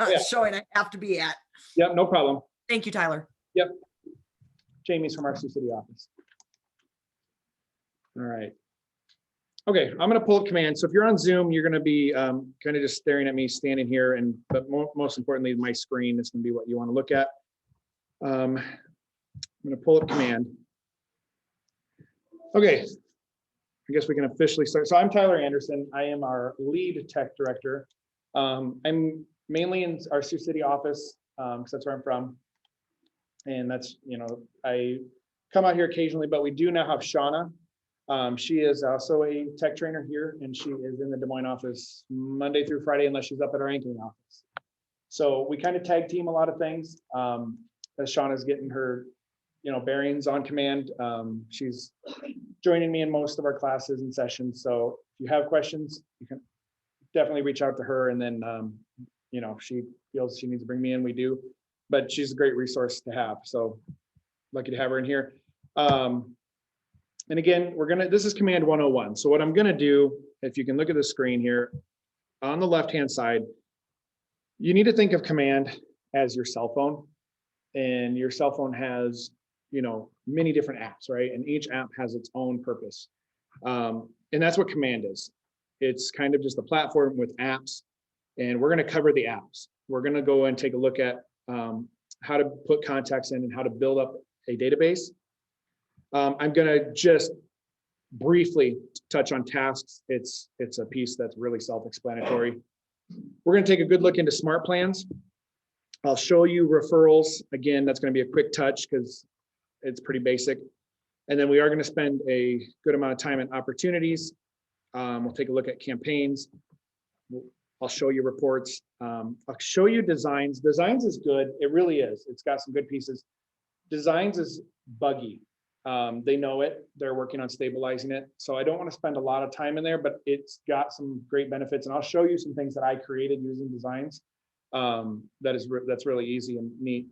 Yeah. showing I have to be at. Yep, no problem. Thank you, Tyler. Yep. Jamie's from our Sioux City office. All right. Okay, I'm going to pull up command. So if you're on Zoom, you're going to be kind of just staring at me standing here, but most importantly, my screen is going to be what you want to look at. I'm going to pull up command. Okay, I guess we can officially start. So I'm Tyler Anderson. I am our lead tech director. I'm mainly in our Sioux City office because that's where I'm from. And that's, I come out here occasionally, but we do now have Shauna. She is also a tech trainer here, and she is in the Des Moines office Monday through Friday, unless she's up at our Ankeny office. So we kind of tag team a lot of things. As Shauna's getting her, bearings on command, she's joining me in most of our classes and sessions. So if you have questions, you can definitely reach out to her. And then, she feels she needs to bring me in, we do. But she's a great resource to have. So lucky to have her in here. And again, this is command 101. So what I'm gonna do, if you can look at the screen here, on the left-hand side, you need to think of command as your cell phone. And your cell phone has, many different apps, right? And each app has its own purpose. And that's what command is. It's kind of just a platform with apps. And we're gonna cover the apps. We're gonna go and take a look at how to put contacts in and how to build up a database. I'm gonna just briefly touch on tasks. It's a piece that's really self-explanatory. We're gonna take a good look into smart plans. I'll show you referrals. Again, that's gonna be a quick touch because it's pretty basic. And then we are gonna spend a good amount of time in opportunities. We'll take a look at campaigns. I'll show you reports. I'll show you designs. Designs is good. It really is. It's got some good pieces. Designs is buggy. They know it. They're working on stabilizing it. So I don't want to spend a lot of time in there, but it's got some great benefits. And I'll show you some things that I created using designs. That's really easy and neat.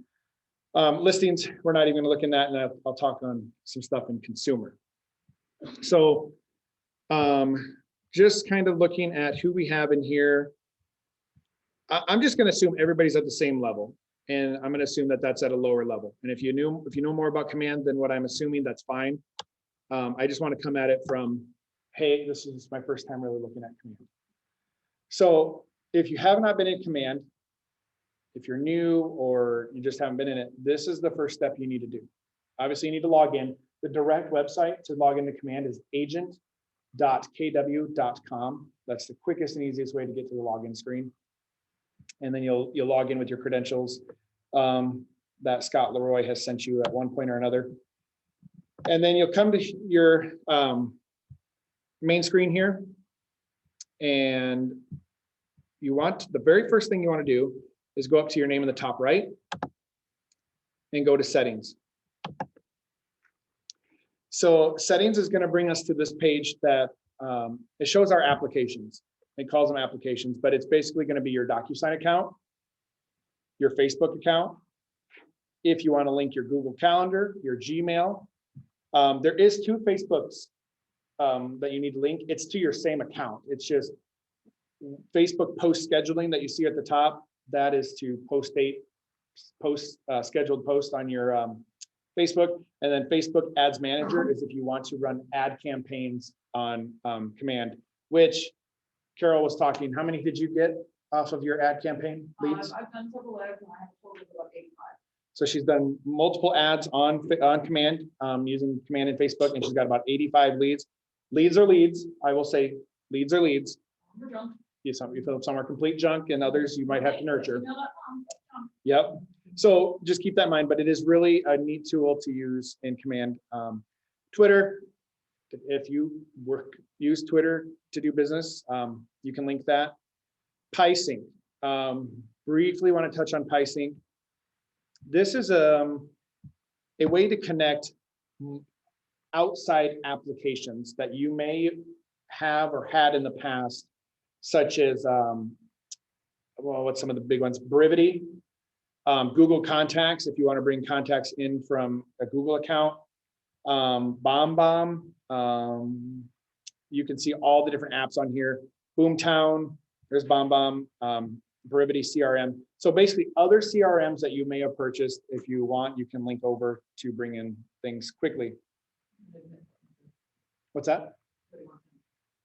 Listings, we're not even looking at, and I'll talk on some stuff in consumer. So just kind of looking at who we have in here. I'm just going to assume everybody's at the same level, and I'm going to assume that that's at a lower level. And if you know more about command than what I'm assuming, that's fine. I just want to come at it from, hey, this is my first time really looking at command. So if you have not been in command, if you're new or you just haven't been in it, this is the first step you need to do. Obviously, you need to log in. The direct website to log into command is agent.kw.com. That's the quickest and easiest way to get to the login screen. And then you'll log in with your credentials that Scott Leroy has sent you at one point or another. And then you'll come to your main screen here. And the very first thing you want to do is go up to your name in the top right and go to settings. So settings is going to bring us to this page that it shows our applications. It calls them applications, but it's basically going to be your DocuSign account, your Facebook account. If you want to link your Google Calendar, your Gmail, there is 2 Facebooks that you need to link. It's to your same account. It's just Facebook post scheduling that you see at the top. That is to scheduled post on your Facebook. And then Facebook Ads Manager is if you want to run ad campaigns on command, which Carol was talking. How many did you get off of your ad campaign leads? I've done several ads and I have a total of about 85. So she's done multiple ads on command using command in Facebook, and she's got about 85 leads. Leads are leads. I will say leads are leads. You fill some are complete junk, and others you might have to nurture. Yep. So just keep that in mind, but it is really a neat tool to use in command. Twitter, if you use Twitter to do business, you can link that. PieSync. Briefly want to touch on PieSync. This is a way to connect outside applications that you may have or had in the past, such as, what's some of the big ones? Brivity, Google Contacts, if you want to bring contacts in from a Google account, BombBomb. You can see all the different apps on here. Boomtown, there's BombBomb. Brevity CRM. So basically other CRMs that you may have purchased, if you want, you can link over to bring in things quickly. What's that?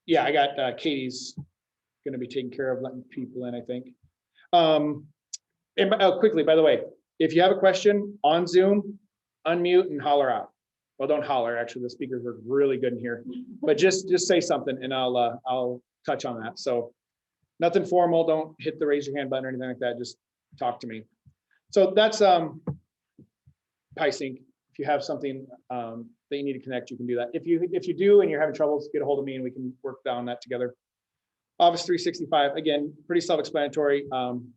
Yeah, I got Katie's going to be taking care of letting people in, I think. Quickly, by the way, if you have a question on Zoom, unmute and holler out. Well, don't holler. Actually, the speakers are really good in here, but just say something and I'll touch on that. So nothing formal. Don't hit the raise your hand button or anything like that. Just talk to me. So that's PieSync. If you have something that you need to connect, you can do that. If you do and you're having troubles, get a hold of me and we can work down that together. Office 365, again, pretty self-explanatory.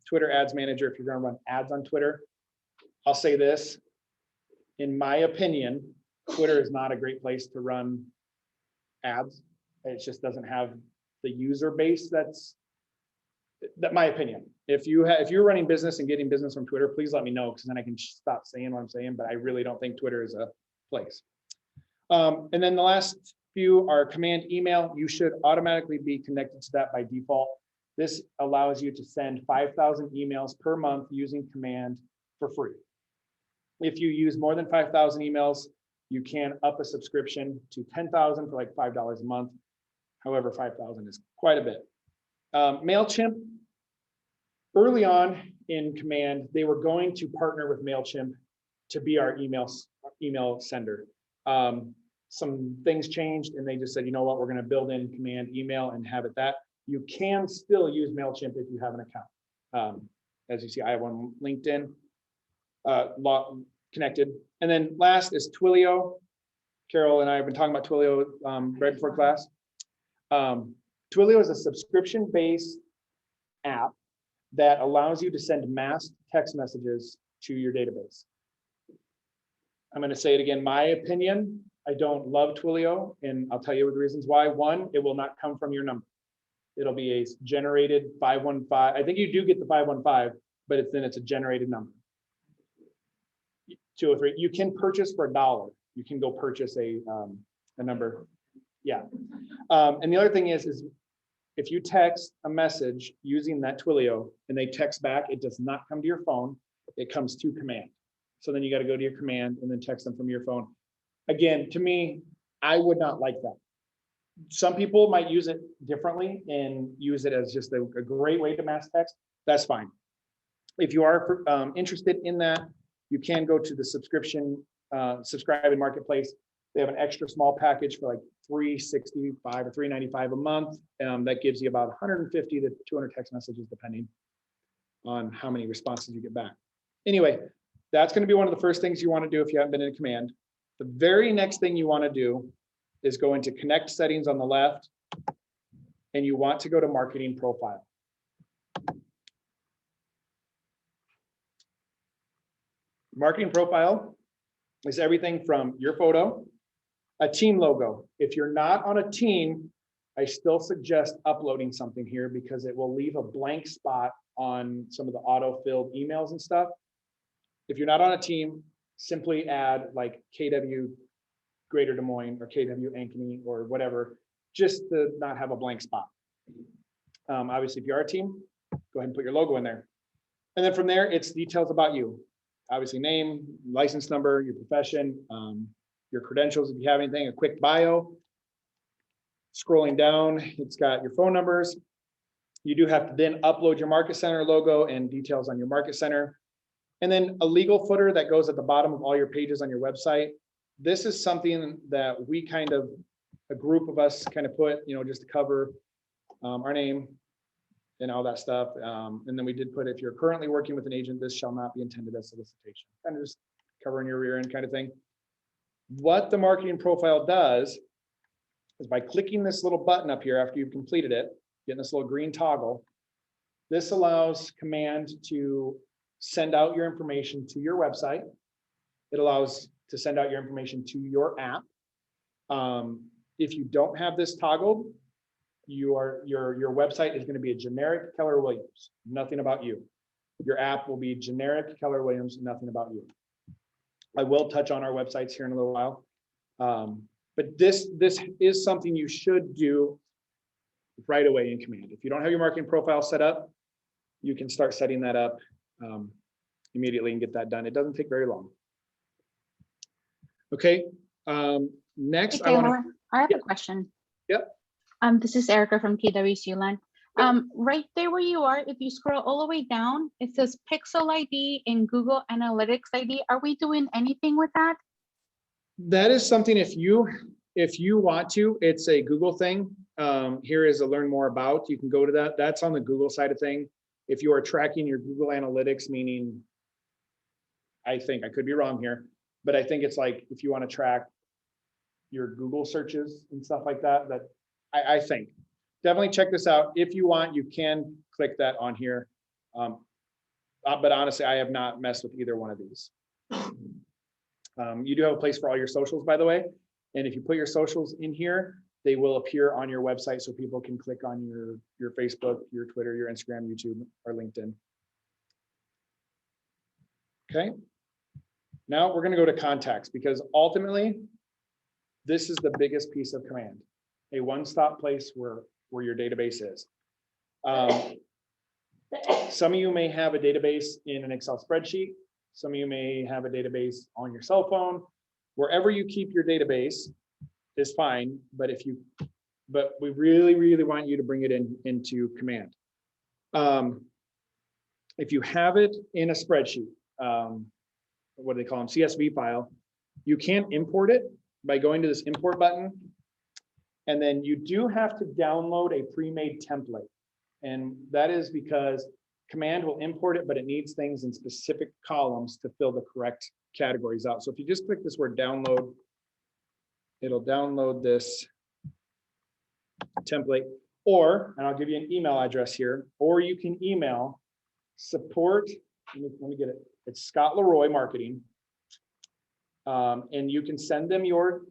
Twitter Ads Manager, if you're going to run ads on Twitter, I'll say this. In my opinion, Twitter is not a great place to run ads. It just doesn't have the user base that's my opinion. If you're running business and getting business from Twitter, please let me know because then I can stop saying what I'm saying, but I really don't think Twitter is a place. And then the last few are command email. You should automatically be connected to that by default. This allows you to send 5,000 emails per month using command for free. If you use more than 5,000 emails, you can up a subscription to 10,000 for like $5 a month. However, 5,000 is quite a bit. MailChimp, early on in command, they were going to partner with MailChimp to be our email sender. Some things changed and they just said, you know what, we're going to build in command email and have it that. You can still use MailChimp if you have an account. As you see, I have one LinkedIn connected. And then last is Twilio. Carol and I have been talking about Twilio right before class. Twilio is a subscription-based app that allows you to send mass text messages to your database. I'm going to say it again, my opinion, I don't love Twilio, and I'll tell you the reasons why. One, it will not come from your number. It'll be a generated 515. I think you do get the 515, but it's a generated number. 203. You can purchase for $1. You can go purchase a number. Yeah. And the other thing is if you text a message using that Twilio and they text back, it does not come to your phone. It comes to command. So then you got to go to your command and then text them from your phone. Again, to me, I would not like that. Some people might use it differently and use it as just a great way to mass text. That's fine. If you are interested in that, you can go to the subscribe in Marketplace. They have an extra small package for like $365 or $395 a month. That gives you about 150 to 200 text messages, depending on how many responses you get back. Anyway, that's going to be one of the first things you want to do if you haven't been in command. The very next thing you want to do is go into connect settings on the left, and you want to go to marketing profile. Marketing profile is everything from your photo, a team logo. If you're not on a team, I still suggest uploading something here because it will leave a blank spot on some of the auto-filled emails and stuff. If you're not on a team, simply add like KW Greater Des Moines or KW Ankeny or whatever, just to not have a blank spot. Obviously, if you are a team, go ahead and put your logo in there. And then from there, it's details about you. Obviously, name, license number, your profession, your credentials, if you have anything, a quick bio. Scrolling down, it's got your phone numbers. You do have to then upload your Market Center logo and details on your Market Center. And then a legal footer that goes at the bottom of all your pages on your website. This is something that we kind of, a group of us kind of put, just to cover our name and all that stuff. And then we did put, if you're currently working with an agent, this shall not be intended as solicitation. Kind of just covering your rear end kind of thing. What the marketing profile does is by clicking this little button up here after you've completed it, getting this little green toggle, this allows command to send out your information to your website. It allows to send out your information to your app. If you don't have this toggled, your website is going to be a generic Keller Williams, nothing about you. Your app will be generic Keller Williams, nothing about you. I will touch on our websites here in a little while. But this is something you should do right away in command. If you don't have your marketing profile set up, you can start setting that up immediately and get that done. It doesn't take very long. Okay, next Hey, I want to, Taylor, I have Yeah. a question. Yep. This is Erica from KWC Land. Right there where you are, if you scroll all the way down, it says Pixel ID and Google Analytics ID. Are we doing anything with that? that is something if you want to, it's a Google thing. Here is a learn more about, you can go to that. That's on the Google side of thing. If you are tracking your Google Analytics, meaning, I think, I could be wrong here, but I think it's like, if you want to track your Google searches and stuff like that, I think. Definitely check this out. If you want, you can click that on here. But honestly, I have not messed with either one of these. You do have a place for all your socials, by the way. And if you put your socials in here, they will appear on your website so people can click on your Facebook, your Twitter, your Instagram, YouTube, or LinkedIn. Okay. Now we're going to go to contacts, because ultimately, this is the biggest piece of command, a one-stop place where your database is. Some of you may have a database in an Excel spreadsheet. Some of you may have a database on your cell phone. Wherever you keep your database is fine, but we really, really want you to bring it into command. If you have it in a spreadsheet, what do they call them, CSV file, you can't import it by going to this import button. And then you do have to download a pre-made template. And that is because command will import it, but it needs things in specific columns to fill the correct categories out. So if you just click this word download, it'll download this template, and I'll give you an email address here, or you can email support, let me get it. It's Scott Leroy Marketing. And you can send them your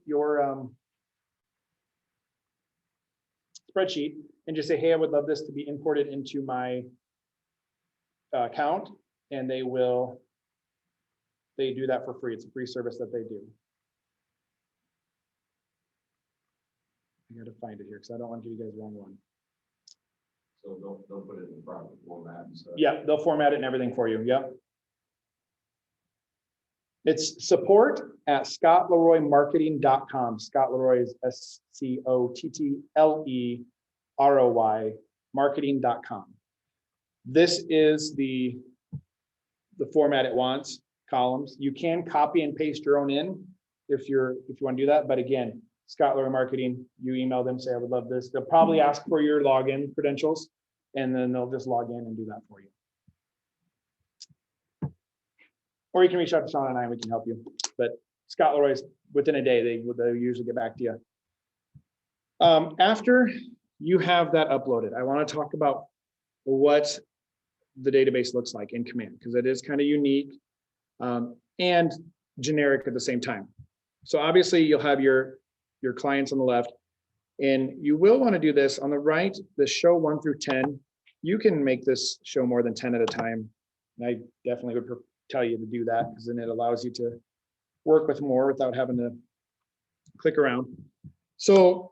spreadsheet and just say, hey, I would love this to be imported into my account, and they do that for free. It's a free service that they do. I gotta find it here because I don't want to give you guys the wrong one. So they'll put it in the proper format and stuff. Yeah, they'll format it and everything for you. Yep. It's support@scottleroymarketing.com. Scott Leroy is SCOTTLEROY marketing.com. This is the format it wants, columns. You can copy and paste your own in if you want to do that. But again, Scott Leroy Marketing, you email them, say, I would love this. They'll probably ask for your login credentials, and then they'll just log in and do that for you. Or you can reach out to Sean and I, and we can help you. But Scott Leroy's, within a day, they'll usually get back to you. After you have that uploaded, I want to talk about what the database looks like in command, because it is kind of unique and generic at the same time. So obviously you'll have your clients on the left, and you will want to do this on the right, the show 1 through 10. You can make this show more than 10 at a time. And I definitely would tell you to do that, because then it allows you to work with more without having to click around. So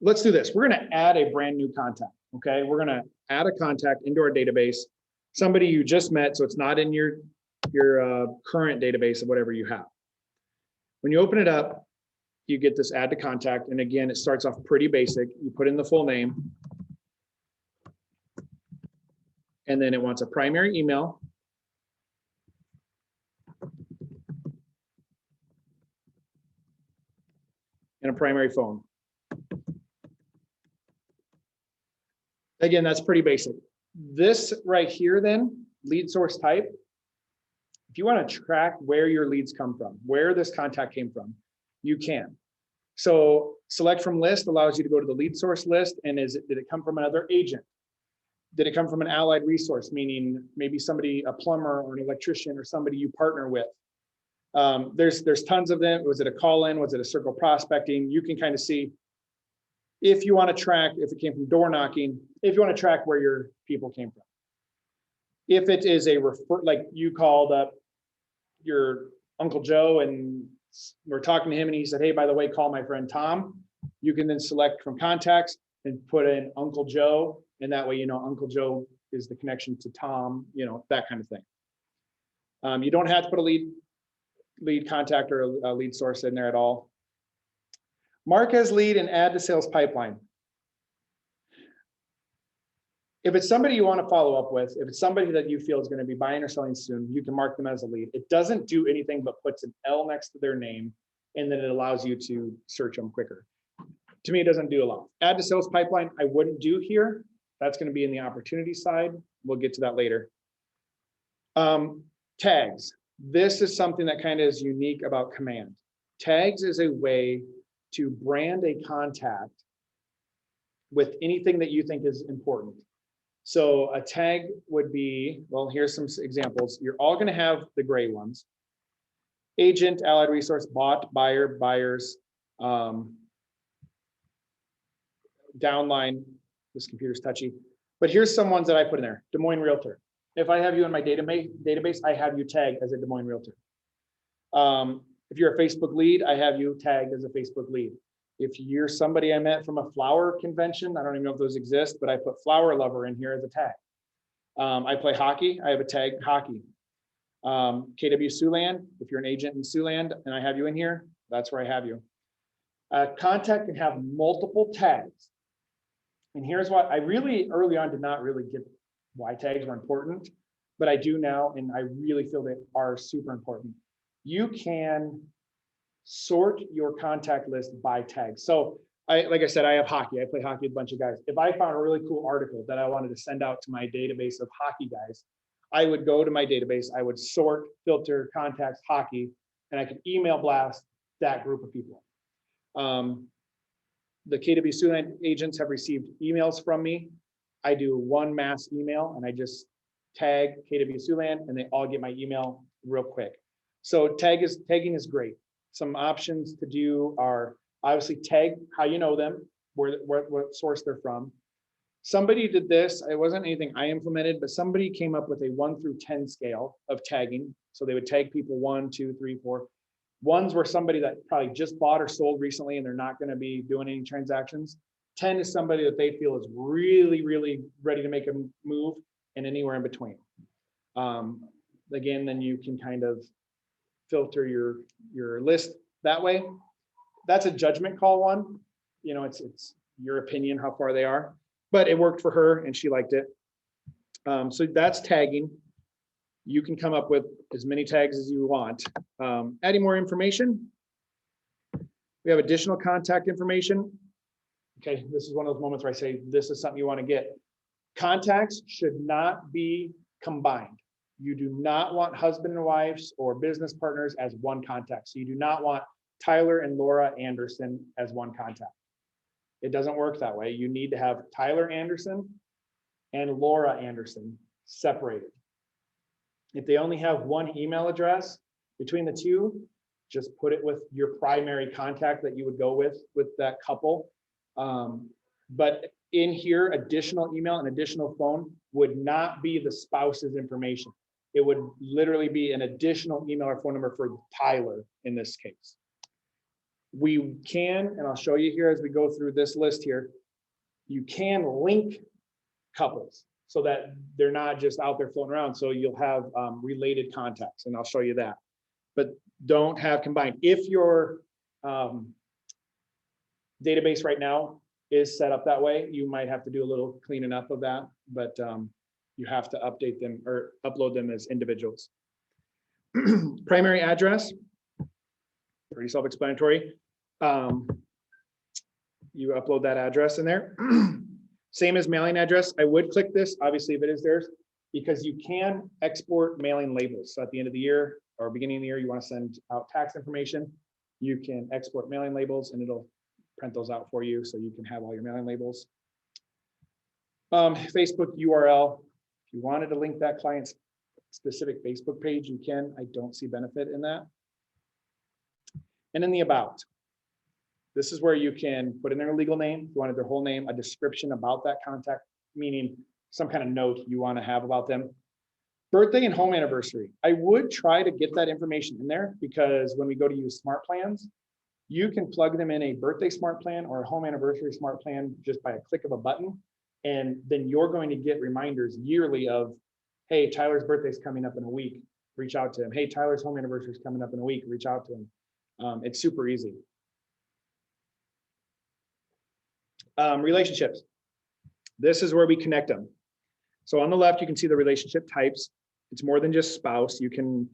let's do this. We're going to add a brand new contact. Okay, we're going to add a contact into our database, somebody you just met, so it's not in your current database of whatever you have. When you open it up, you get this add to contact, and again, it starts off pretty basic. You put in the full name, and then it wants a primary email, and a primary phone. Again, that's pretty basic. This right here then, lead source type, if you want to track where your leads come from, where this contact came from, you can. So select from list allows you to go to the lead source list, and did it come from another agent? Did it come from an allied resource, meaning maybe somebody, a plumber or an electrician or somebody you partner with? There's tons of them. Was it a call-in? Was it a circle prospecting? You can kind of see if you want to track, if it came from door knocking, if you want to track where your people came from. If it is a refer, like you called up your Uncle Joe and we're talking to him and he said, hey, by the way, call my friend Tom. You can then select from contacts and put in Uncle Joe. And that way, you know, Uncle Joe is the connection to Tom, that kind of thing. You don't have to put a lead contact or a lead source in there at all. Mark as lead and add to sales pipeline. If it's somebody you want to follow up with, if it's somebody that you feel is going to be buying or selling soon, you can mark them as a lead. It doesn't do anything but puts an L next to their name, and then it allows you to search them quicker. To me, it doesn't do a lot. Add to sales pipeline, I wouldn't do here. That's going to be in the opportunity side. We'll get to that later. Tags. This is something that kind of is unique about Command. Tags is a way to brand a contact with anything that you think is important. So a tag would be, well, here's some examples. You're all going to have the gray ones. Agent, allied resource, bought, buyer, buyers, downline. This computer's touchy. But here's some ones that I put in there. Des Moines Realtor. If I have you in my database, I have you tagged as a Des Moines Realtor. If you're a Facebook lead, I have you tagged as a Facebook lead. If you're somebody I met from a flower convention, I don't even know if those exist, but I put flower lover in here as a tag. I play hockey, I have a tag hockey. KW Siouxland, if you're an agent in Siouxland and I have you in here, that's where I have you. Contact can have multiple tags. And here's what I really early on did not really get why tags were important, but I do now, and I really feel they are super important. You can sort your contact list by tag. So like I said, I have hockey. I play hockey with a bunch of guys. If I found a really cool article that I wanted to send out to my database of hockey guys, I would go to my database, I would sort, filter, contacts, hockey, and I could email blast that group of people. The KW Siouxland agents have received emails from me. I do one mass email and I just tag KW Siouxland and they all get my email real quick. So tagging is great. Some options to do are obviously tag how you know them, what source they're from. Somebody did this, it wasn't anything I implemented, but somebody came up with a 1 through 10 scale of tagging. So they would tag people 1, 2, 3, 4. Ones were somebody that probably just bought or sold recently and they're not going to be doing any transactions. 10 is somebody that they feel is really, really ready to make a move, and anywhere in between. Again, then you can kind of filter your list that way. That's a judgment call one. It's your opinion how far they are, but it worked for her and she liked it. So that's tagging. You can come up with as many tags as you want. Adding more information. We have additional contact information. Okay, this is one of those moments where I say, this is something you want to get. Contacts should not be combined. You do not want husband and wives or business partners as one contact. So you do not want Tyler and Laura Anderson as one contact. It doesn't work that way. You need to have Tyler Anderson and Laura Anderson separated. If they only have one email address between the two, just put it with your primary contact that you would go with that couple. But in here, additional email and additional phone would not be the spouse's information. It would literally be an additional email or phone number for Tyler in this case. We can, and I'll show you here as we go through this list here, you can link couples so that they're not just out there floating around. So you'll have related contacts, and I'll show you that. But don't have combined. If your database right now is set up that way, you might have to do a little cleaning up of that, but you have to update them or upload them as individuals. Primary address, pretty self-explanatory. You upload that address in there. Same as mailing address. I would click this, obviously, if it is theirs, because you can export mailing labels. So at the end of the year or beginning of the year, you want to send out tax information, you can export mailing labels and it'll print those out for you so you can have all your mailing labels. Facebook URL. If you wanted to link that client's specific Facebook page, you can. I don't see benefit in that. And in the about. This is where you can put in their legal name, if you wanted their whole name, a description about that contact, meaning some kind of note you want to have about them. Birthday and home anniversary. I would try to get that information in there because when we go to use smart plans, you can plug them in a birthday smart plan or a home anniversary smart plan just by a click of a button. And then you're going to get reminders yearly of, hey, Tyler's birthday's coming up in a week, reach out to him. Hey, Tyler's home anniversary is coming up in a week, reach out to him. It's super easy. Relationships. This is where we connect them. So on the left, you can see the relationship types. It's more than just spouse. You can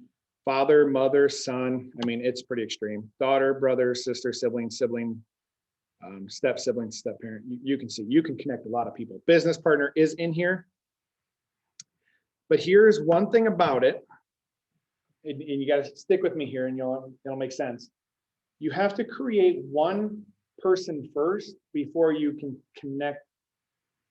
father, mother, son. I mean, it's pretty extreme. Daughter, brother, sister, sibling, step sibling, step parent. You can see, you can connect a lot of people. Business partner is in here. But here's one thing about it, and you got to stick with me here and it'll make sense. You have to create one person first before you can connect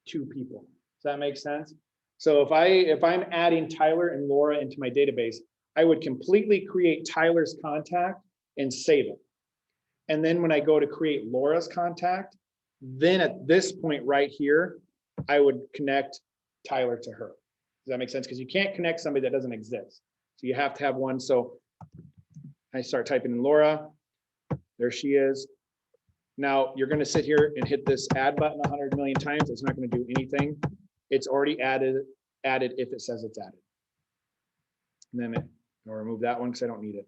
two people. Does that make sense? So if I'm adding Tyler and Laura into my database, I would completely create Tyler's contact and save it. And then when I go to create Laura's contact, then at this point right here, I would connect Tyler to her. Does that make sense? Because you can't connect somebody that doesn't exist. So you have to have one. So I start typing in Laura. There she is. Now you're going to sit here and hit this add button 100 million times. It's not going to do anything. It's already added if it says it's added. And then I'll remove that one because I don't need it.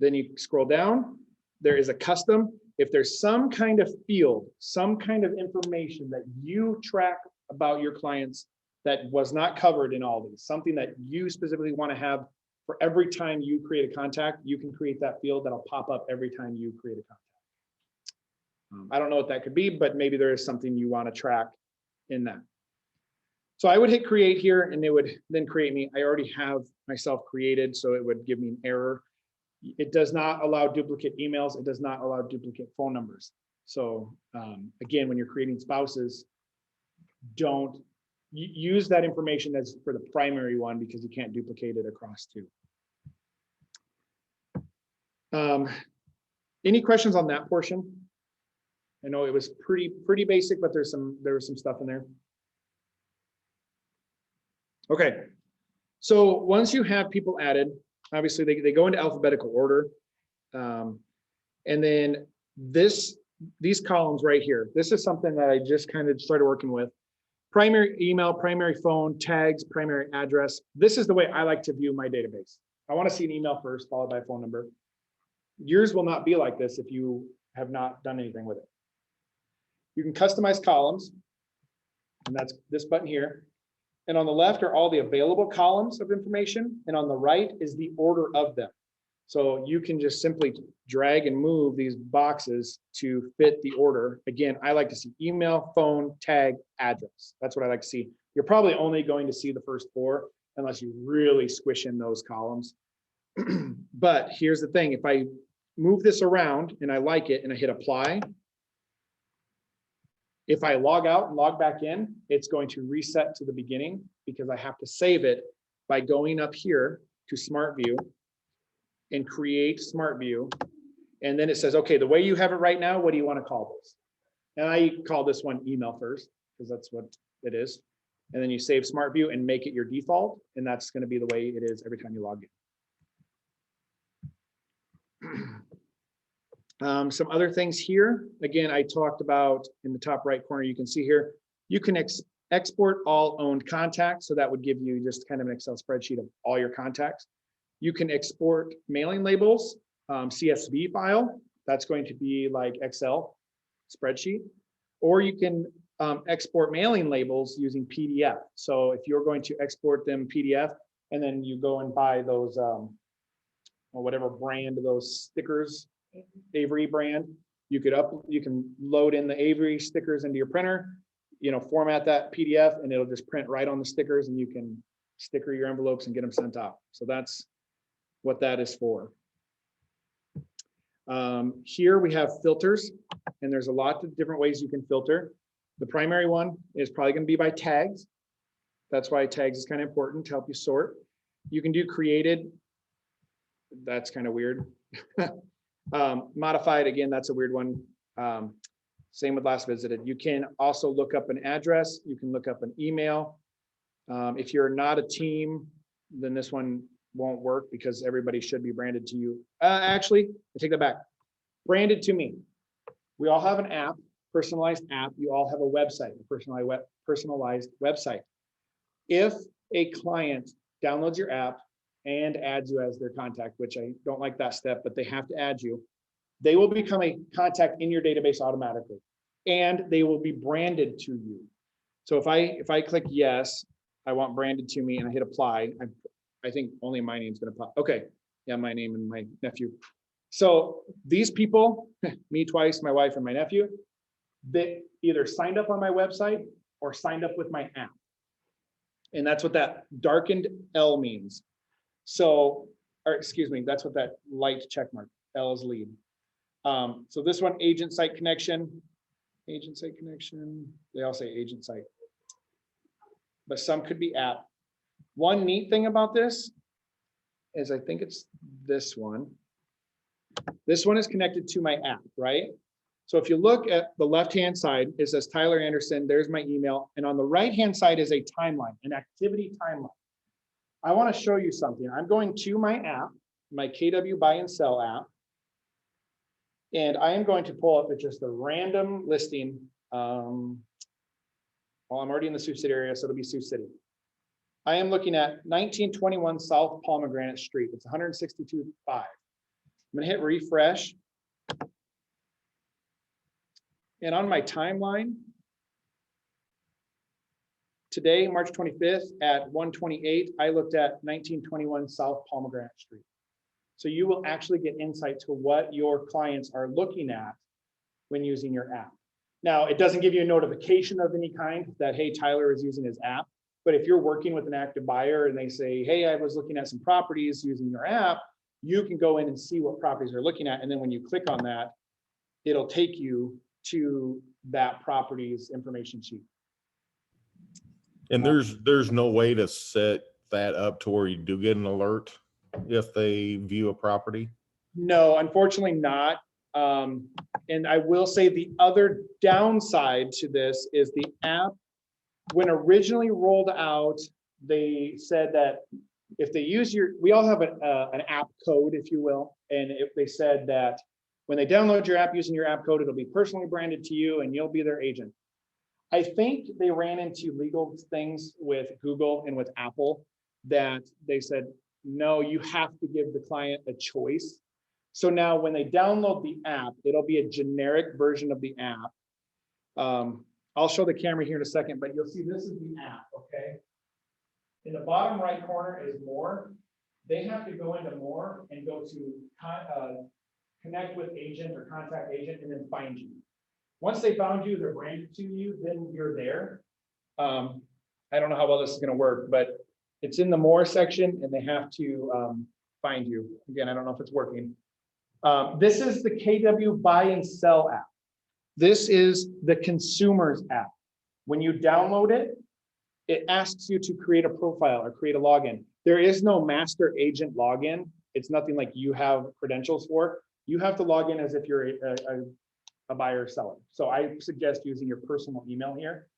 Then you scroll down. There is a custom. If there's some kind of field, some kind of information that you track about your clients that was not covered in all these, something that you specifically want to have for every time you create a contact, you can create that field that'll pop up every time you create a contact. I don't know what that could be, but maybe there is something you want to track in that. So I would hit create here and it would then create me. I already have myself created, so it would give me an error. It does not allow duplicate emails. It does not allow duplicate phone numbers. So again, when you're creating spouses, don't use that information as for the primary one because you can't duplicate it across two. Any questions on that portion? I know it was pretty basic, but there was some stuff in there. Okay, so once you have people added, obviously they go into alphabetical order. And then these columns right here, this is something that I just kind of started working with. Primary email, primary phone, tags, primary address. This is the way I like to view my database. I want to see an email first, followed by a phone number. Yours will not be like this if you have not done anything with it. You can customize columns, and that's this button here. And on the left are all the available columns of information, and on the right is the order of them. So you can just simply drag and move these boxes to fit the order. Again, I like to see email, phone, tag, address. That's what I like to see. You're probably only going to see the first four unless you really squish in those columns. But here's the thing, if I move this around and I like it and I hit apply, if I log out and log back in, it's going to reset to the beginning because I have to save it by going up here to Smart View and create Smart View. And then it says, okay, the way you have it right now, what do you want to call this? And I call this one email first because that's what it is. And then you save Smart View and make it your default. And that's going to be the way it is every time you log in. Some other things here. Again, I talked about in the top right corner, you can see here, you can export all owned contacts. So that would give you just kind of an Excel spreadsheet of all your contacts. You can export mailing labels, CSV file. That's going to be like Excel spreadsheet. Or you can export mailing labels using PDF. So if you're going to export them PDF and then you go and buy those, or whatever brand of those stickers, Avery brand, you can load in the Avery stickers into your printer, format that PDF and it'll just print right on the stickers and you can sticker your envelopes and get them sent out. So that's what that is for. Here we have filters and there's a lot of different ways you can filter. The primary one is probably going to be by tags. That's why tags is kind of important to help you sort. You can do created. That's kind of weird. Modified, again, that's a weird one. Same with last visited. You can also look up an address. You can look up an email. If you're not a team, then this one won't work because everybody should be branded to you. Actually, I take that back. Branded to me. We all have an app personalized app, you all have a website, a personalized website. If a client downloads your app and adds you as their contact, which I don't like that step, but they have to add you, they will become a contact in your database automatically, and they will be branded to you. So if I click yes, I want branded to me, and I hit apply, I think only my name's gonna pop. Okay, yeah, my name and my nephew. So these people, me twice, my wife and my nephew, they either signed up on my website or signed up with my app. And that's what that darkened L means. So, or excuse me, that's what that light check mark, L is lead. So this one, agent site connection, they all say agent site, but some could be app. One neat thing about this is I think it's this one. This one is connected to my app, right? So if you look at the left-hand side, it says Tyler Anderson, there's my email. And on the right-hand side is a timeline, an activity timeline. I want to show you something. I'm going to my app, my KW Buy and Sell app. And I am going to pull up just a random listing. Well, I'm already in the Sioux City area, so it'll be Sioux City. I am looking at 1921 South Pomegranate Street. It's 162.5. I'm gonna hit refresh. And on my timeline, today, March 25th at 1:28, I looked at 1921 South Pomegranate Street. So you will actually get insight to what your clients are looking at when using your app. Now, it doesn't give you a notification of any kind that, hey, Tyler is using his app. But if you're working with an active buyer and they say, hey, I was looking at some properties using your app, you can go in and see what properties they're looking at. And then when you click on that, it'll take you to that property's information sheet. And there's no way to set that up to where you do get an alert if they view a property? No, unfortunately not. And I will say the other downside to this is the app, when originally rolled out, they said that if they use we all have an app code, if you will. And if they said that when they download your app using your app code, it'll be personally branded to you and you'll be their agent. I think they ran into legal things with Google and with Apple that they said, no, you have to give the client a choice. So now when they download the app, it'll be a generic version of the app. I'll show the camera here in a second, but you'll see this is the app, okay? In the bottom right corner is more. They have to go into more and go to connect with agent or contact agent and then find you. Once they found you, they're branded to you, then you're there. I don't know how well this is going to work, but it's in the more section and they have to find you. Again, I don't know if it's working. This is the KW Buy and Sell app. This is the consumer's app. When you download it, it asks you to create a profile or create a login. There is no master agent login. It's nothing like you have credentials for. You have to log in as if you're a buyer or seller. So I suggest using your personal email here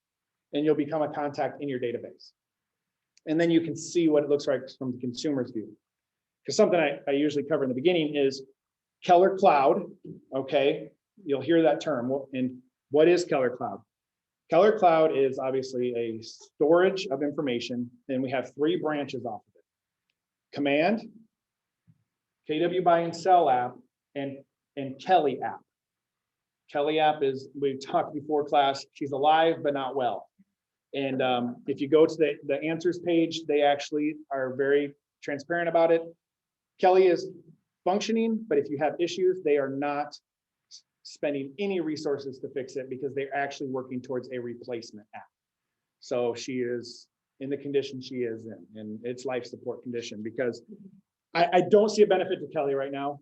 and you'll become a contact in your database. And then you can see what it looks like from the consumer's view. Because something I usually cover in the beginning is Keller Cloud, okay? You'll hear that term. And what is Keller Cloud? Keller Cloud is obviously a storage of information, and we have 3 branches off of it. Command, KW Buy and Sell app, and Kelly app. Kelly app is, we've talked before class, she's alive but not well. And if you go to the answers page, they actually are very transparent about it. Kelly is functioning, but if you have issues, they are not spending any resources to fix it because they're actually working towards a replacement app. So she is in the condition she is in, and it's life support condition, because I don't see a benefit to Kelly right now.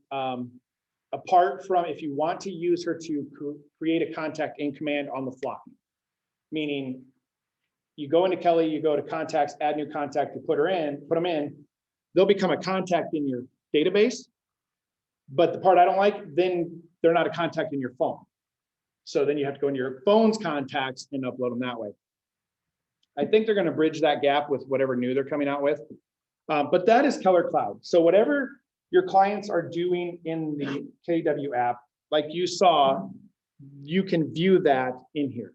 Apart from if you want to use her to create a contact in command on the fly, meaning you go into Kelly, you go to contacts, add new contact, you put them in, they'll become a contact in your database. But the part I don't like, then they're not a contact in your phone. So then you have to go into your phone's contacts and upload them that way. I think they're going to bridge that gap with whatever new they're coming out with. But that is Keller Cloud. So whatever your clients are doing in the KW app, like you saw, you can view that in here.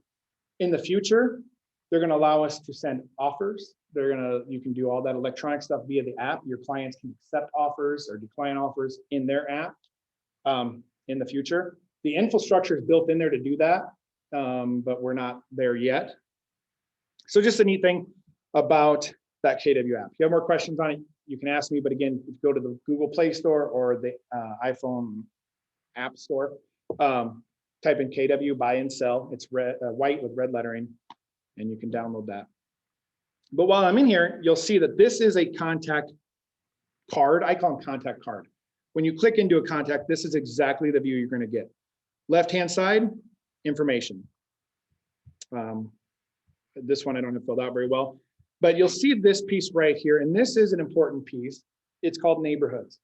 In the future, they're gonna allow us to send offers. You can do all that electronic stuff via the app. Your clients can accept offers or decline offers in their app in the future. The infrastructure is built in there to do that, but we're not there yet. So just a neat thing about that KW app. If you have more questions on it, you can ask me, but again, if you go to the Google Play Store or the iPhone App Store, type in KW buy and sell. It's white with red lettering, and you can download that. But while I'm in here, you'll see that this is a contact card. I call them contact card. When you click into a contact, this is exactly the view you're going to get. Left-hand side, information. This one I don't have filled out very well, but you'll see this piece right here, and this is an important piece. It's called neighborhoods.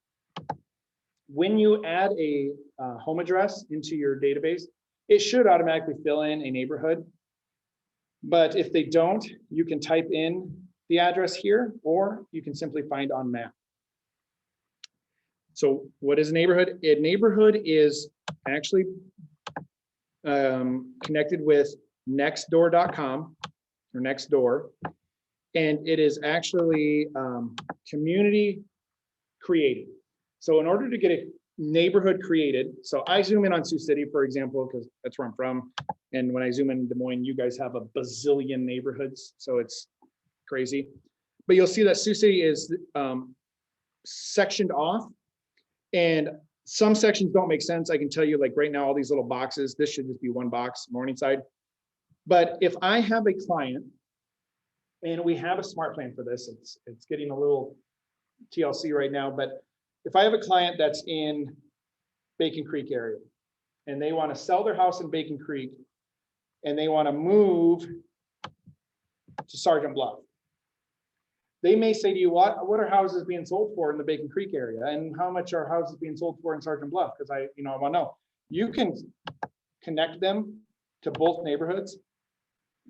When you add a home address into your database, it should automatically fill in a neighborhood. But if they don't, you can type in the address here, or you can simply find on map. So what is a neighborhood? A neighborhood is actually connected with nextdoor.com or Nextdoor, and it is actually community created. So in order to get a neighborhood created, so I zoom in on Sioux City, for example, because that's where I'm from. And when I zoom in Des Moines, you guys have a bazillion neighborhoods, so it's crazy. But you'll see that Sioux City is sectioned off, and some sections don't make sense. I can tell you, like right now, all these little boxes, this should just be one box, Morningside. But if I have a client, and we have a smart plan for this, it's getting a little TLC right now, but if I have a client that's in Bacon Creek area, and they want to sell their house in Bacon Creek, and they want to move to Sergeant Bluff, they may say to you, what are houses being sold for in the Bacon Creek area? And how much are houses being sold for in Sergeant Bluff? Because I want to know. You can connect them to both neighborhoods,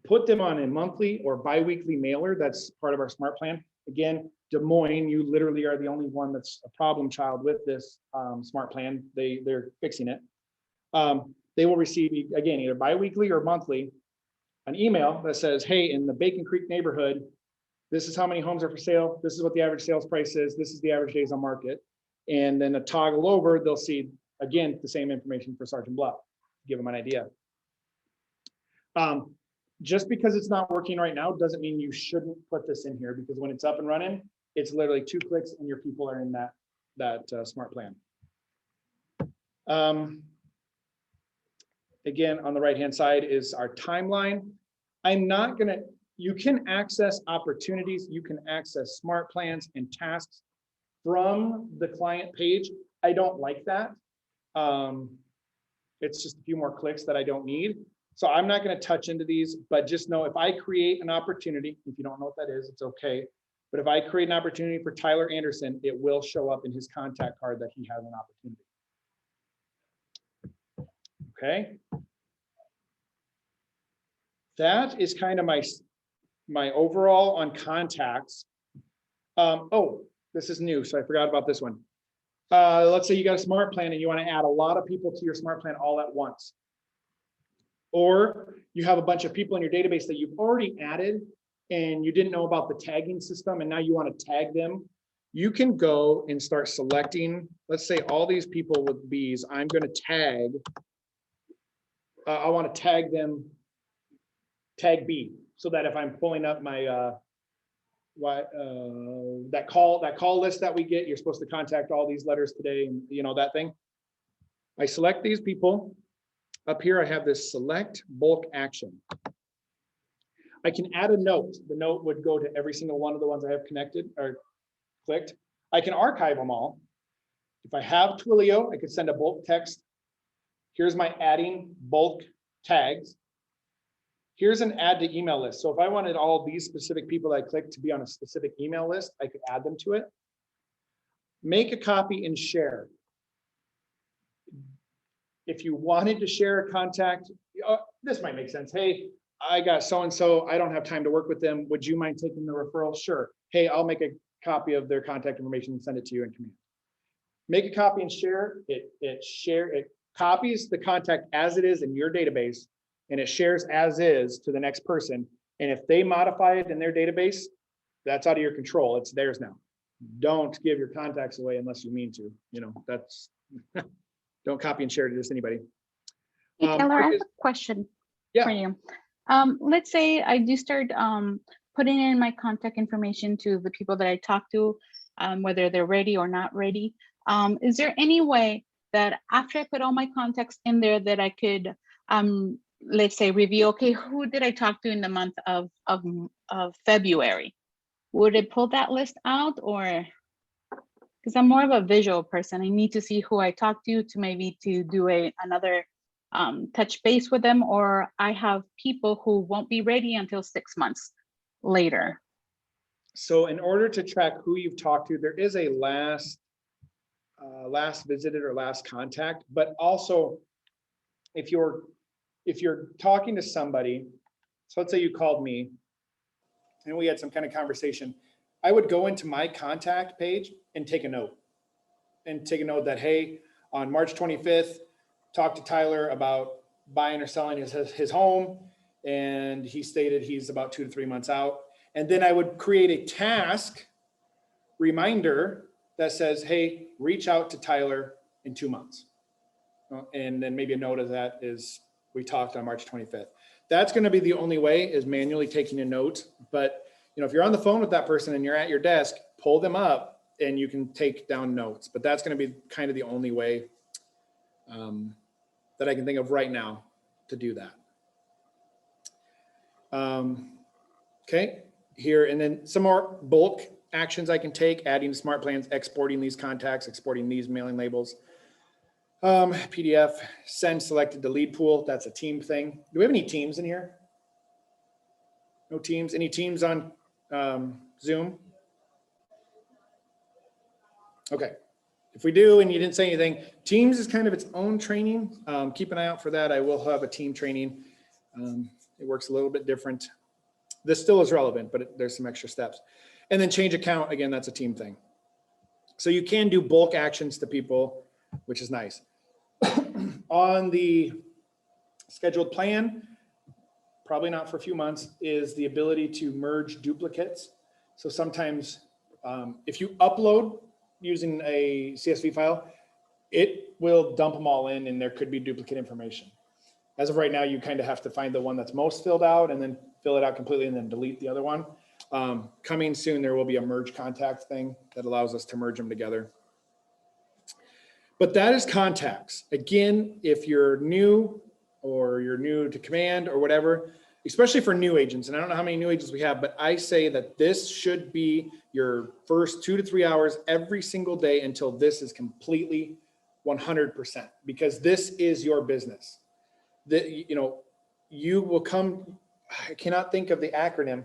put them on a monthly or biweekly mailer. That's part of our smart plan. Again, Des Moines, you literally are the only one that's a problem child with this smart plan. They're fixing it. They will receive, again, either biweekly or monthly, an email that says, hey, in the Bacon Creek neighborhood, this is how many homes are for sale. This is what the average sales price is. This is the average days on market. And then a toggle over, they'll see, again, the same information for Sergeant Bluff, give them an idea. Just because it's not working right now doesn't mean you shouldn't put this in here, because when it's up and running, it's literally 2 clicks and your people are in that smart plan. Again, on the right-hand side is our timeline. You can access opportunities, you can access smart plans and tasks from the client page. I don't like that. It's just a few more clicks that I don't need. So I'm not going to touch into these, but just know if I create an opportunity, if you don't know what that is, it's okay. But if I create an opportunity for Tyler Anderson, it will show up in his contact card that he has an opportunity. Okay. That is kind of my overall on contacts. Oh, this is new, so I forgot about this one. Let's say you got a smart plan and you want to add a lot of people to your smart plan all at once. Or you have a bunch of people in your database that you've already added and you didn't know about the tagging system, and now you want to tag them. You can go and start selecting, let's say all these people with Bs, I'm going to tag, I want to tag them, tag B, so that if I'm pulling up my that call list that we get, you're supposed to contact all these letters today, and that thing. I select these people. Up here, I have this select bulk action. I can add a note. The note would go to every single one of the ones I have connected or clicked. I can archive them all. If I have Twilio, I could send a bulk text. Here's my adding bulk tags. Here's an add to email list. So if I wanted all these specific people I clicked to be on a specific email list, I could add them to it. Make a copy and share. If you wanted to share a contact, this might make sense. Hey, I got so-and-so, I don't have time to work with them. Would you mind taking the referral? Sure. Hey, I'll make a copy of their contact information and send it to you in command. Make a copy and share it. It copies the contact as it is in your database, and it shares as is to the next person. And if they modify it in their database, that's out of your control. It's theirs now. Don't give your contacts away unless you mean to, that's, don't copy and share to just anybody. Hey, Taylor, I have Marcus- a question Yeah. for you. Let's say I do start putting in my contact information to the people that I talk to, whether they're ready or not ready. Is there any way that after I put all my contacts in there that I could, let's say, review, okay, who did I talk to in the month of February? Would it pull that list out, or? Because I'm more of a visual person, I need to see who I talked to maybe to do another touch base with them, or I have people who won't be ready until 6 months later. So in order to track who you've talked to, there is a last visited or last contact, but also if you're talking to somebody, so let's say you called me and we had some kind of conversation, I would go into my contact page and take a note that, hey, on March 25th, talked to Tyler about buying or selling his home. And he stated he's about 2 to 3 months out. And then I would create a task reminder that says, hey, reach out to Tyler in 2 months. And then maybe a note of that is we talked on March 25th. That's going to be the only way, is manually taking a note. But if you're on the phone with that person and you're at your desk, pull them up and you can take down notes. But that's going to be kind of the only way that I can think of right now to do that. Okay, here, and then some more bulk actions I can take, adding smart plans, exporting these contacts, exporting these mailing labels. PDF, send selected to lead pool. That's a team thing. Do we have any teams in here? No teams? Any teams on Zoom? Okay. If we do and you didn't say anything, Teams is kind of its own training. Keep an eye out for that. I will have a team training. It works a little bit different. This still is relevant, but there's some extra steps. And then change account, again, that's a team thing. So you can do bulk actions to people, which is nice. On the scheduled plan, probably not for a few months, is the ability to merge duplicates. So sometimes if you upload using a CSV file, it will dump them all in and there could be duplicate information. As of right now, you kind of have to find the one that's most filled out and then fill it out completely and then delete the other one. Coming soon, there will be a merge contact thing that allows us to merge them together. But that is contacts. Again, if you're new or you're new to command or whatever, especially for new agents, and I don't know how many new agents we have, but I say that this should be your first 2 to 3 hours every single day until this is completely 100%, because this is your business. You will come, I cannot think of the acronym,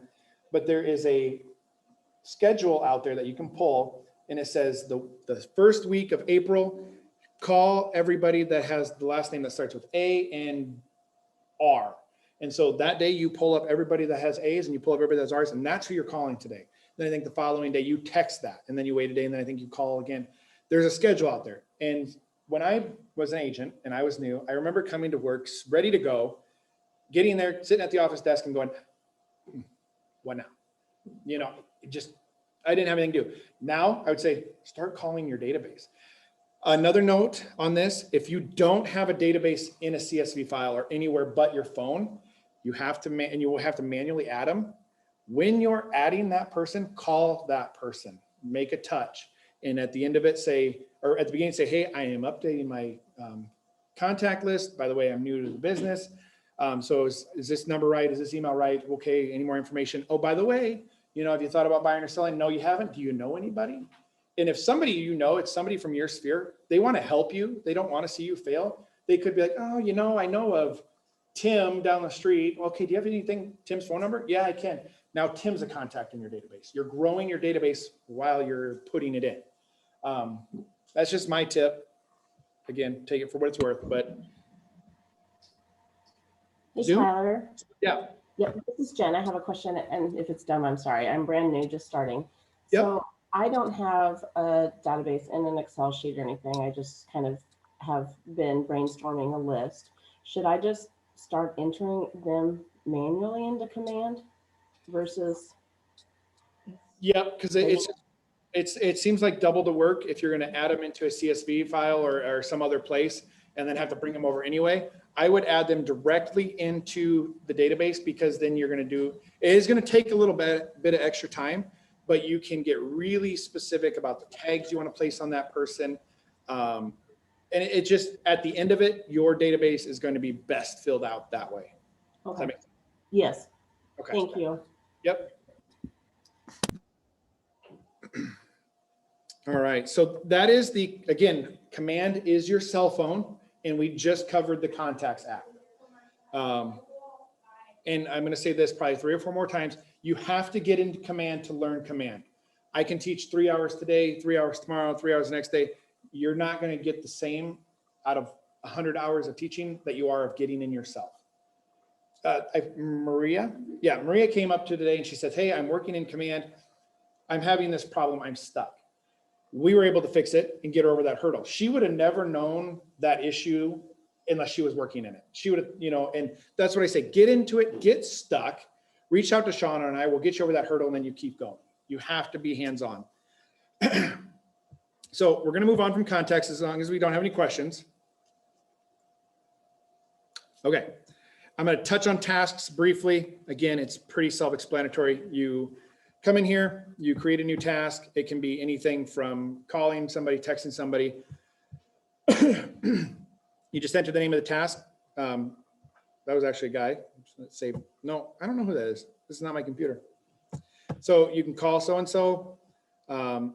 but there is a schedule out there that you can pull, and it says the first week of April, call everybody that has the last name that starts with A and R. And so that day you pull up everybody that has A's and you pull up everybody that has R's, and that's who you're calling today. Then I think the following day you text that, and then you wait a day, and then I think you call again. There's a schedule out there. And when I was an agent and I was new, I remember coming to work ready to go, getting there, sitting at the office desk and going, what now? I didn't have anything to do. Now I would say, start calling your database. Another note on this, if you don't have a database in a CSV file or anywhere but your phone, you have to, and you will have to manually add them. When you're adding that person, call that person, make a touch. And at the end of it say, or at the beginning say, hey, I am updating my contact list. By the way, I'm new to the business. So is this number right? Is this email right? Okay, any more information? Oh, by the way, have you thought about buying or selling? No, you haven't. Do you know anybody? And if somebody, it's somebody from your sphere, they want to help you. They don't want to see you fail. They could be like, oh, I know of Tim down the street. Okay, do you have anything, Tim's phone number? Yeah, I can. Now Tim's a contact in your database. You're growing your database while you're putting it in. That's just my tip. Again, take it for what it's worth, but. Hey, Zoom? Tyler. Yeah. Yep, this is Jen. I have a question, and if it's dumb, I'm sorry. I'm brand new, just starting. Yep. So I don't have a database in an Excel sheet or anything. I just kind of have been brainstorming a list. Should I just start entering them manually into command versus? Yep, because it seems like double the work if you're gonna add them into a CSV file or some other place and then have to bring them over anyway. I would add them directly into the database because then you're gonna do, it is gonna take a little bit of extra time, but you can get really specific about the tags you wanna place on that person. And it just, at the end of it, your database is going to be best filled out that way. Does that Okay. make sense? Yes, Okay. thank you. Yep. All right, so that is the, again, command is your cell phone, and we just covered the contacts app. And I'm gonna say this probably 3 or 4 more times, you have to get into command to learn command. I can teach 3 hours today, 3 hours tomorrow, 3 hours the next day. You're not gonna get the same out of 100 hours of teaching that you are of getting in yourself. Maria came up to today and she said, hey, I'm working in command. I'm having this problem, I'm stuck. We were able to fix it and get her over that hurdle. She would have never known that issue unless she was working in it. She would have, and that's what I say, get into it, get stuck, reach out to Shauna and I will get you over that hurdle and then you keep going. You have to be hands-on. So we're gonna move on from context as long as we don't have any questions. Okay, I'm gonna touch on tasks briefly. Again, it's pretty self-explanatory. You come in here, you create a new task. It can be anything from calling somebody, texting somebody. You just enter the name of the task. That was actually a guy. Let's say, no, I don't know who that is. This is not my computer. So you can call so-and-so.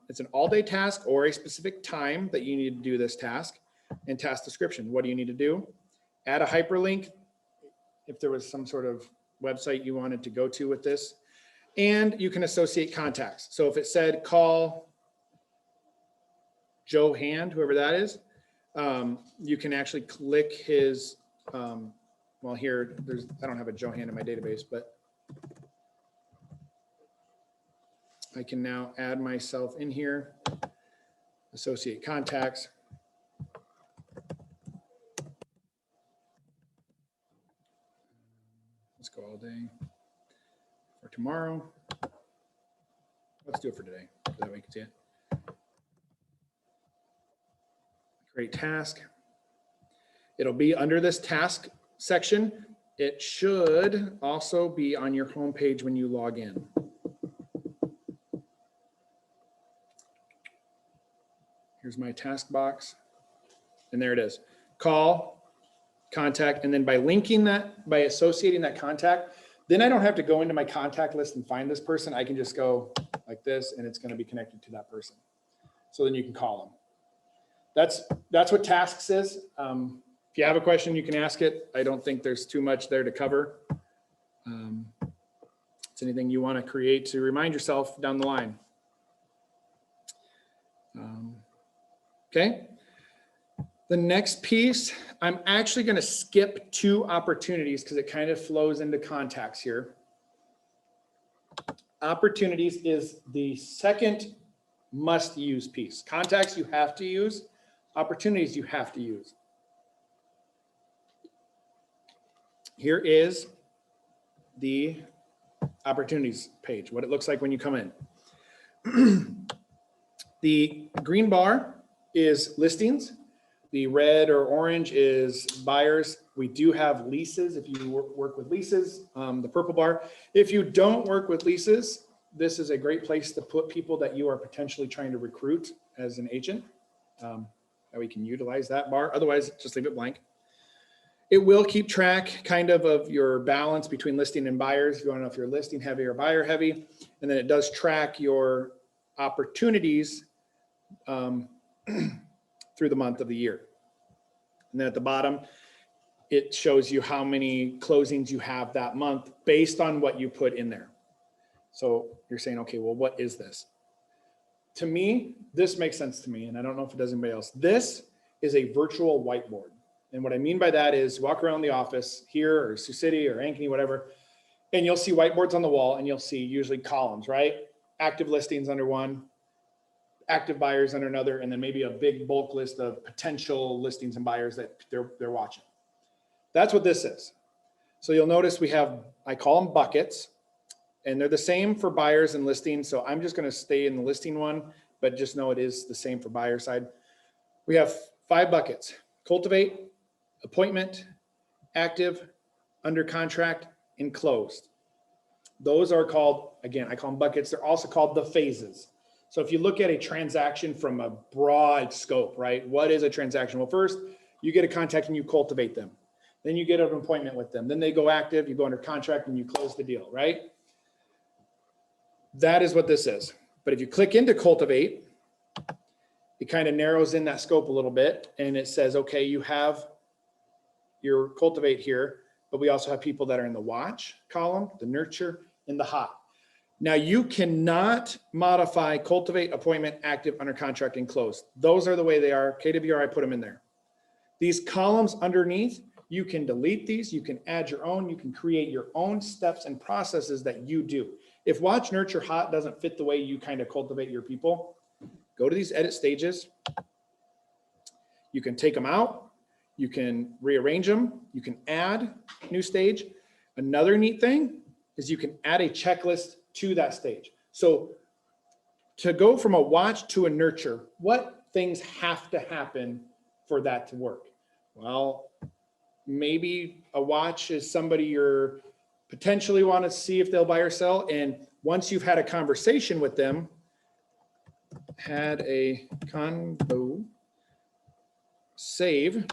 It's an all-day task or a specific time that you need to do this task, and task description. What do you need to do? Add a hyperlink if there was some sort of website you wanted to go to with this. And you can associate contacts. So if it said call Joe Hand, whoever that is, you can actually click his, well here, I don't have a Joe Hand in my database, but I can now add myself in here, associate contacts. Let's go all day. For tomorrow. Let's do it for today, so that way you can see it. Create task. It'll be under this task section. It should also be on your home page when you log in. Here's my task box. And there it is. Call, contact, and then by linking that, by associating that contact, then I don't have to go into my contact list and find this person. I can just go like this and it's going to be connected to that person. So then you can call them. That's what tasks is. If you have a question, you can ask it. I don't think there's too much there to cover. It's anything you want to create to remind yourself down the line. Okay. The next piece, I'm actually going to skip 2 opportunities because it kind of flows into contacts here. Opportunities is the second must use piece. Contacts you have to use, opportunities you have to use. Here is the opportunities page, what it looks like when you come in. The green bar is listings. The red or orange is buyers. We do have leases if you work with leases, the purple bar. If you don't work with leases, this is a great place to put people that you are potentially trying to recruit as an agent. That we can utilize that bar. Otherwise, just leave it blank. It will keep track kind of your balance between listing and buyers. If you want to know if you're listing heavy or buyer heavy. And then it does track your opportunities through the month of the year. And then at the bottom, it shows you how many closings you have that month based on what you put in there. So you're saying, okay, well, what is this? To me, this makes sense to me, and I don't know if it does anybody else. This is a virtual whiteboard. And what I mean by that is walk around the office here or Sioux City or Ankeny, whatever, and you'll see whiteboards on the wall and you'll see usually columns, right? Active listings under one, active buyers under another, and then maybe a big bulk list of potential listings and buyers that they're watching. That's what this is. So you'll notice we have, I call them buckets, and they're the same for buyers and listings. So I'm just going to stay in the listing one, but just know it is the same for buyer side. We have 5 buckets: cultivate, appointment, active, under contract, and closed. Those are called, again, I call them buckets. They're also called the phases. So if you look at a transaction from a broad scope, right? What is a transaction? Well, first you get a contact and you cultivate them. Then you get an appointment with them. Then they go active, you go under contract, and you close the deal, right? That is what this is. But if you click into cultivate, it kind of narrows in that scope a little bit, and it says, okay, you have your cultivate here, but we also have people that are in the watch column, the nurture, and the hot. Now you cannot modify cultivate, appointment, active, under contract, and close. Those are the way they are. KWR, I put them in there. These columns underneath, you can delete these, you can add your own, you can create your own steps and processes that you do. If watch, nurture, hot doesn't fit the way you kind of cultivate your people, go to these edit stages. You can take them out, you can rearrange them, you can add new stage. Another neat thing is you can add a checklist to that stage. So to go from a watch to a nurture, what things have to happen for that to work? Well, maybe a watch is somebody you're potentially want to see if they'll buy or sell. And once you've had a conversation with them, save.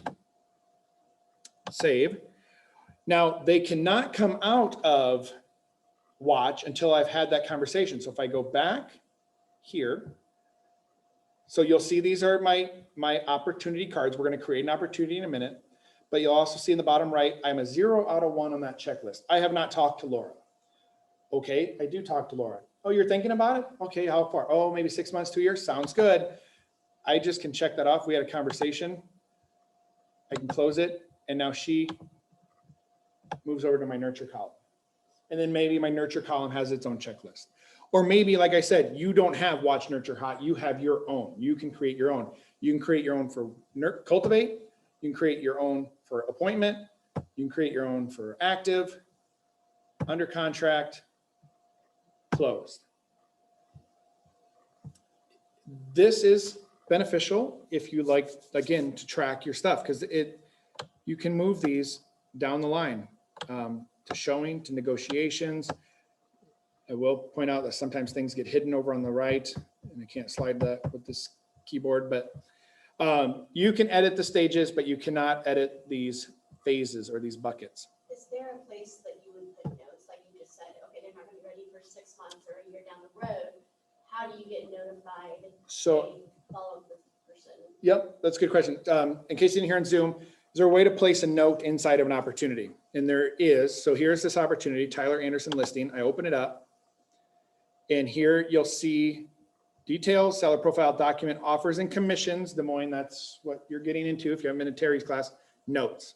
Now they cannot come out of watch until I've had that conversation. So if I go back here, so you'll see these are my opportunity cards. We're going to create an opportunity in a minute, but you'll also see in the bottom right, I'm a 0 out of 1 on that checklist. I have not talked to Laura. Okay, I do talk to Laura. Oh, you're thinking about it? Okay, how far? Oh, maybe 6 months, 2 years. Sounds good. I just can check that off. We had a conversation. I can close it. And now she moves over to my nurture column. And then maybe my nurture column has its own checklist. Or maybe, like I said, you don't have watch, nurture, hot. You have your own. You can create your own. You can create your own for cultivate. You can create your own for appointment. You can create your own for active, under contract, closed. This is beneficial if you like, again, to track your stuff, because you can move these down the line to showing, to negotiations. I will point out that sometimes things get hidden over on the right, and I can't slide that with this keyboard, but you can edit the stages, but you cannot edit these phases or these buckets. Is there a place that you would put notes, like you just said, okay, they're not gonna be ready for 6 months or a year down the road? How do you get notified? So, and follow up with the person? Yep, that's a good question. In case you didn't hear on Zoom, is there a way to place a note inside of an opportunity? And there is. So here's this opportunity, Tyler Anderson listing. I open it up. And here you'll see details, seller profile, document, offers and commissions. Des Moines, that's what you're getting into if you haven't been in Terry's class, notes.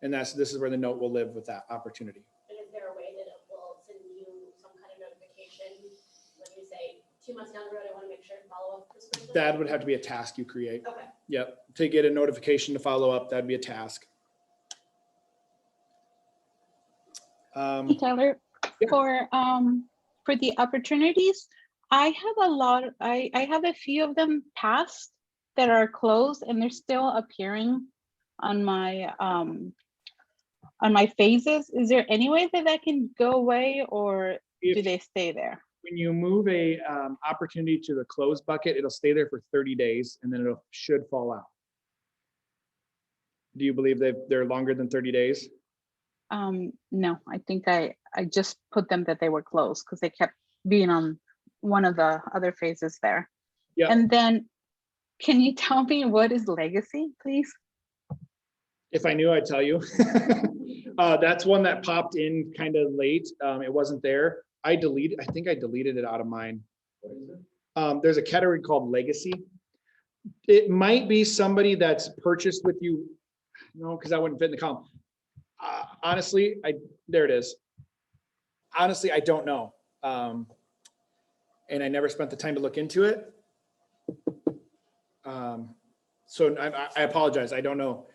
And this is where the note will live with that opportunity. And is there a way that it will send you some kind of notification when you say 2 months down the road, I want to make sure to follow up with this person? That would have to be a task you create. Okay. Yep, to get a notification to follow up, that'd be a task. Hey, Tyler, yeah. for the opportunities, I have a lot, I have a few of them passed that are closed and they're still appearing on my phases. Is there any way that that can go away, or do they stay there? When you move a opportunity to the closed bucket, it'll stay there for 30 days and then it should fall out. Do you believe they're longer than 30 days? No, I think I just put them that they were closed because they kept being on one of the other phases there. Yeah. And then can you tell me what is legacy, please? If I knew, I'd tell you. That's one that popped in kind of late. It wasn't there. I think I deleted it out of mine. What is it? There's a category called legacy. It might be somebody that's purchased with you. No, because that wouldn't fit in the column. Honestly, there it is. Honestly, I don't know. And I never spent the time to look into it. So I apologize. I don't know.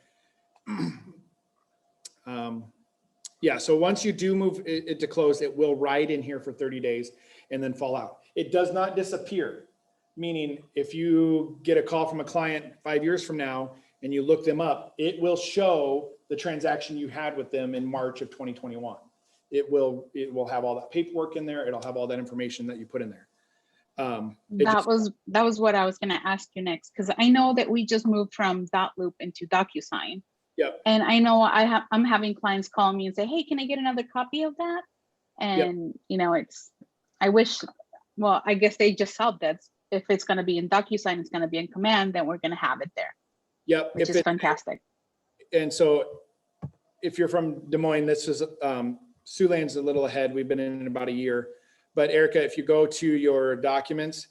Yeah, so once you do move it to close, it will ride in here for 30 days and then fall out. It does not disappear. Meaning if you get a call from a client 5 years from now and you look them up, it will show the transaction you had with them in March of 2021. It will have all that paperwork in there. It'll have all that information that you put in there. That was what I was gonna ask you next, because I know that we just moved from Dotloop into DocuSign. Yep. And I know I'm having clients call me and say, hey, can I get another copy of that? And you know, I wish, well, I guess they just solved that. If it's gonna be in DocuSign, it's gonna be in Command, then we're gonna have it there, Yep. which is fantastic. And so if you're from Des Moines, this is, Siouxland's a little ahead. We've been in about a year. But Erica, if you go to your documents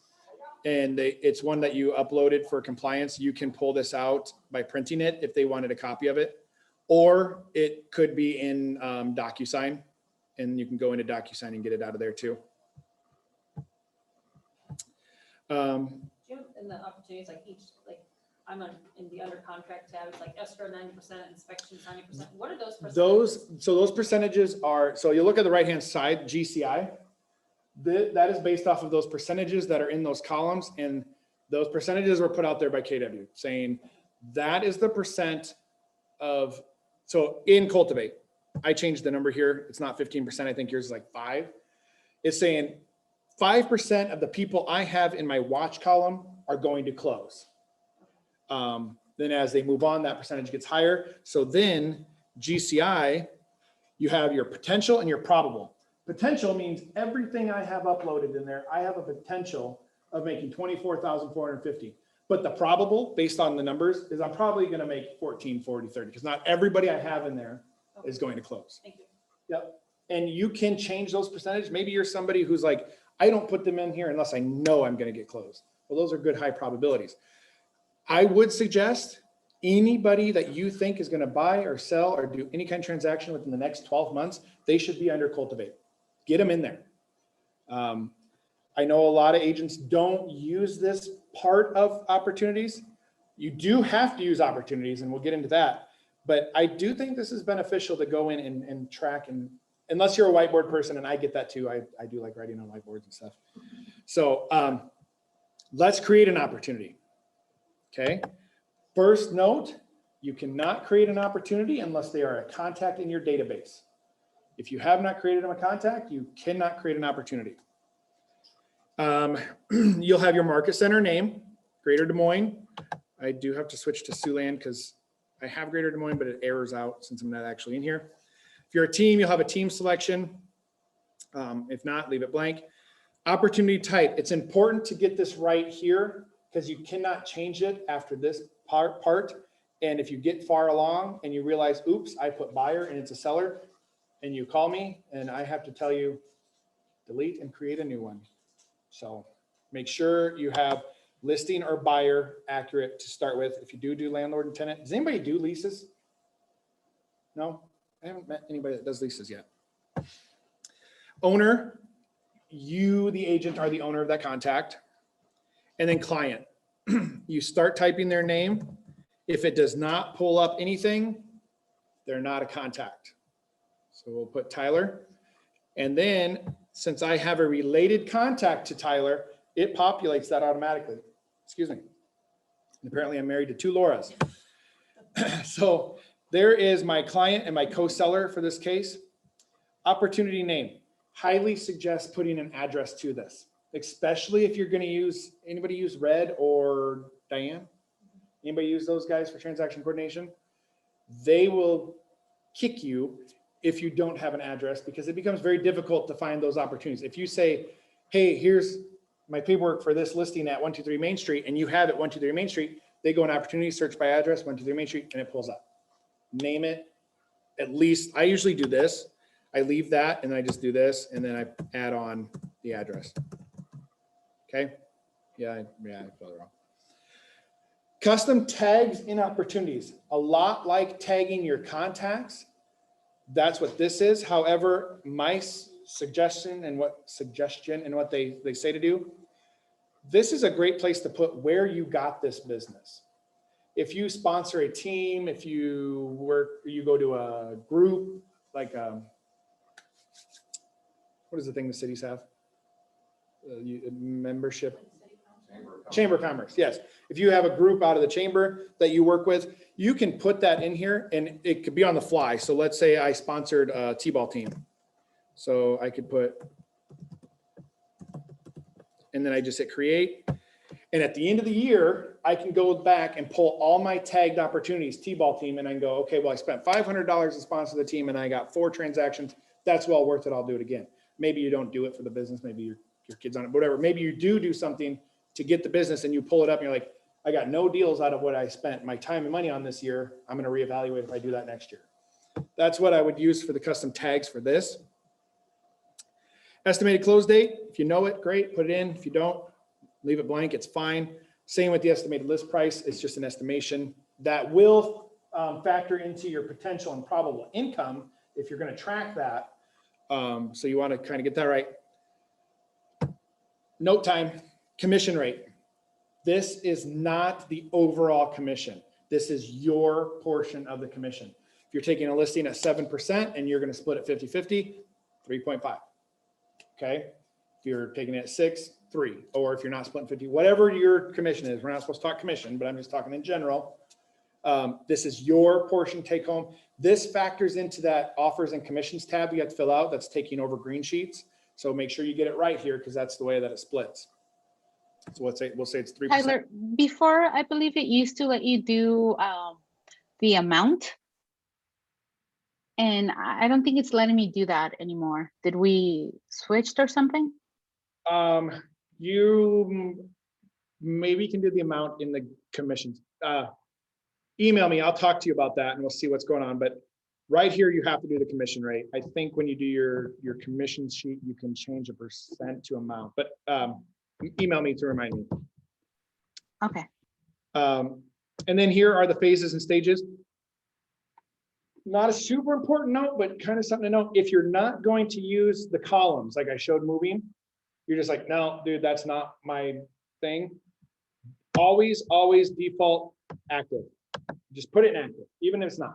and it's one that you uploaded for compliance, you can pull this out by printing it if they wanted a copy of it. Or it could be in DocuSign, and you can go into DocuSign and get it out of there too. Jim, in the opportunities, like each, like I'm in the under contract tab, it's like escrow 90%, inspections 90%. What are those percentages? Those percentages are, so you look at the right-hand side, GCI. That is based off of those percentages that are in those columns, and those percentages were put out there by KW saying that is the percent of, so in Cultivate, I changed the number here. It's not 15%. I think yours is like 5. It's saying 5% of the people I have in my watch column are going to close. Then as they move on, that percentage gets higher. So then GCI, you have your potential and your probable. Potential means everything I have uploaded in there, I have a potential of making 24,450. But the probable, based on the numbers, is I'm probably going to make 14, 40, 30, because not everybody I have in there is going to close. Thank you. Yep. And you can change those percentages. Maybe you're somebody who's like, I don't put them in here unless I know I'm going to get closed. Well, those are good high probabilities. I would suggest anybody that you think is going to buy or sell or do any kind of transaction within the next 12 months, they should be under Cultivate. Get them in there. I know a lot of agents don't use this part of opportunities. You do have to use opportunities, and we'll get into that. But I do think this is beneficial to go in and track, and unless you're a whiteboard person, and I get that too. I do like writing on whiteboards and stuff. So let's create an opportunity. Okay. First note, you cannot create an opportunity unless they are a contact in your database. If you have not created them a contact, you cannot create an opportunity. You'll have your market center name, Greater Des Moines. I do have to switch to Siouxland because I have Greater Des Moines, but it errors out since I'm not actually in here. If you're a team, you'll have a team selection. If not, leave it blank. Opportunity type. It's important to get this right here because you cannot change it after this part. And if you get far along and you realize, oops, I put buyer and it's a seller, and you call me and I have to tell you, delete and create a new one. So make sure you have listing or buyer accurate to start with. If you do landlord and tenant, does anybody do leases? No, I haven't met anybody that does leases yet. Owner, you, the agent, are the owner of that contact. And then client, you start typing their name. If it does not pull up anything, they're not a contact. So we'll put Tyler. And then since I have a related contact to Tyler, it populates that automatically. Excuse me. And apparently I'm married to 2 Lauras. So there is my client and my co-seller for this case. Opportunity name. Highly suggest putting an address to this, especially if you're going to use, anybody use Red or Diane? Anybody use those guys for transaction coordination? They will kick you if you don't have an address, because it becomes very difficult to find those opportunities. If you say, hey, here's my paperwork for this listing at 123 Main Street, and you have it 123 Main Street, they go in opportunity search by address, 123 Main Street, and it pulls up. Name it. At least I usually do this. I leave that and I just do this, and then I add on the address. Okay. Yeah, I spelled it wrong. Custom tags in opportunities, a lot like tagging your contacts. That's what this is. However, my suggestion and what they say to do, This is a great place to put where you got this business. If you sponsor a team, if you go to a group, like, what is the thing the cities have? Membership. Chamber of Commerce, yes. If you have a group out of the chamber that you work with, you can put that in here and it could be on the fly. So let's say I sponsored a T-ball team. So I could put, and then I just hit create. And at the end of the year, I can go back and pull all my tagged opportunities, T-ball team, and I can go, okay, well, I spent $500 to sponsor the team and I got 4 transactions. That's well worth it. I'll do it again. Maybe you don't do it for the business. Maybe your kid's on it, whatever. Maybe you do something to get the business and you pull it up and you're like, I got no deals out of what I spent my time and money on this year. I'm going to reevaluate if I do that next year. That's what I would use for the custom tags for this. Estimated close date. If you know it, great, put it in. If you don't, leave it blank. It's fine. Same with the estimated list price. It's just an estimation that will factor into your potential and probable income if you're going to track that. So you want to kind of get that right. Note time, commission rate. This is not the overall commission. This is your portion of the commission. If you're taking a listing at 7% and you're going to split it 50-50, 3.5. Okay. If you're taking it at 6, 3, or if you're not splitting 50, whatever your commission is, we're not supposed to talk commission, but I'm just talking in general. This is your portion take home. This factors into that offers and commissions tab you have to fill out. That's taking over green sheets. So make sure you get it right here because that's the way that it splits. So we'll say it's 3%. Tyler, before I believe it used to let you do the amount. And I don't think it's letting me do that anymore. Did we switched or something? You maybe can do the amount in the commissions. Email me, I'll talk to you about that and we'll see what's going on. But right here, you have to do the commission rate. I think when you do your commission sheet, you can change a percent to amount, but email me to remind me. Okay. And then here are the phases and stages. Not a super important note, but kind of something to know. If you're not going to use the columns, like I showed moving, you're just like, no, dude, that's not my thing. Always default active. Just put it in active, even if it's not.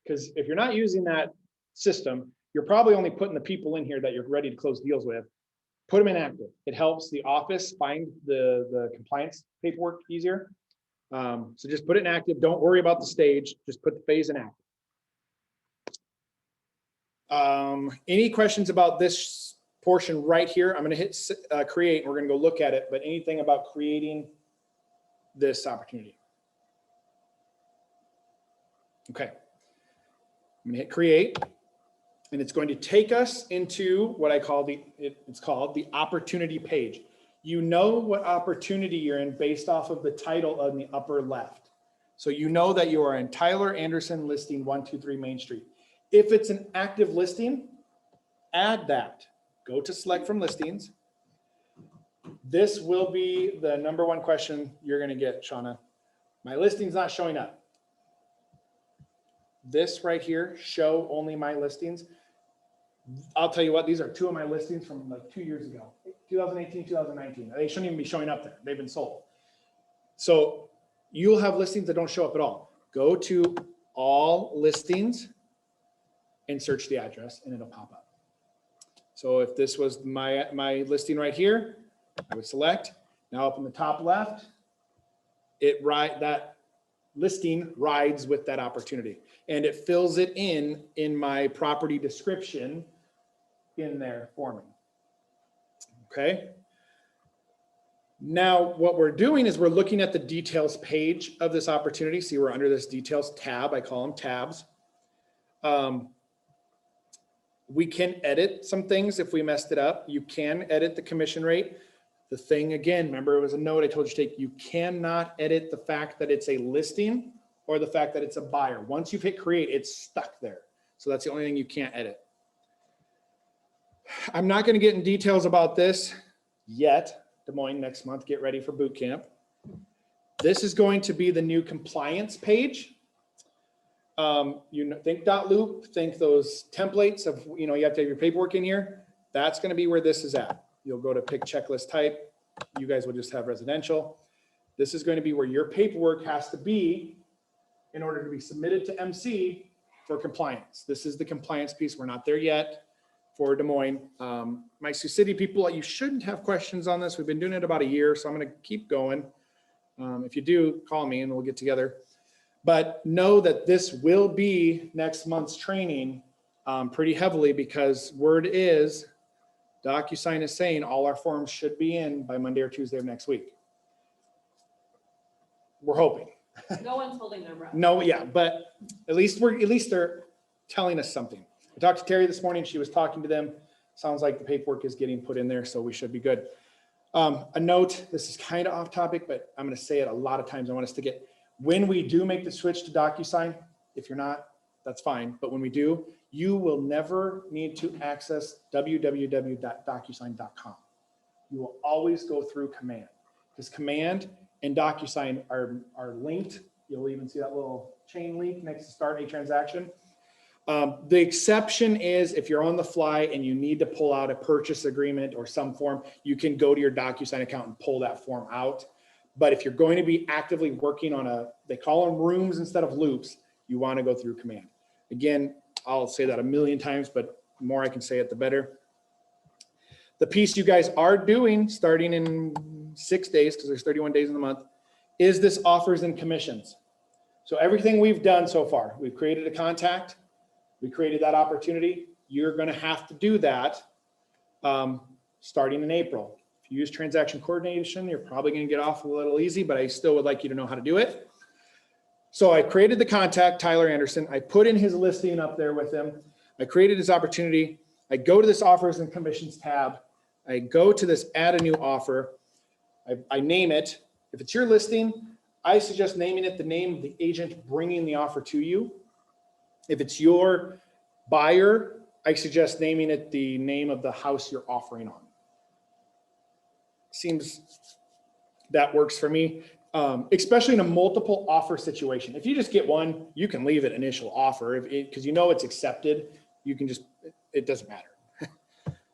Because if you're not using that system, you're probably only putting the people in here that you're ready to close deals with. Put them in active. It helps the office find the compliance paperwork easier. So just put it in active. Don't worry about the stage. Just put the phase in active. Any questions about this portion right here? I'm going to hit create. And we're going to go look at it. But anything about creating this opportunity? Okay. I'm going to hit create. And it's going to take us into what I call it's called the opportunity page. You know what opportunity you're in based off of the title on the upper left. So you know that you are in Tyler Anderson listing 123 Main Street. If it's an active listing, add that. Go to select from listings. This will be the #1 question you're going to get, Shauna. My listing's not showing up. This right here, show only my listings. I'll tell you what, these are 2 of my listings from like 2 years ago, 2018, 2019. They shouldn't even be showing up there. They've been sold. So you'll have listings that don't show up at all. Go to all listings and search the address and it'll pop up. So if this was my listing right here, I would select. Now up in the top left, that listing rides with that opportunity and it fills it in my property description in there for me. Okay. Now what we're doing is we're looking at the details page of this opportunity. See, we're under this details tab. I call them tabs. We can edit some things if we messed it up. You can edit the commission rate. The thing again, remember it was a note I told you to take. You cannot edit the fact that it's a listing or the fact that it's a buyer. Once you've hit create, it's stuck there. So that's the only thing you can't edit. I'm not going to get in details about this yet. Des Moines next month, get ready for boot camp. This is going to be the new compliance page. Think .loop, think those templates of, you have to have your paperwork in here. That's going to be where this is at. You'll go to pick checklist type, You guys will just have residential. This is going to be where your paperwork has to be in order to be submitted to MC for compliance. This is the compliance piece. We're not there yet for Des Moines. My Sioux City people, you shouldn't have questions on this. We've been doing it about a year, so I'm going to keep going. If you do, call me and we'll get together. But know that this will be next month's training pretty heavily, because word is DocuSign is saying all our forms should be in by Monday or Tuesday of next week. We're hoping. No one's holding their breath. No, yeah, but at least they're telling us something. I talked to Terry this morning. She was talking to them. Sounds like the paperwork is getting put in there, so we should be good. A note, this is kind of off topic, but I'm going to say it a lot of times. I want us to get, when we do make the switch to DocuSign, if you're not, that's fine. But when we do, you will never need to access www.docusign.com. You will always go through Command, because Command and DocuSign are linked. You'll even see that little chain link next to start a transaction. The exception is if you're on the fly and you need to pull out a purchase agreement or some form, you can go to your DocuSign account and pull that form out. But if you're going to be actively working on they call them rooms instead of loops, you want to go through Command. Again, I'll say that a million times, but the more I can say it, the better. The piece you guys are doing starting in 6 days, because there's 31 days in the month, is this offers and commissions. So everything we've done so far, we've created a contact, we created that opportunity. You're going to have to do that starting in April. If you use transaction coordination, you're probably going to get off a little easy, but I still would like you to know how to do it. So I created the contact, Tyler Anderson. I put in his listing up there with him. I created his opportunity. I go to this offers and commissions tab. I go to this add a new offer. I name it. If it's your listing, I suggest naming it the name of the agent bringing the offer to you. If it's your buyer, I suggest naming it the name of the house you're offering on. Seems that works for me, especially in a multiple offer situation. If you just get one, you can leave it initial offer because you know it's accepted. You can just, it doesn't matter.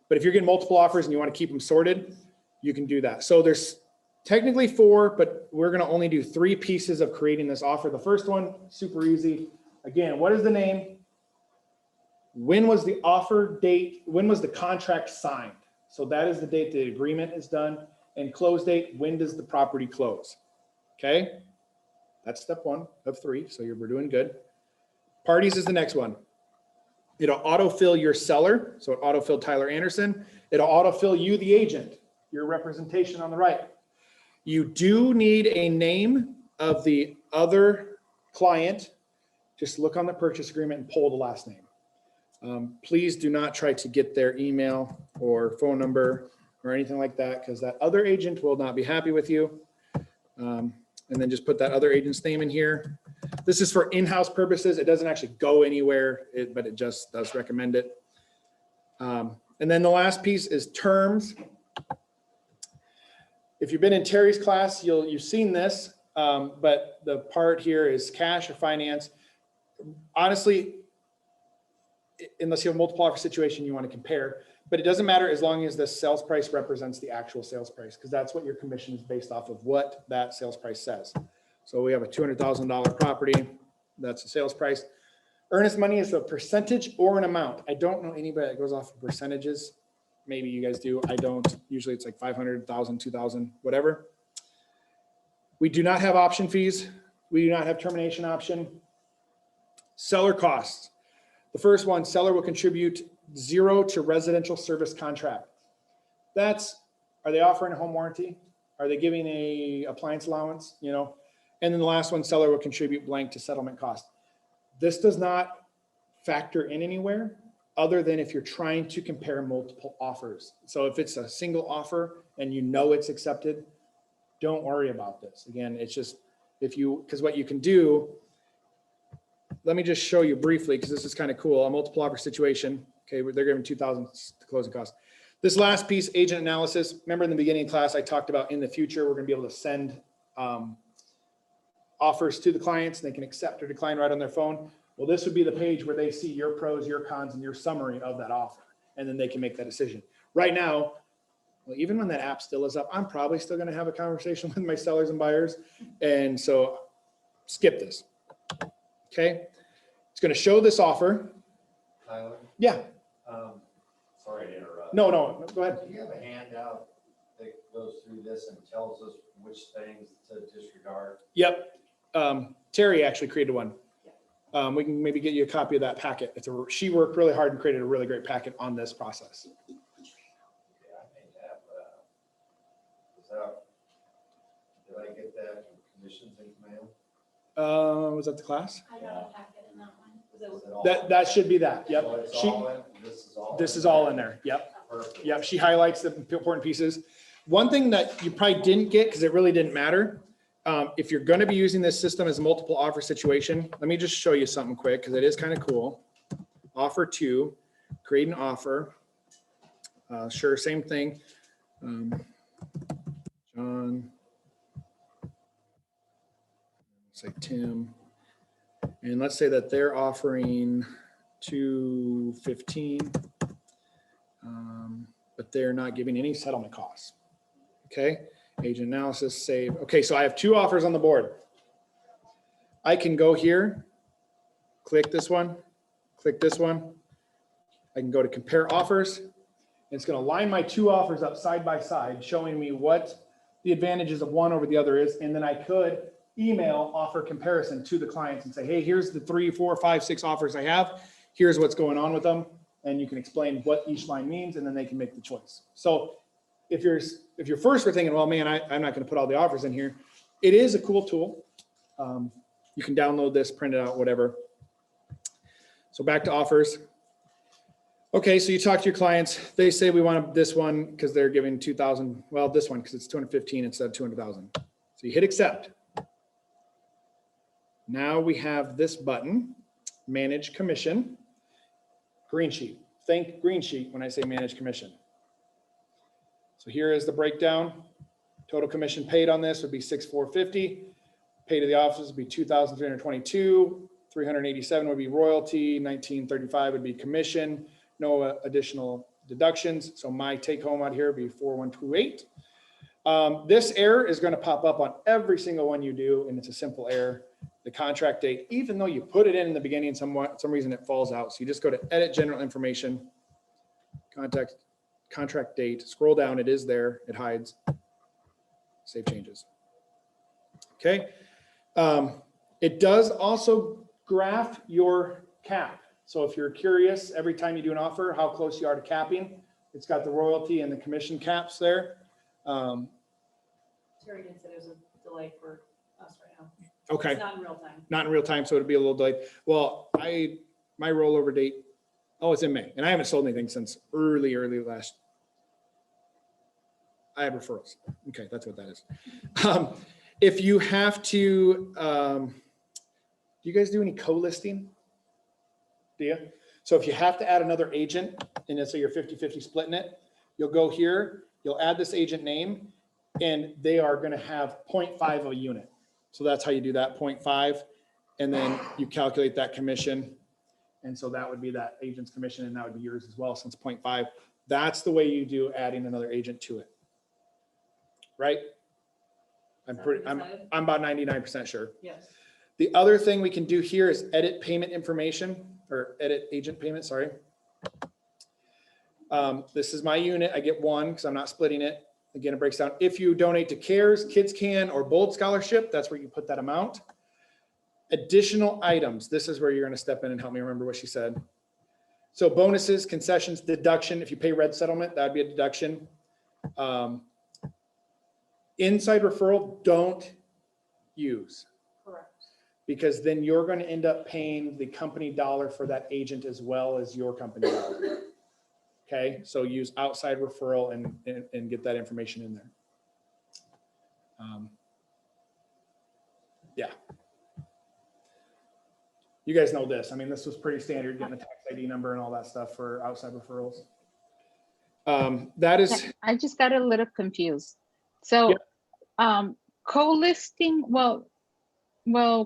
But if you're getting multiple offers and you want to keep them sorted, you can do that. So there's technically 4, but we're going to only do 3 pieces of creating this offer. The first one, super easy. Again, what is the name? When was the offer date? When was the contract signed? So that is the date the agreement is done. And close date, when does the property close? Okay, that's step 1 of 3. So we're doing good. Parties is the next one. It'll autofill your seller. So it autofilled Tyler Anderson. It'll autofill you, the agent, your representation on the right. You do need a name of the other client. Just look on the purchase agreement and pull the last name. Please do not try to get their email or phone number or anything like that, because that other agent will not be happy with you. And then just put that other agent's name in here. This is for in-house purposes. It doesn't actually go anywhere, but it just does recommend it. And then the last piece is terms. If you've been in Terry's class, you've seen this, but the part here is cash or finance. Honestly, unless you have a multiple offer situation you want to compare, but it doesn't matter as long as the sales price represents the actual sales price, because that's what your commission is based off of, what that sales price says. So we have a $200,000 property. That's the sales price. Earnest money is a percentage or an amount. I don't know anybody that goes off of percentages. Maybe you guys do. I don't. Usually it's like 500,000, 2,000, whatever. We do not have option fees. We do not have termination option. Seller costs. The first one, seller will contribute 0 to residential service contract. Are they offering a home warranty? Are they giving a appliance allowance? You know, and then the last one, seller will contribute blank to settlement cost. This does not factor in anywhere other than if you're trying to compare multiple offers. So if it's a single offer and you know it's accepted, don't worry about this. Again, it's just because what you can do, let me just show you briefly, because this is kind of cool. A multiple offer situation. Okay, they're giving 2,000 to closing costs. This last piece, agent analysis. Remember in the beginning class, I talked about in the future, we're going to be able to send offers to the clients and they can accept or decline right on their phone. Well, this would be the page where they see your pros, your cons, and your summary of that offer. And then they can make that decision. Right now, Well, even when that app still is up, I'm probably still gonna have a conversation with my sellers and buyers. And so skip this. Okay, it's gonna show this offer. Tyler, Yeah, sorry to interrupt. no, go ahead. Do you have a handout that goes through this and tells us which things to disregard? Yep. Terry actually created one. We can maybe get you a copy of that packet. She worked really hard and created a really great packet on this process. Yeah, I may have, is that, did I get that in commissions in mail? Was that the class? I got a packet in that one. Was it- Is it all- That should be that. Yep. So it's She, all in- this is all in there. Yep. Perfect. Yep. She highlights the important pieces. One thing that you probably didn't get, because it really didn't matter. If you're going to be using this system as a multiple offer situation, let me just show you something quick because it is kind of cool. Offer two, create an offer. Sure, same thing. John. Say Tim. And let's say that they're offering 215, but they're not giving any settlement costs. Okay, agent analysis, save. Okay, so I have two offers on the board. I can go here, click this one, click this one. I can go to compare offers. It's going to line my two offers up side by side, showing me what the advantages of one over the other is. And then I could email offer comparison to the clients and say, hey, here's the 3, 4, 5, 6 offers I have. Here's what's going on with them. And you can explain what each line means, and then they can make the choice. So if you're first were thinking, well, man, I'm not going to put all the offers in here. It is a cool tool. You can download this, print it out, whatever. So back to offers. Okay, so you talk to your clients. They say we want this one because they're giving 2,000. Well, this one because it's 215 instead of 200,000. So you hit accept. Now we have this button, manage commission, green sheet. Think green sheet when I say manage commission. So here is the breakdown. Total commission paid on this would be 6,450. Paid to the office would be 2,322. 387 would be royalty. 1,935 would be commission. No additional deductions. So my take home out here would be 4,128. This error is going to pop up on every single one you do, and it's a simple error. The contract date, even though you put it in the beginning, some reason it falls out. So you just go to edit general information, contract date, scroll down, it is there, it hides, save changes. Okay. It does also graph your cap. So if you're curious, every time you do an offer, how close you are to capping, it's got the royalty and the commission caps there. Terry did say there's a delay for us right now. Okay. It's not in real time. Not in real time, so it'd be a little delayed. Well, my rollover date, it's in May, and I haven't sold anything since early last. I have referrals. Okay, that's what that is. If you have to, do you guys do any co-listing? Do you? So if you have to add another agent, and let's say you're 50-50 splitting it, you'll go here, you'll add this agent name, and they are going to have 0.5 of a unit. So that's how you do that, 0.5. And then you calculate that commission. And so that would be that agent's commission, and that would be yours as well, since 0.5. That's the way you do adding another agent to it. Right? I'm about 99% sure. Yes. The other thing we can do here is edit payment information, or edit agent payment, sorry. This is my unit. I get one because I'm not splitting it. Again, it breaks down. If you donate to CARES, Kids Can, or Bold Scholarship, that's where you put that amount. Additional items. This is where you're going to step in and help me remember what she said. So bonuses, concessions, deduction. If you pay red settlement, that would be a deduction. Inside referral, don't use. Correct. Because then you're going to end up paying the company dollar for that agent as well as your company dollar. Okay, so use outside referral and get that information in there. Yeah. You guys know this. I mean, this was pretty standard, getting the tax ID number and all that stuff for outside referrals. That is, I just got a little confused. So, co-listing, well,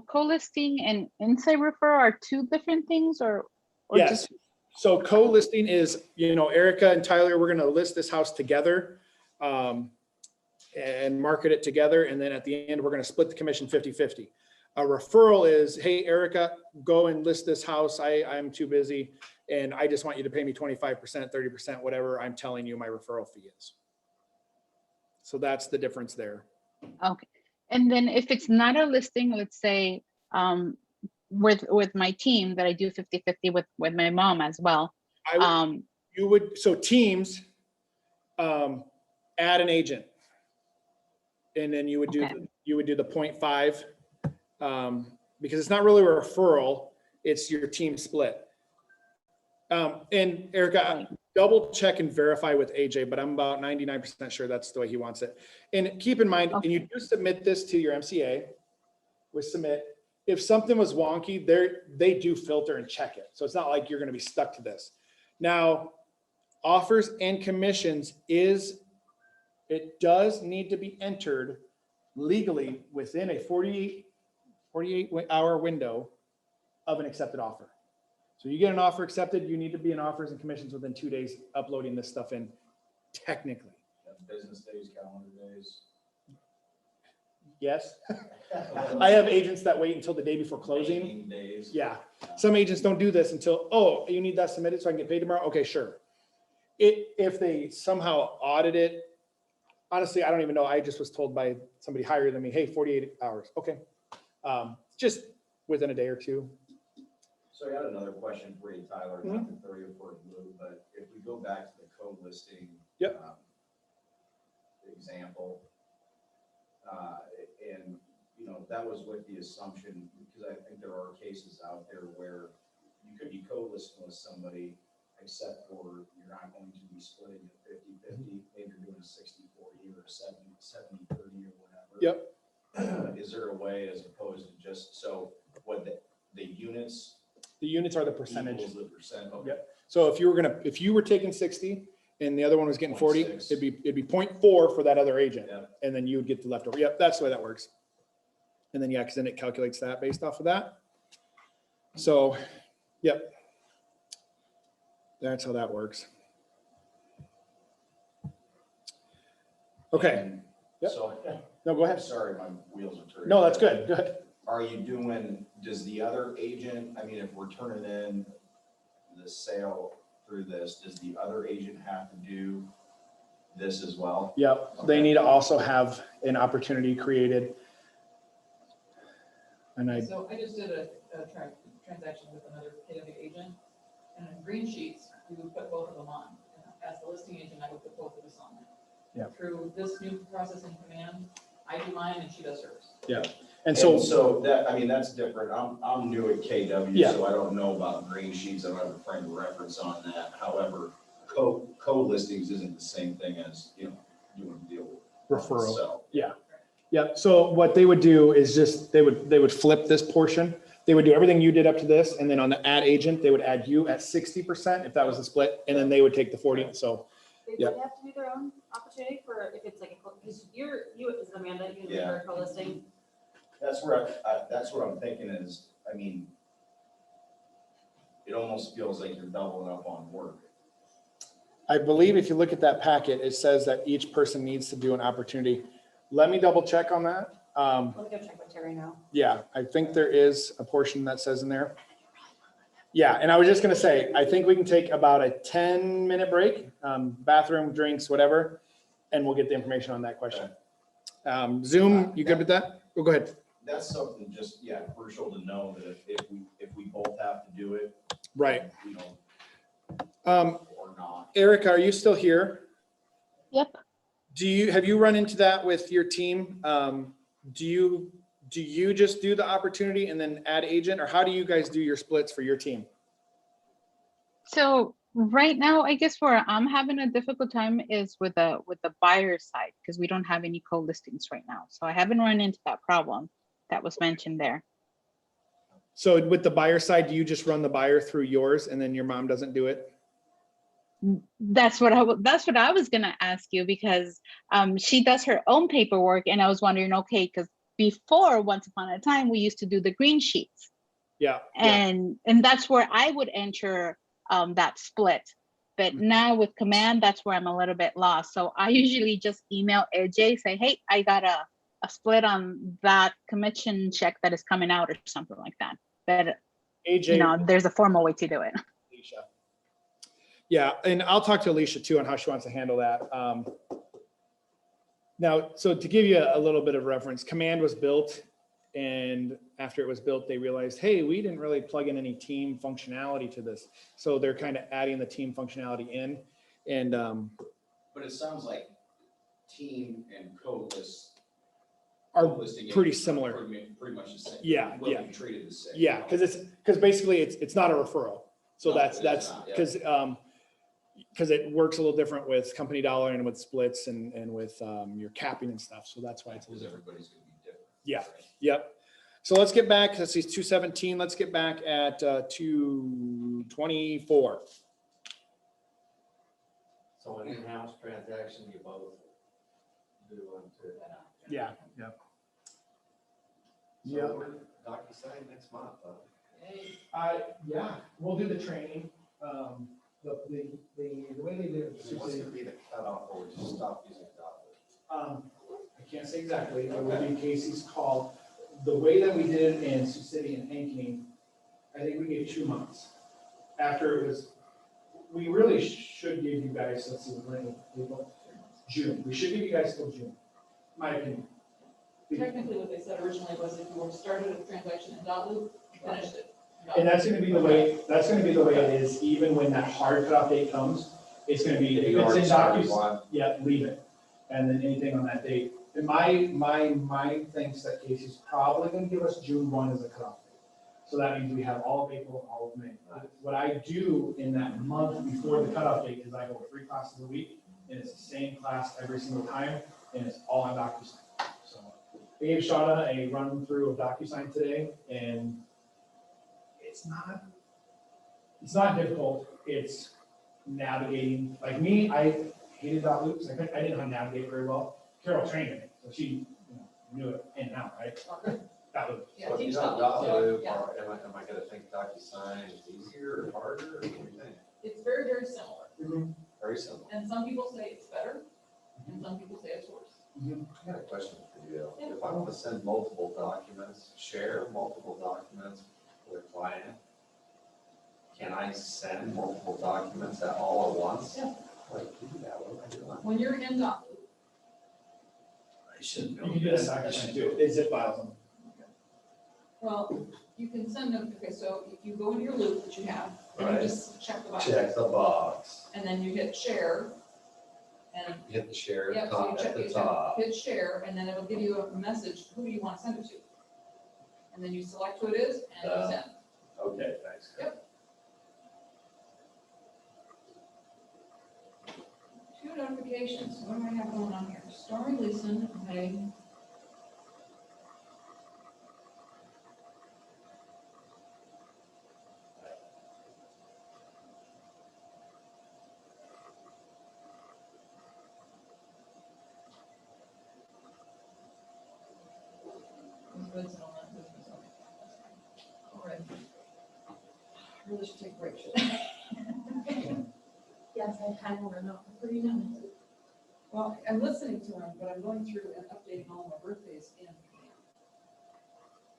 co-listing and inside referral are two different things, or yes. just So co-listing is, Erica and Tyler, we're going to list this house together. and market it together. And then at the end, we're going to split the commission 50-50. A referral is, hey, Erica, go and list this house. I'm too busy. And I just want you to pay me 25%, 30%, whatever I'm telling you my referral fee is. So that's the difference there. Okay. And then if it's not a listing, let's say, with my team that I do 50-50 with my mom as well. You would, so teams, add an agent. And then you would do, Okay. you would do the 0.5, because it's not really a referral, it's your team split. And Erica, Right. double check and verify with AJ, but I'm about 99% sure that's the way he wants it. And keep in mind, and you do submit this to your MCA with submit. If something was wonky, they do filter and check it. So it's not like you're going to be stuck to this. Now, offers and commissions it does need to be entered legally within a 48 hour window of an accepted offer. So you get an offer accepted, you need to be in offers and commissions within 2 days uploading this stuff in technically. Business days, calendar days. Yes. I have agents that wait until the day before closing. 18 days. Yeah. Some agents don't do this until, oh, you need that submitted so I can get paid tomorrow? Okay, sure. If they somehow audit it, honestly, I don't even know. I just was told by somebody higher than me, hey, 48 hours. Okay. Just within a day or two. So I got another question for you, Tyler, not to throw you for a loop, but if we go back to the co-listing. Yep. Example, and, that was with the assumption, because I think there are cases out there where you could be co-listing with somebody, except for you're not going to be splitting it 50-50, maybe you're doing a 60-40 or a 70-30 or whatever. Yep. Is there a way, as opposed to just, so what the units The units are the percentage. equals the percent? Okay. Yep. So if you were taking 60 and the other one was getting 40, 0.6. it'd be 0.4 for that other agent. Yep. And then you would get the leftover. Yep, that's the way that works. And then, yeah, because then it calculates that based off of that. So, yep. That's how that works. Okay. And Yep. So, No, go ahead. sorry, my wheels are turning. No, that's good. Good. Are you doing, does the other agent, I mean, if we're turning in the sale through this, does the other agent have to do this as well? Yep. They need to also have an opportunity created. And So I just did a transaction with another KW agent, and in green sheets, we would put both of them on. As the listing agent, I would put both of us on there. Yeah. Through this new process in Command, I do mine and she does hers. yeah. And so, So that, I mean, that's different. I'm new at KW, Yeah. so I don't know about green sheets. I don't have a frame of reference on that. However, co-listings isn't the same thing as, doing a deal. referral. So, Yeah, so what they would do is just, they would flip this portion. They would do everything you did up to this, and then on the ad agent, they would add you at 60% if that was the split, and then they would take the 40, so. They Yep. would have to do their own opportunity for if it's like, because you, is it Amanda, you Yeah. are co-listing? that's where that's what I'm thinking is, I mean, it almost feels like you're doubling up on work. I believe if you look at that packet, it says that each person needs to do an opportunity. Let me double check on that. Let me go check with Terry now. Yeah, I think there is a portion that says in there. Yeah, and I was just gonna say, I think we can take about a 10-minute break, bathroom, drinks, whatever, and we'll get the information on that question. Zoom, you good with that? Oh, go ahead. That's something just, crucial to know that if we both have to do it. Right. Or not. Erica, are you still here? Yep. Have you run into that with your team? Do you just do the opportunity and then add agent, or how do you guys do your splits for your team? So right now, I guess where I'm having a difficult time is with the buyer side, because we don't have any co-listings right now. So I haven't run into that problem that was mentioned there. So with the buyer side, do you just run the buyer through yours and then your mom doesn't do it? That's what I was gonna ask you, because she does her own paperwork, and I was wondering, okay, because before, once upon a time, we used to do the green sheets, Yeah. and that's where I would enter that split. But now with command, that's where I'm a little bit lost. So I usually just email AJ, say, hey, I got a split on that commission check that is coming out or something like that. But, AJ, there's a formal way to do it. Alicia. Yeah, and I'll talk to Alicia too on how she wants to handle that. Now, so to give you a little bit of reference, Command was built, and after it was built, they realized, hey, we didn't really plug in any team functionality to this. So they're kind of adding the team functionality in. And But it sounds like team and co-list. are co-listing pretty agents are similar. Pretty much the same. Yeah, Will yeah. be treated the same. Yeah, because basically it's not a referral. So No, that's it is not, yeah. because it works a little different with company dollar and with splits and with your capping and stuff. So that's why it's a Because little different. everybody's gonna be different. Yeah. right? Yep. So let's get back, let's see, 217, let's get back at 224. So an in-house transaction, you both do one too. Yeah, yeah. So DocuSign next month, huh? Yeah, we'll do the training. The way they do So what's gonna be the cutoff, or just stop using Document? I can't say exactly, it would be Casey's call. The way that we did it in Sioux City and Ankeny, I think we gave 2 months. After it was, we really should give you guys, let's see, we're in April, June. We should give you guys till June, my opinion. Technically, what they said originally was if you were started a transaction in Dotloop, finished it. And that's gonna be the way, it is, even when that hard cutoff date comes, it's gonna be, if You it's already in started Docus, one. yeah, leave it. And then anything on that date. And my thinks that Casey's probably gonna give us June 1 as a cutoff date. So that means we have all of April, and all of May. What I do in that month before the cutoff date is I go 3 classes a week, and it's the same class every single time, and it's all on DocuSign. So I gave Shauna a run through of DocuSign today, and it's not difficult. It's navigating. Like me, I hated .loops. I didn't know how to navigate very well. Carol trained me, so she knew it in and out, right? .loops. Yeah, So if you teach don't Dotloop, Dotloop, yeah. or am I gonna think DocuSign is easier or harder, or what do you think? It's very, very similar. Very simple. And some people say it's better, and some people say it's worse. I got a question for you. If I want to send multiple documents, share multiple documents with a client, can I send multiple documents all at once? Yeah. Like, do that, what am I doing? When you're in Dotloop, I should know. You can do this DocuSign too. It's zip files them. well, you can send them, okay, so if you go into your loop that you have, and Right. you just check the box. Check the box, And then you hit share, and, hit the share yep, so you at check, the you top. hit share, and then it'll give you a message, who do you want to send it to? And then you select who it is, and you send. Okay, thanks. Yep. 2 notifications, what do I have going on here? Stormy Leeson, okay. Vincent on that business, okay, that's fine. All right. Really should take a break, should I? Yes, I kind of want to know, what do you know? Well, I'm listening to him, but I'm going through and updating all my birthdays in Command.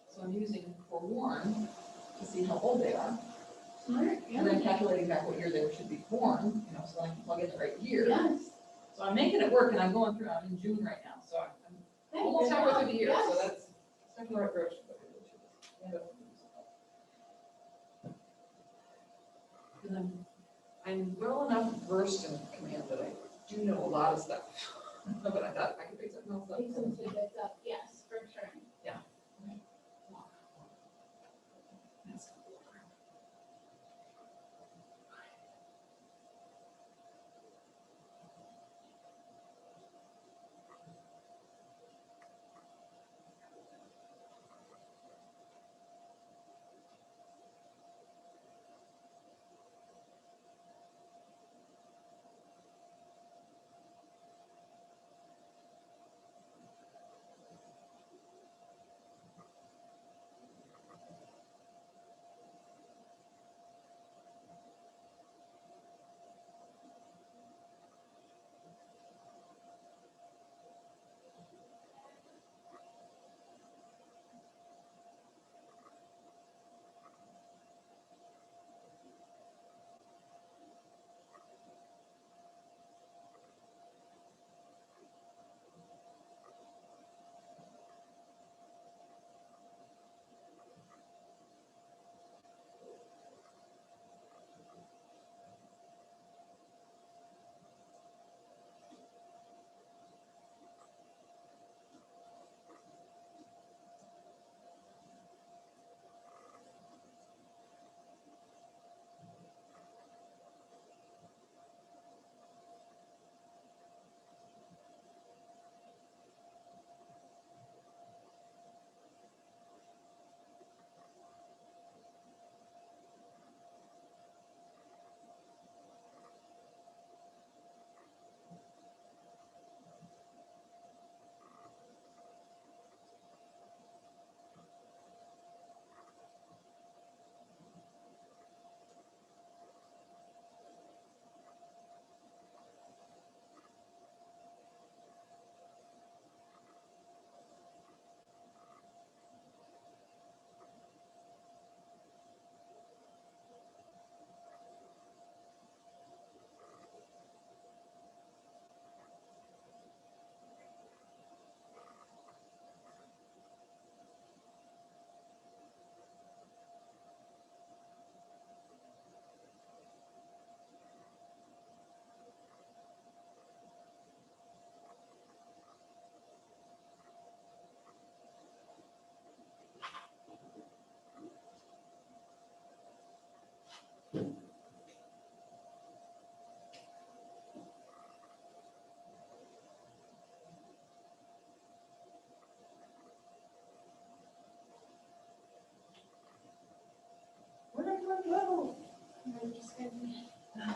So I'm using Forewarn to see how old they are, Smart, and then calculating back what year they should be born, so I can plug in the right year. Yes. So I'm making it work, and I'm going through, I'm in June right now, so I'm Hey, almost good halfway job. through the year, so Yes. that's stepping in the right direction. But it should end up- And I'm well enough versed in Command that I do know a lot of stuff, but I thought I could pick something else up. Take some tidbits up, yes, for sure.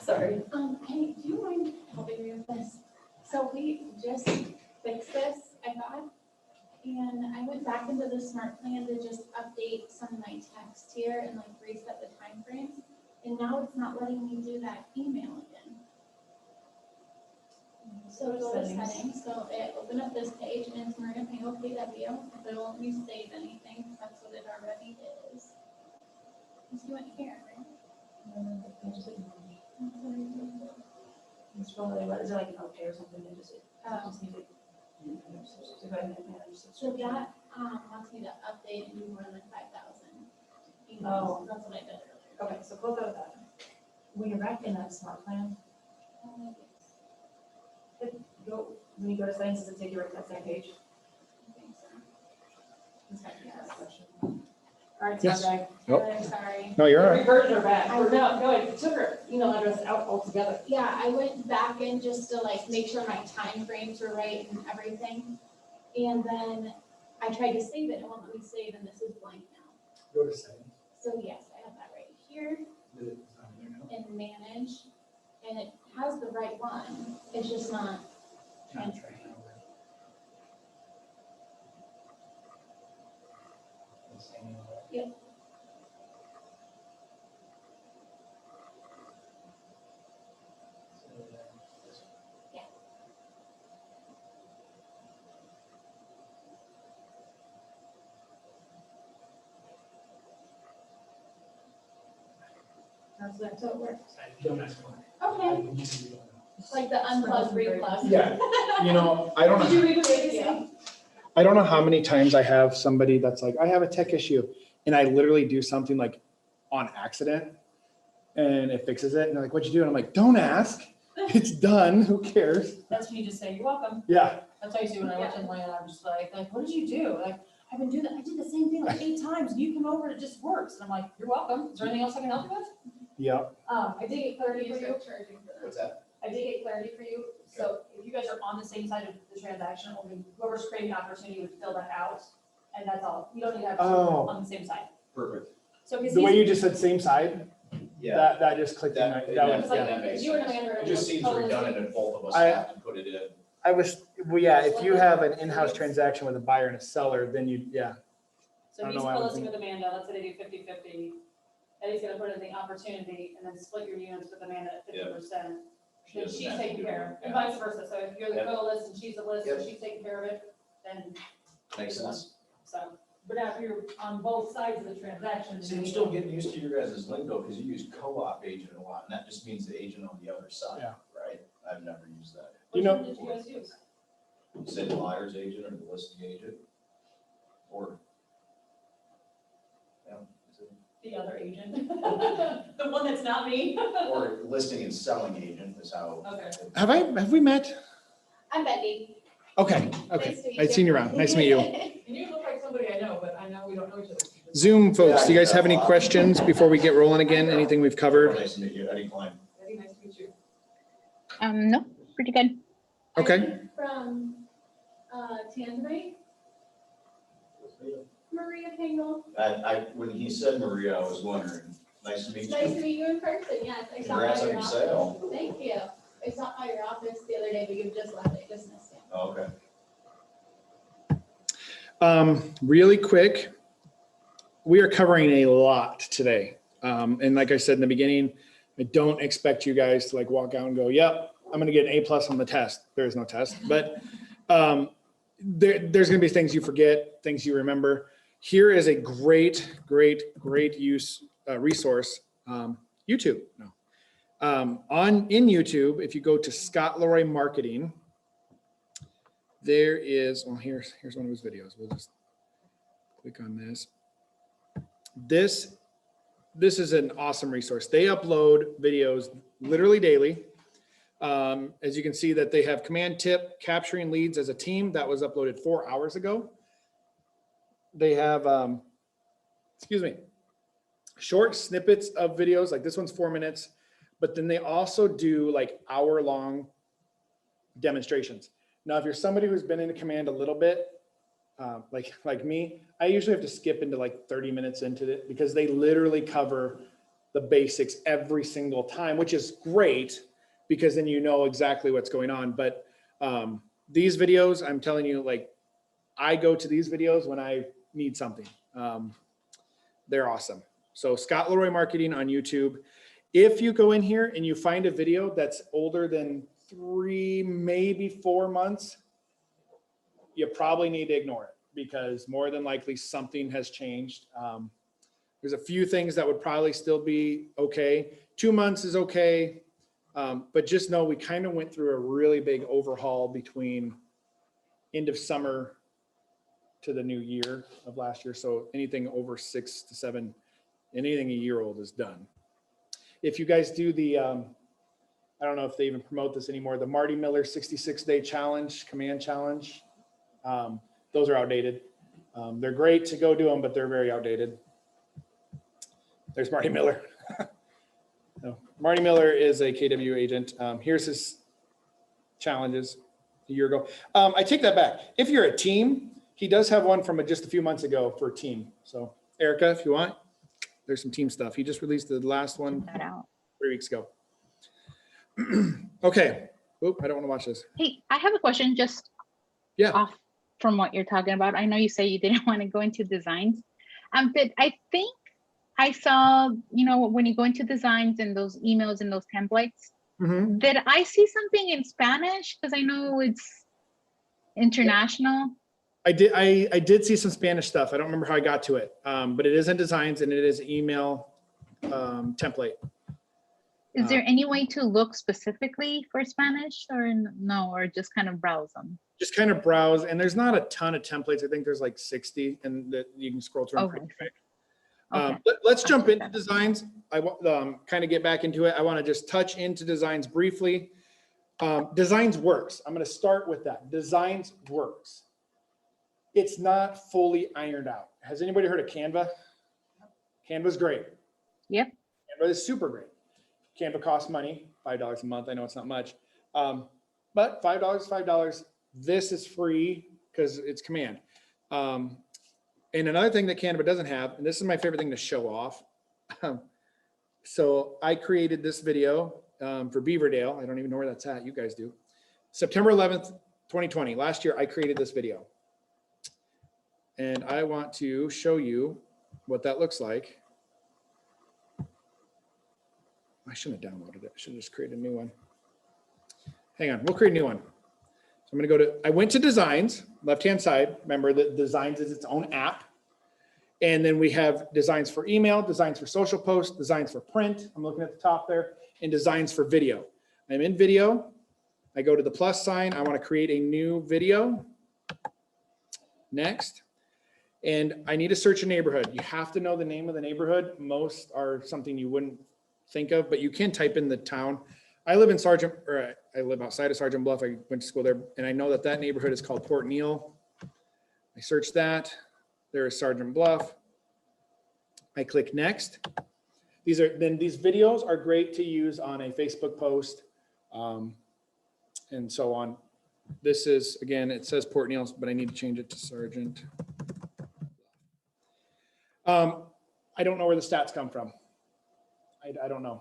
Sorry. Hey, do you mind helping me with this? So we just fixed this, I thought. And I went back into the smart plan to just update some of my text here and like reset the timeframes. And now it's not letting me do that email again. So go to settings, so it opened up this page and it's Maria Pango KW, but it won't let me save anything, 'cause that's what it already is. Just do it here, right? It's probably, is it like an okay or something, they just, just need to. So go ahead and manage So subscription. that, wants me to update and do more than 5,000 Oh. emails, that's what I did earlier. Okay, so close out of that. When you're back in that smart plan, go, when you go to settings, does it take you right to that same page? I think so. This might be a question. All right, Yes. Sandra. Nope. I'm sorry. No, you're all right. Reverted her back, or no, go ahead, took her email address out altogether. Yeah, I went back in just to like make sure my time frames were right and everything. And then I tried to save it, it won't let me save, and this is blank now. Go to settings. So yes, I have that right here and manage, and it has the right one, it's just not transferring. Yep. Yeah. That's it. So it works. Don't ask why. Okay, like the unplug, replug. Yeah, you know, I don't Did know, you read what they say? I don't know how many times I have somebody that's like, I have a tech issue, and I literally do something like on accident, and it fixes it, and they're like, what'd you do? And I'm like, don't ask, it's done, who cares? That's when you just say, you're welcome. Yeah, That's what I used to do when I worked in land, I'm just like, what did you do? Like, I've been doing that, I did the same thing like 8 times, and you come over and it just works. And I'm like, you're welcome. Is there anything else I can help you with? yeah, I did get clarity for you. What's that? I did get clarity for you. So if you guys are on the same side of the transaction, only whoever's creating the opportunity would fill that out. And that's all. You don't need to have two Oh. on the same side. Perfect. So because the way you just said same side, Yeah. that just clicked in, That, that that, was, like- yeah. that makes you and sense. Amanda are It just seems totally- redundant if both of us I- have to put it in. I was, well, yeah, if you have an in-house transaction with a buyer and a seller, then you, yeah, So I don't he's know why I would co-listing think- with Amanda, let's say they do 50-50. Eddie's gonna put in the opportunity and then split your units with Amanda at 50%. She Then doesn't she's have to taking do care of, it. and Yeah. vice versa. So if you're the Yep. co-list and she's the list, and Yep. she's taking care of it, then Makes sense. so. But now if you're on both sides of the transaction. See, I'm still getting used to your guys' lingo because you use co-op agent a lot, and that just means the agent on the other side, Yeah. right? I've never used that. You know- Which one did you guys use? You said the buyer's agent or the listing agent? Or? Yeah, is it- The other agent. The one that's not me. Or listing and selling agent is how. Okay. have we met? I'm Becky. Okay, okay, Nice to meet I'd seen you around, nice to meet you. And you look like somebody I know, but I know we don't know each other. Zoom folks, do you guys have any questions before we get rolling again? Anything we've covered? Nice to meet you, Eddie Klein. Very nice to meet you. No, pretty good. Okay. I'm from, Tanzania. Maria Pango. When he said Maria, I was wondering, nice to meet Nice to you. meet you in person, yes. I stopped Congrats by on your your office. sale. Thank you. I stopped by your office the other day, but you just left, I just missed you. Oh, okay. Really quick, we are covering a lot today. And like I said in the beginning, I don't expect you guys to like walk out and go, yep, I'm gonna get an A+ on the test. There is no test, but there's gonna be things you forget, things you remember. Here is a great use resource, YouTube. No. In YouTube, if you go to Scott Leroy Marketing, there is, well, here's one of his videos. We'll just click on this. This is an awesome resource. They upload videos literally daily. As you can see that they have command tip, capturing leads as a team that was uploaded 4 hours ago. They have, short snippets of videos, like this one's 4 minutes, but then they also do like hour-long demonstrations. Now, if you're somebody who's been in command a little bit, like me, I usually have to skip into like 30 minutes into it because they literally cover the basics every single time, which is great because then you know exactly what's going on. But these videos, I'm telling you, like I go to these videos when I need something. They're awesome. So Scott Leroy Marketing on YouTube. If you go in here and you find a video that's older than 3, maybe 4 months, you probably need to ignore it because more than likely something has changed. There's a few things that would probably still be okay. 2 months is okay. But just know we kind of went through a really big overhaul between end of summer to the new year of last year. So anything over 6 to 7, anything a year old is done. If you guys do the, I don't know if they even promote this anymore, the Marty Miller 66-day challenge, command challenge. Those are outdated. They're great to go do them, but they're very outdated. There's Marty Miller. No, Marty Miller is a KW agent. Here's his challenges a year ago. I take that back. If you're a team, he does have one from just a few months ago for a team. So Erica, if you want, there's some team stuff. He just released the last one That out. 3 weeks ago. Okay. Oop, I don't want to watch this. Hey, I have a question just Yeah. off from what you're talking about. I know you say you didn't want to go into designs. But I think I saw, you know, when you go into designs and those emails and those templates, Mhm. did I see something in Spanish? Because I know it's international. I did see some Spanish stuff. I don't remember how I got to it. But it is in designs and it is email template. Is there any way to look specifically for Spanish or no, or just kind of browse them? Just kind of browse, and there's not a ton of templates. I think there's like 60, and that you can scroll through them Okay. pretty quick. Okay. Let's jump Okay. into designs. I want kind of get back into it. I want to just touch into designs briefly. Designs works. I'm going to start with that. Designs works. It's not fully ironed out. Has anybody heard of Canva? Canva's great. Yep. Canva is super great. Canva costs money, $5 a month. I know it's not much, but $5 is $5. This is free because it's command. And another thing that Canva doesn't have, and this is my favorite thing to show off. So I created this video for Beaverdale. I don't even know where that's at. You guys do. September 11th, 2020. Last year, I created this video. And I want to show you what that looks like. I shouldn't have downloaded it. I should have just created a new one. Hang on, we'll create a new one. So I'm gonna go to, I went to designs, left-hand side. Remember that designs is its own app. And then we have designs for email, designs for social posts, designs for print. I'm looking at the top there, and designs for video. I'm in video. I go to the plus sign. I wanna create a new video. Next. And I need to search a neighborhood. You have to know the name of the neighborhood. Most are something you wouldn't think of, but you can type in the town. I live in Sergeant, or I live outside of Sergeant Bluff. I went to school there, and I know that that neighborhood is called Port Neal. I search that. There is Sergeant Bluff. I click next. These videos are great to use on a Facebook post, and so on. This is, again, it says Port Neal, but I need to change it to Sergeant. I don't know where the stats come from. I don't know.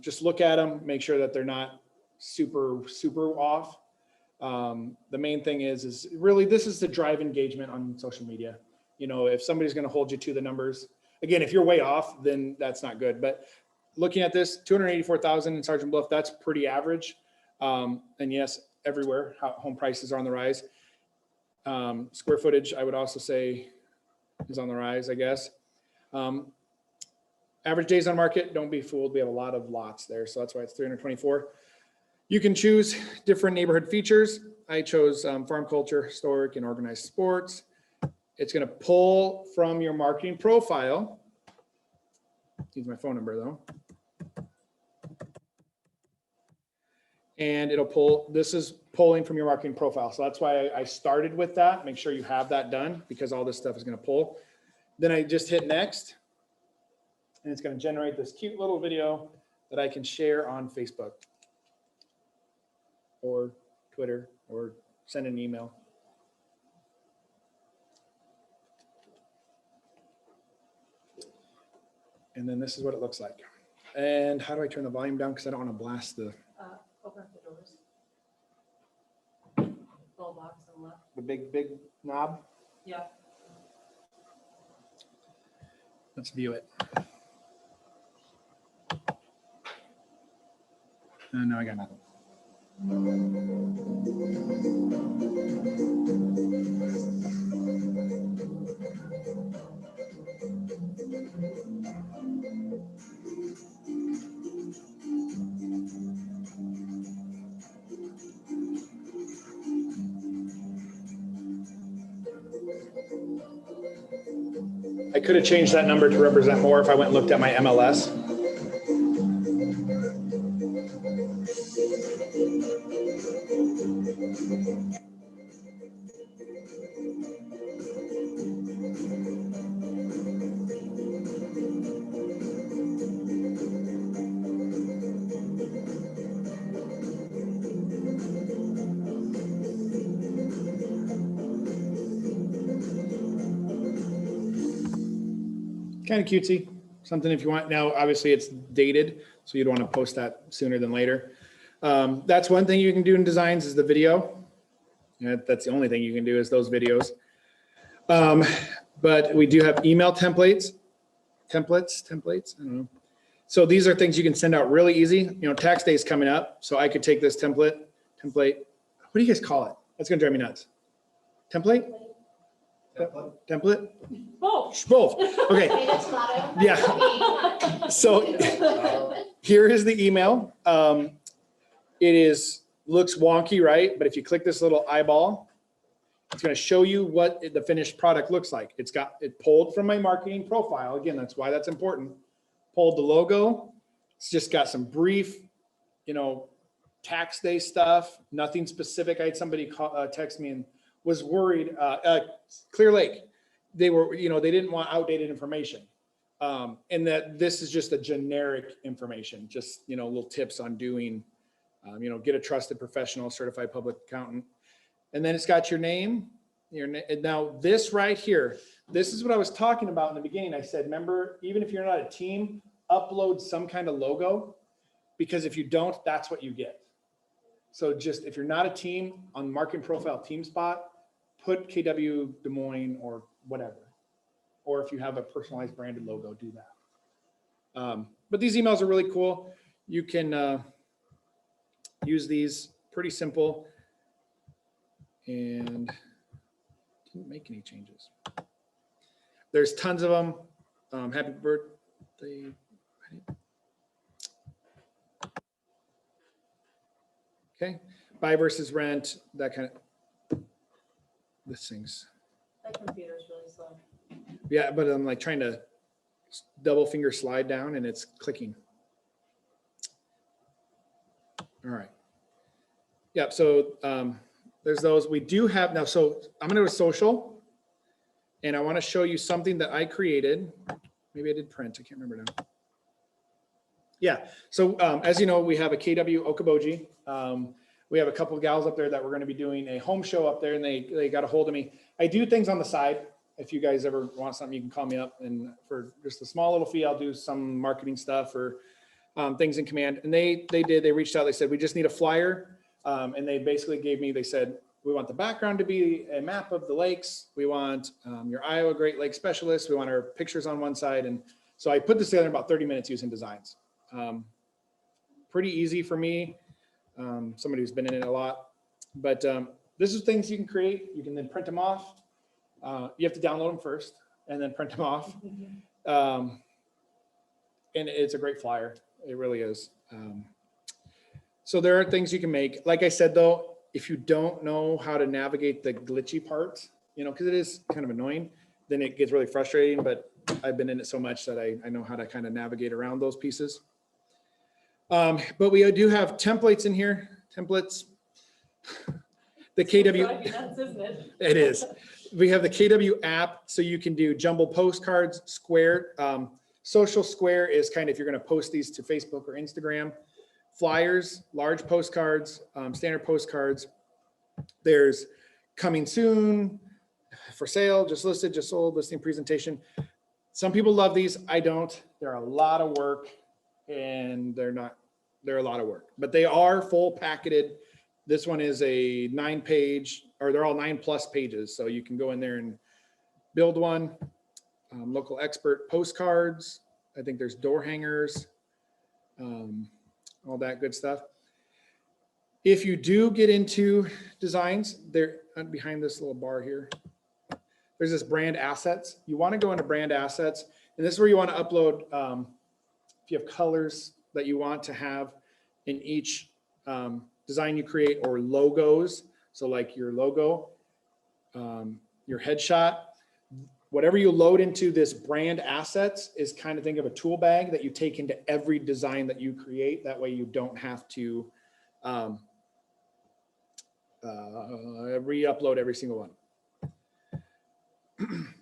Just look at them, make sure that they're not super off. The main thing is really, this is to drive engagement on social media. You know, if somebody's going to hold you to the numbers, again, if you're way off, then that's not good. But looking at this, 284,000 in Sergeant Bluff, that's pretty average. And yes, everywhere home prices are on the rise. Square footage, I would also say, is on the rise, I guess. Average days on market, don't be fooled. We have a lot of lots there, so that's why it's 324. You can choose different neighborhood features. I chose farm culture, historic, and organized sports. It's going to pull from your marketing profile. Use my phone number though. And it'll pull, this is pulling from your marketing profile. So that's why I started with that. Make sure you have that done because all this stuff is going to pull. Then I just hit next. and it's going to generate this cute little video that I can share on Facebook or Twitter or send an email. And then this is what it looks like. And how do I turn the volume down? Because I don't want to blast Open up the doors. Little box on the left. the big knob. Yeah. Let's view it. No, I got nothing. I could have changed that number to represent more if I went and looked at my MLS. Kind of cutesy, something if you want. Now, obviously it's dated, so you'd want to post that sooner than later. That's one thing you can do in designs is the video. That's the only thing you can do is those videos. But we do have email templates. I don't know. So these are things you can send out really easy. You know, tax day is coming up, so I could take this template. What do you guys call it? That's gonna drive me nuts. Template? Template? Both. Both. Okay. Tomatoes, tomato. Yeah. So here is the email. Looks wonky, right? But if you click this little eyeball, it's going to show you what the finished product looks like. It pulled from my marketing profile. Again, that's why that's important. Pulled the logo. It's just got some brief, tax day stuff, nothing specific. I had somebody text me and was worried, Clear Lake. They were, they didn't want outdated information. And that this is just a generic information, just, little tips on doing, get a trusted professional, certified public accountant. And then it's got your name, and now this right here, this is what I was talking about in the beginning. I said, remember, even if you're not a team, upload some kind of logo, because if you don't, that's what you get. So just, if you're not a team on marketing profile team spot, put KW Des Moines or whatever. Or if you have a personalized branded logo, do that. But these emails are really cool. You can use these, pretty simple. And didn't make any changes. There's tons of them. Happy birthday. Okay, buy versus rent, that kind of, this thing's. That computer's really slow. Yeah, but I'm like trying to double finger slide down and it's clicking. All right. Yeah, so there's those. We do have now, so I'm gonna go to social and I wanna show you something that I created. Maybe I did print, I can't remember now. Yeah, so as you know, we have a KW Okoboji. We have a couple of gals up there that we're gonna be doing a home show up there and they got a hold of me. I do things on the side. If you guys ever want something, you can call me up, and for just a small little fee, I'll do some marketing stuff or things in command. And they reached out, they said, we just need a flyer. And they basically they said, we want the background to be a map of the lakes. We want your Iowa Great Lakes specialist. We want our pictures on one side. And so I put this together in about 30 minutes using designs. Pretty easy for me. Somebody who's been in it a lot, but this is things you can create. You can then print them off. You have to download them first and then print them off. And it's a great flyer. It really is. So there are things you can make. Like I said, though, if you don't know how to navigate the glitchy parts, because it is kind of annoying, then it gets really frustrating, but I've been in it so much that I know how to kind of navigate around those pieces. But we do have templates in here, templates. The KW, Nuts, isn't it? it is. We have the KW app, so you can do jumbo postcards, square. Social square is kind of if you're going to post these to Facebook or Instagram. Flyers, large postcards, standard postcards. There's coming soon, for sale, just listed, just sold, listing presentation. Some people love these. I don't. They're a lot of work and they're a lot of work, but they are full packeted. This one is a 9-page, or they're all 9+ pages. So you can go in there and build one. Local expert postcards. I think there's door hangers, all that good stuff. If you do get into designs, there behind this little bar here, there's this brand assets. You want to go into brand assets, and this is where you want to upload. If you have colors that you want to have in each design you create, or logos. So like your logo, your headshot, whatever you load into this brand assets is kind of think of a tool bag that you take into every design that you create. That way you don't have to re-upload every single one.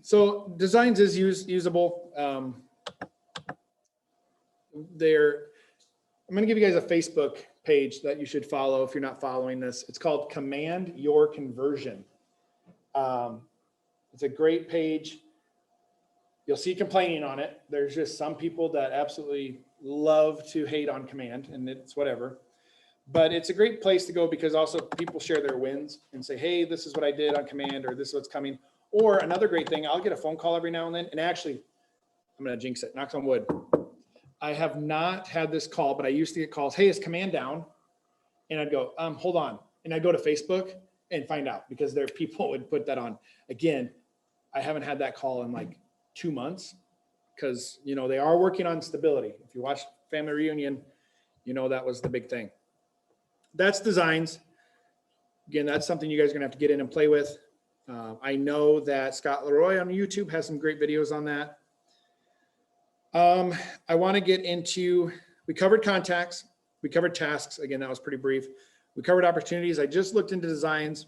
So designs is usable. I'm going to give you guys a Facebook page that you should follow if you're not following this. It's called Command Your Conversion. It's a great page. You'll see complaining on it. There's just some people that absolutely love to hate on Command, and it's whatever. But it's a great place to go because also people share their wins and say, hey, this is what I did on Command, or this is what's coming. Or another great thing, I'll get a phone call every now and then. And actually, I'm going to jinx it, knock on wood. I have not had this call, but I used to get calls. Hey, is Command down? And I'd go, hold on. And I'd go to Facebook and find out because there people would put that on. Again, I haven't had that call in like 2 months because, you know, they are working on stability. If you watch Family Reunion, you know, that was the big thing. That's designs. Again, that's something you guys are gonna have to get in and play with. I know that Scott Leroy on YouTube has some great videos on that. I want to get into, we covered contacts, we covered tasks. Again, that was pretty brief. We covered opportunities. I just looked into designs.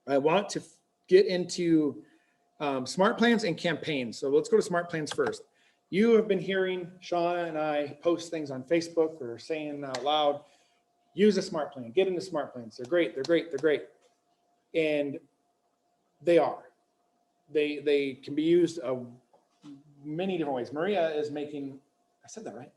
I want to get into smart plans and campaigns. So let's go to smart plans first. You have been hearing Shauna and I post things on Facebook or saying out loud, use a smart plan, get into smart plans. They're great, they're great, they're great. And they are. They can be used many different ways. Maria is making, I said that right?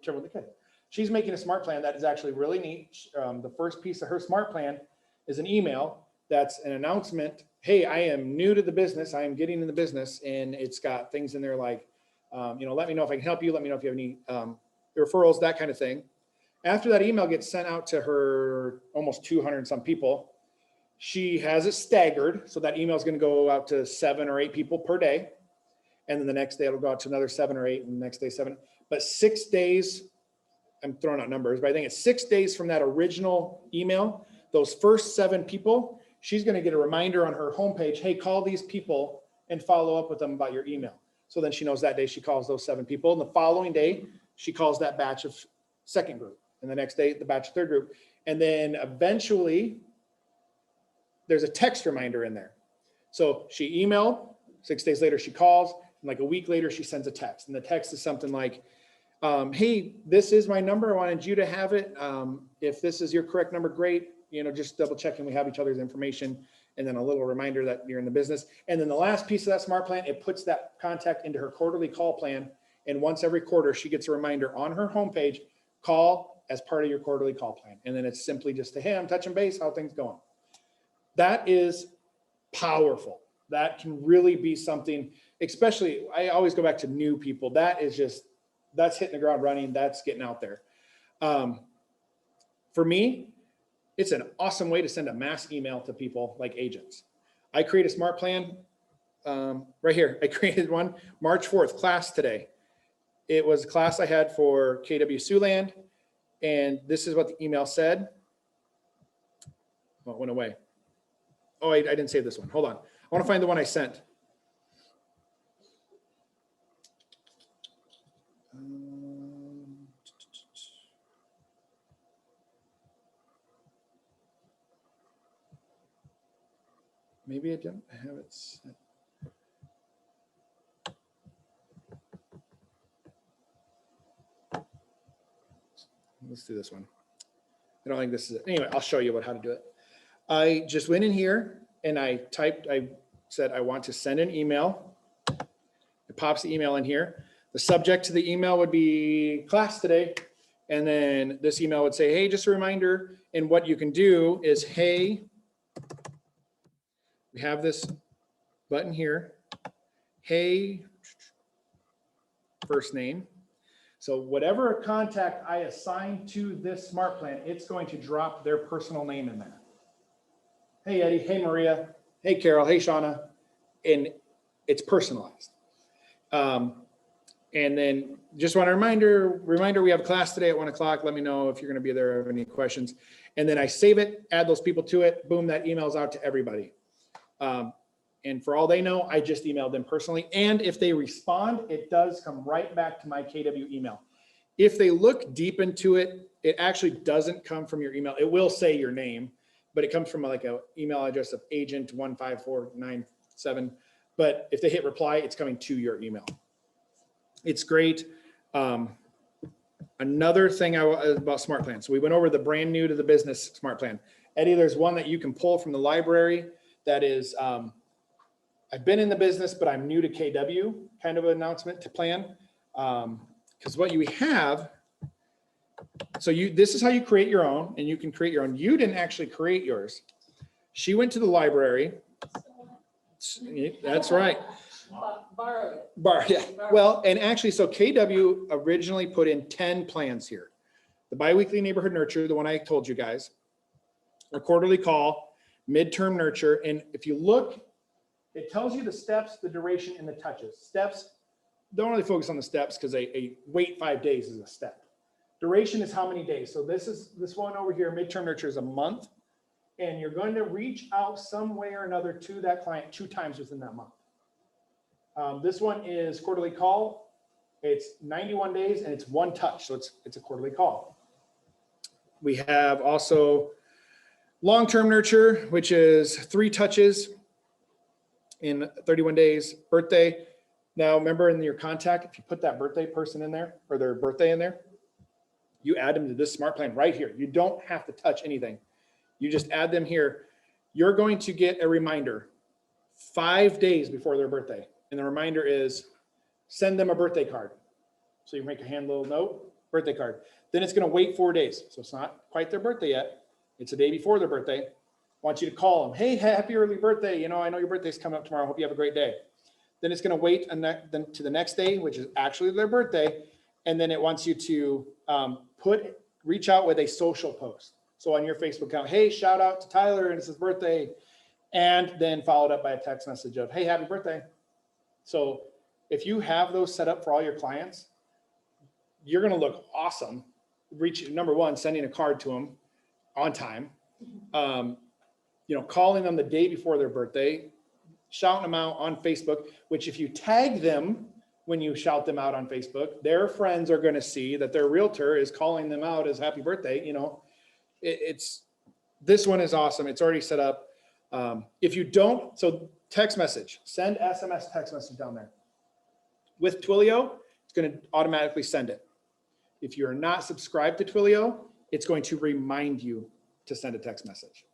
Trouble with the kid. She's making a smart plan that is actually really neat. The first piece of her smart plan is an email that's an announcement. Hey, I am new to the business. I am getting in the business, and it's got things in there like, you know, let me know if I can help you. Let me know if you have any referrals, that kind of thing. After that email gets sent out to her almost 200 and some people, she has it staggered. So that email is going to go out to 7 or 8 people per day. And then the next day it'll go out to another 7 or 8, and the next day 7. But 6 days, I'm throwing out numbers, but I think it's 6 days from that original email, those first 7 people, she's going to get a reminder on her homepage, hey, call these people and follow up with them about your email. So then she knows that day she calls those 7 people. And the following day, she calls that batch of second group. And the next day, the batch of third group. And then eventually, there's a text reminder in there. So she emailed, 6 days later, she calls, and like a week later, she sends a text. And the text is something like, hey, this is my number. I wanted you to have it. If this is your correct number, great. You know, just double checking we have each other's information. And then a little reminder that you're in the business. And then the last piece of that smart plan, it puts that contact into her quarterly call plan. And once every quarter, she gets a reminder on her homepage, call as part of your quarterly call plan. And then it's simply just, hey, I'm touching base, how things going. That is powerful. That can really be something, especially, I always go back to new people. That is just, that's hitting the ground running. That's getting out there. For me, it's an awesome way to send a mass email to people like agents. I create a smart plan right here. I created one March 4th, class today. It was a class I had for KW Siouxland. And this is what the email said. Oh, it went away. Oh, I didn't save this one. Hold on. I want to find the one I sent. Maybe I didn't have it set. let's do this one. I don't think this is it. Anyway, I'll show you how to do it. I just went in here and I said, I want to send an email. It pops the email in here. The subject to the email would be class today. And then this email would say, hey, just a reminder. And what you can do is, hey, we have this button here. Hey, first name. So whatever contact I assign to this smart plan, it's going to drop their personal name in there. Hey, Eddie. Hey, Maria. Hey, Carol. Hey, Shauna. And it's personalized. And then just want a reminder, we have class today at 1 o'clock. Let me know if you're going to be there or have any questions. And then I save it, add those people to it. Boom, that email's out to everybody. And for all they know, I just emailed them personally. And if they respond, it does come right back to my KW email. If they look deep into it, it actually doesn't come from your email. It will say your name, but it comes from like an email address of agent15497. But if they hit reply, it's coming to your email. It's great. Another thing about Smart Plan. So we went over the brand new to the business Smart Plan. Eddie, there's one that you can pull from the library that is, I've been in the business, but I'm new to KW kind of an announcement to plan. Because what you have, so this is how you create your own, and you can create your own. You didn't actually create yours. She went to the library. That's right. Yeah. Well, and actually, so KW originally put in 10 plans here. The biweekly neighborhood nurture, the one I told you guys, a quarterly call, midterm nurture. And if you look, it tells you the steps, the duration, and the touches. Steps, don't really focus on the steps because a wait 5 days is a step. Duration is how many days. So this one over here, midterm nurture, is a month. And you're going to reach out some way or another to that client 2 times within that month. This one is quarterly call. It's 91 days and it's 1 touch. So it's a quarterly call. We have also long-term nurture, which is 3 touches in 31 days. Birthday. Now remember in your contact, if you put that birthday person in there or their birthday in there, you add them to this smart plan right here. You don't have to touch anything. You just add them here. You're going to get a reminder 5 days before their birthday. And the reminder is send them a birthday card. So you make a hand little note, birthday card. Then it's going to wait 4 days. So it's not quite their birthday yet. It's a day before their birthday. I want you to call them. Hey, happy early birthday. You know, I know your birthday's coming up tomorrow. Hope you have a great day. Then it's going to wait then to the next day, which is actually their birthday. And then it wants you to reach out with a social post. So on your Facebook account, hey, shout out to Tyler and it's his birthday. And then followed up by a text message of, hey, happy birthday. So if you have those set up for all your clients, you're going to look awesome. Number one, sending a card to them on time, calling them the day before their birthday, shouting them out on Facebook, which if you tag them, when you shout them out on Facebook, their friends are going to see that their realtor is calling them out as happy birthday. This one is awesome. It's already set up. If you don't, so text message, send SMS text message down there. With Twilio, it's going to automatically send it. If you're not subscribed to Twilio, it's going to remind you to send a text message.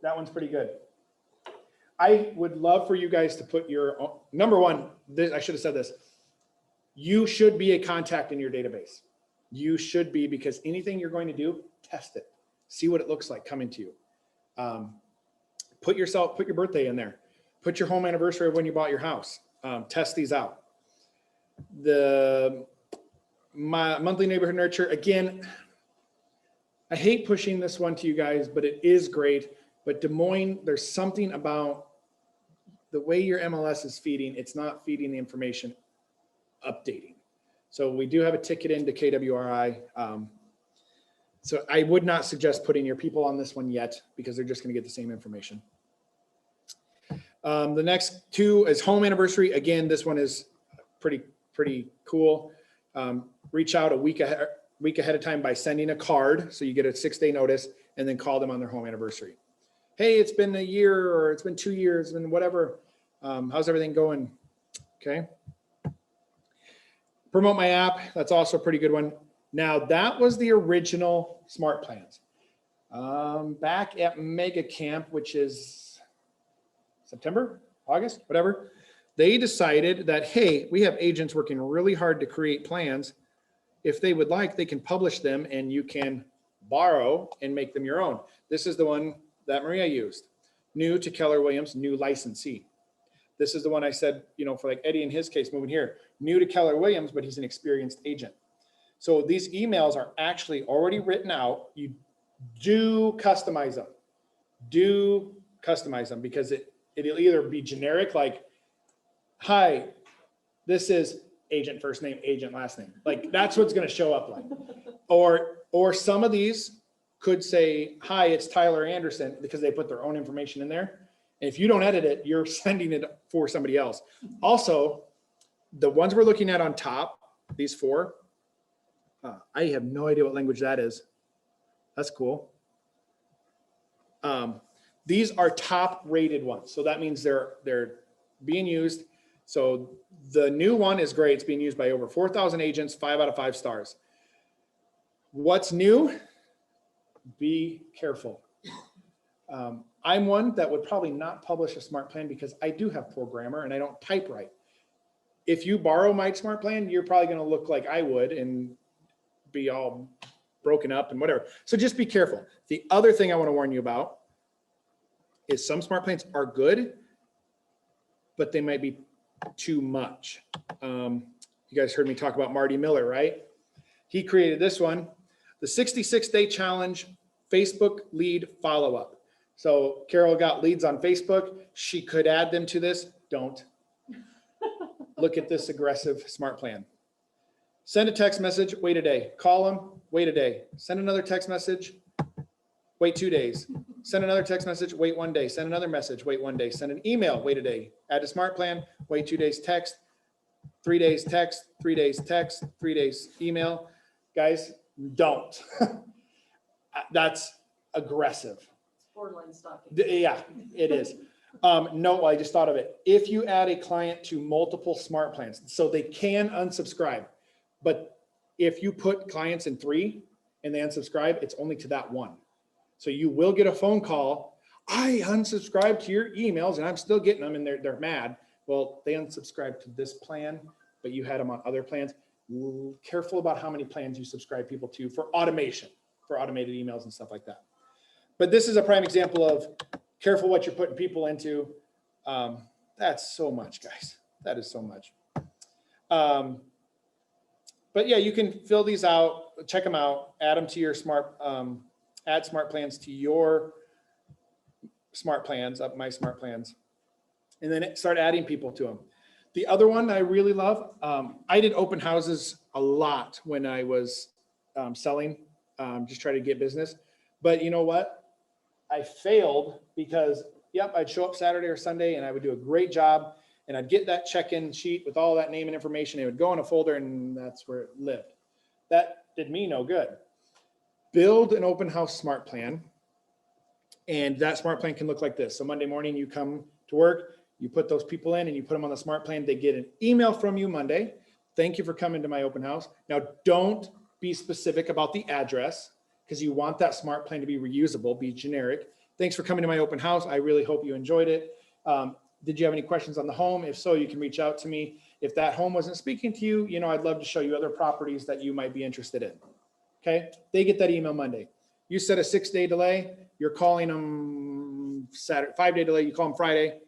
That one's pretty good. I would love for you guys to put your number one, I should have said this. You should be a contact in your database. You should be, because anything you're going to do, test it. See what it looks like coming to you. Put your birthday in there. Put your home anniversary of when you bought your house. Test these out. My monthly neighborhood nurture, again, I hate pushing this one to you guys, but it is great. But Des Moines, there's something about the way your MLS is feeding. It's not feeding the information, updating. So we do have a ticket into KWRI. So I would not suggest putting your people on this one yet, because they're just going to get the same information. The next 2 is home anniversary. Again, this one is pretty cool. Reach out a week ahead of time by sending a card. So you get a 6-day notice, and then call them on their home anniversary. Hey, it's been a year, or it's been 2 years, and whatever. How's everything going? Okay. Promote my app, that's also a pretty good one. Now, that was the original Smart Plans. Back at Mega Camp, which is September, August, whatever, they decided that, hey, we have agents working really hard to create plans. If they would like, they can publish them and you can borrow and make them your own. This is the one that Maria used. New to Keller Williams, new licensee. This is the one I said, you know, for like Eddie in his case, moving here, new to Keller Williams, but he's an experienced agent. So these emails are actually already written out. You do customize them. Do customize them because it'll either be generic, like, hi, this is agent first name, agent last name. Like that's what's going to show up like. Or some of these could say, hi, it's Tyler Anderson, because they put their own information in there. And if you don't edit it, you're sending it for somebody else. Also, the ones we're looking at on top, these four, I have no idea what language that is. That's cool. These are top rated ones. So that means they're being used. So the new one is great. It's being used by over 4,000 agents, 5 out of 5 stars. What's new? Be careful. I'm one that would probably not publish a smart plan because I do have poor grammar and I don't type right. If you borrow my smart plan, you're probably going to look like I would and be all broken up and whatever. So just be careful. The other thing I want to warn you about is some smart plans are good, but they might be too much. You guys heard me talk about Marty Miller, right? He created this one, the 66-day challenge Facebook lead follow-up. So Carol got leads on Facebook. She could add them to this. Don't. Look at this aggressive smart plan. Send a text message, wait a day. Call them, wait a day. Send another text message, wait 2 days. Send another text message, wait 1 day. Send another message, wait 1 day. Send an email, wait a day. Add a smart plan, wait 2 days text, 3 days text, 3 days text, 3 days email. Guys, don't. That's aggressive. Borderline stalking. Yeah, it is. No, I just thought of it. If you add a client to multiple smart plans, so they can unsubscribe, but if you put clients in 3 and they unsubscribe, it's only to that one. So you will get a phone call. I unsubscribed to your emails and I'm still getting them and they're mad. Well, they unsubscribed to this plan, but you had them on other plans. Careful about how many plans you subscribe people to for automation, for automated emails and stuff like that. But this is a prime example of careful what you're putting people into. That's so much, guys. That is so much. But yeah, you can fill these out, check them out, add them to your add smart plans to your smart plans, up my smart plans, and then start adding people to them. The other one I really love, I did open houses a lot when I was selling, just try to get business. But you know what? I failed because, yep, I'd show up Saturday or Sunday and I would do a great job and I'd get that check-in sheet with all that name and information. It would go in a folder and that's where it lived. That did me no good. Build an open house smart plan. And that smart plan can look like this. So Monday morning you come to work, you put those people in and you put them on the smart plan. They get an email from you Monday. Thank you for coming to my open house. Now don't be specific about the address because you want that smart plan to be reusable, be generic. Thanks for coming to my open house. I really hope you enjoyed it. Did you have any questions on the home? If so, you can reach out to me. If that home wasn't speaking to you, you know, I'd love to show you other properties that you might be interested in. Okay, they get that email Monday. You set a 6-day delay, you're calling them Saturday, 5-day delay, you call them Friday.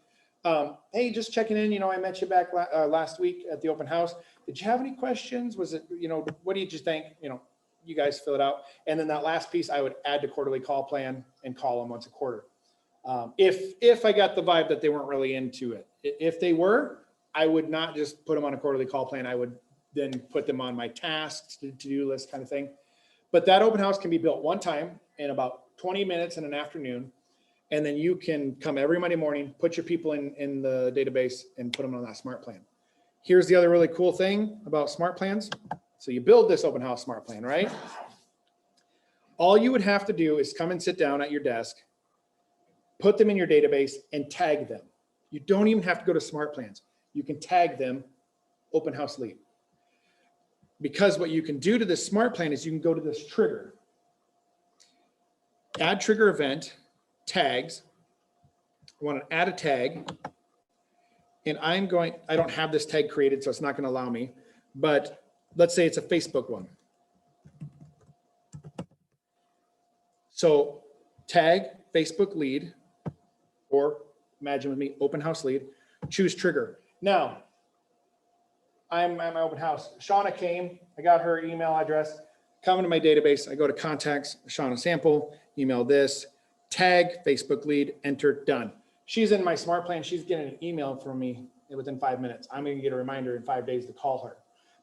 Hey, just checking in, you know, I met you back last week at the open house. Did you have any questions? Was it, you know, what do you just think? You know, you guys fill it out. And then that last piece, I would add to quarterly call plan and call them once a quarter. If I got the vibe that they weren't really into it. If they were, I would not just put them on a quarterly call plan. I would then put them on my tasks, to-do list kind of thing. But that open house can be built one time in about 20 minutes in an afternoon. And then you can come every Monday morning, put your people in the database and put them on that smart plan. Here's the other really cool thing about smart plans. So you build this open house smart plan, right? All you would have to do is come and sit down at your desk, put them in your database and tag them. You don't even have to go to smart plans. You can tag them open house lead. because what you can do to this smart plan is you can go to this trigger. Add trigger event, tags. I want to add a tag. And I don't have this tag created, so it's not going to allow me, but let's say it's a Facebook one. So tag Facebook lead, or imagine with me, open house lead, choose trigger. Now, I'm at my open house. Shauna came, I got her email address, come into my database, I go to contacts, Shauna sample, email this, tag Facebook lead, enter, done. She's in my smart plan. She's getting an email from me within 5 minutes. I'm going to get a reminder in 5 days to call her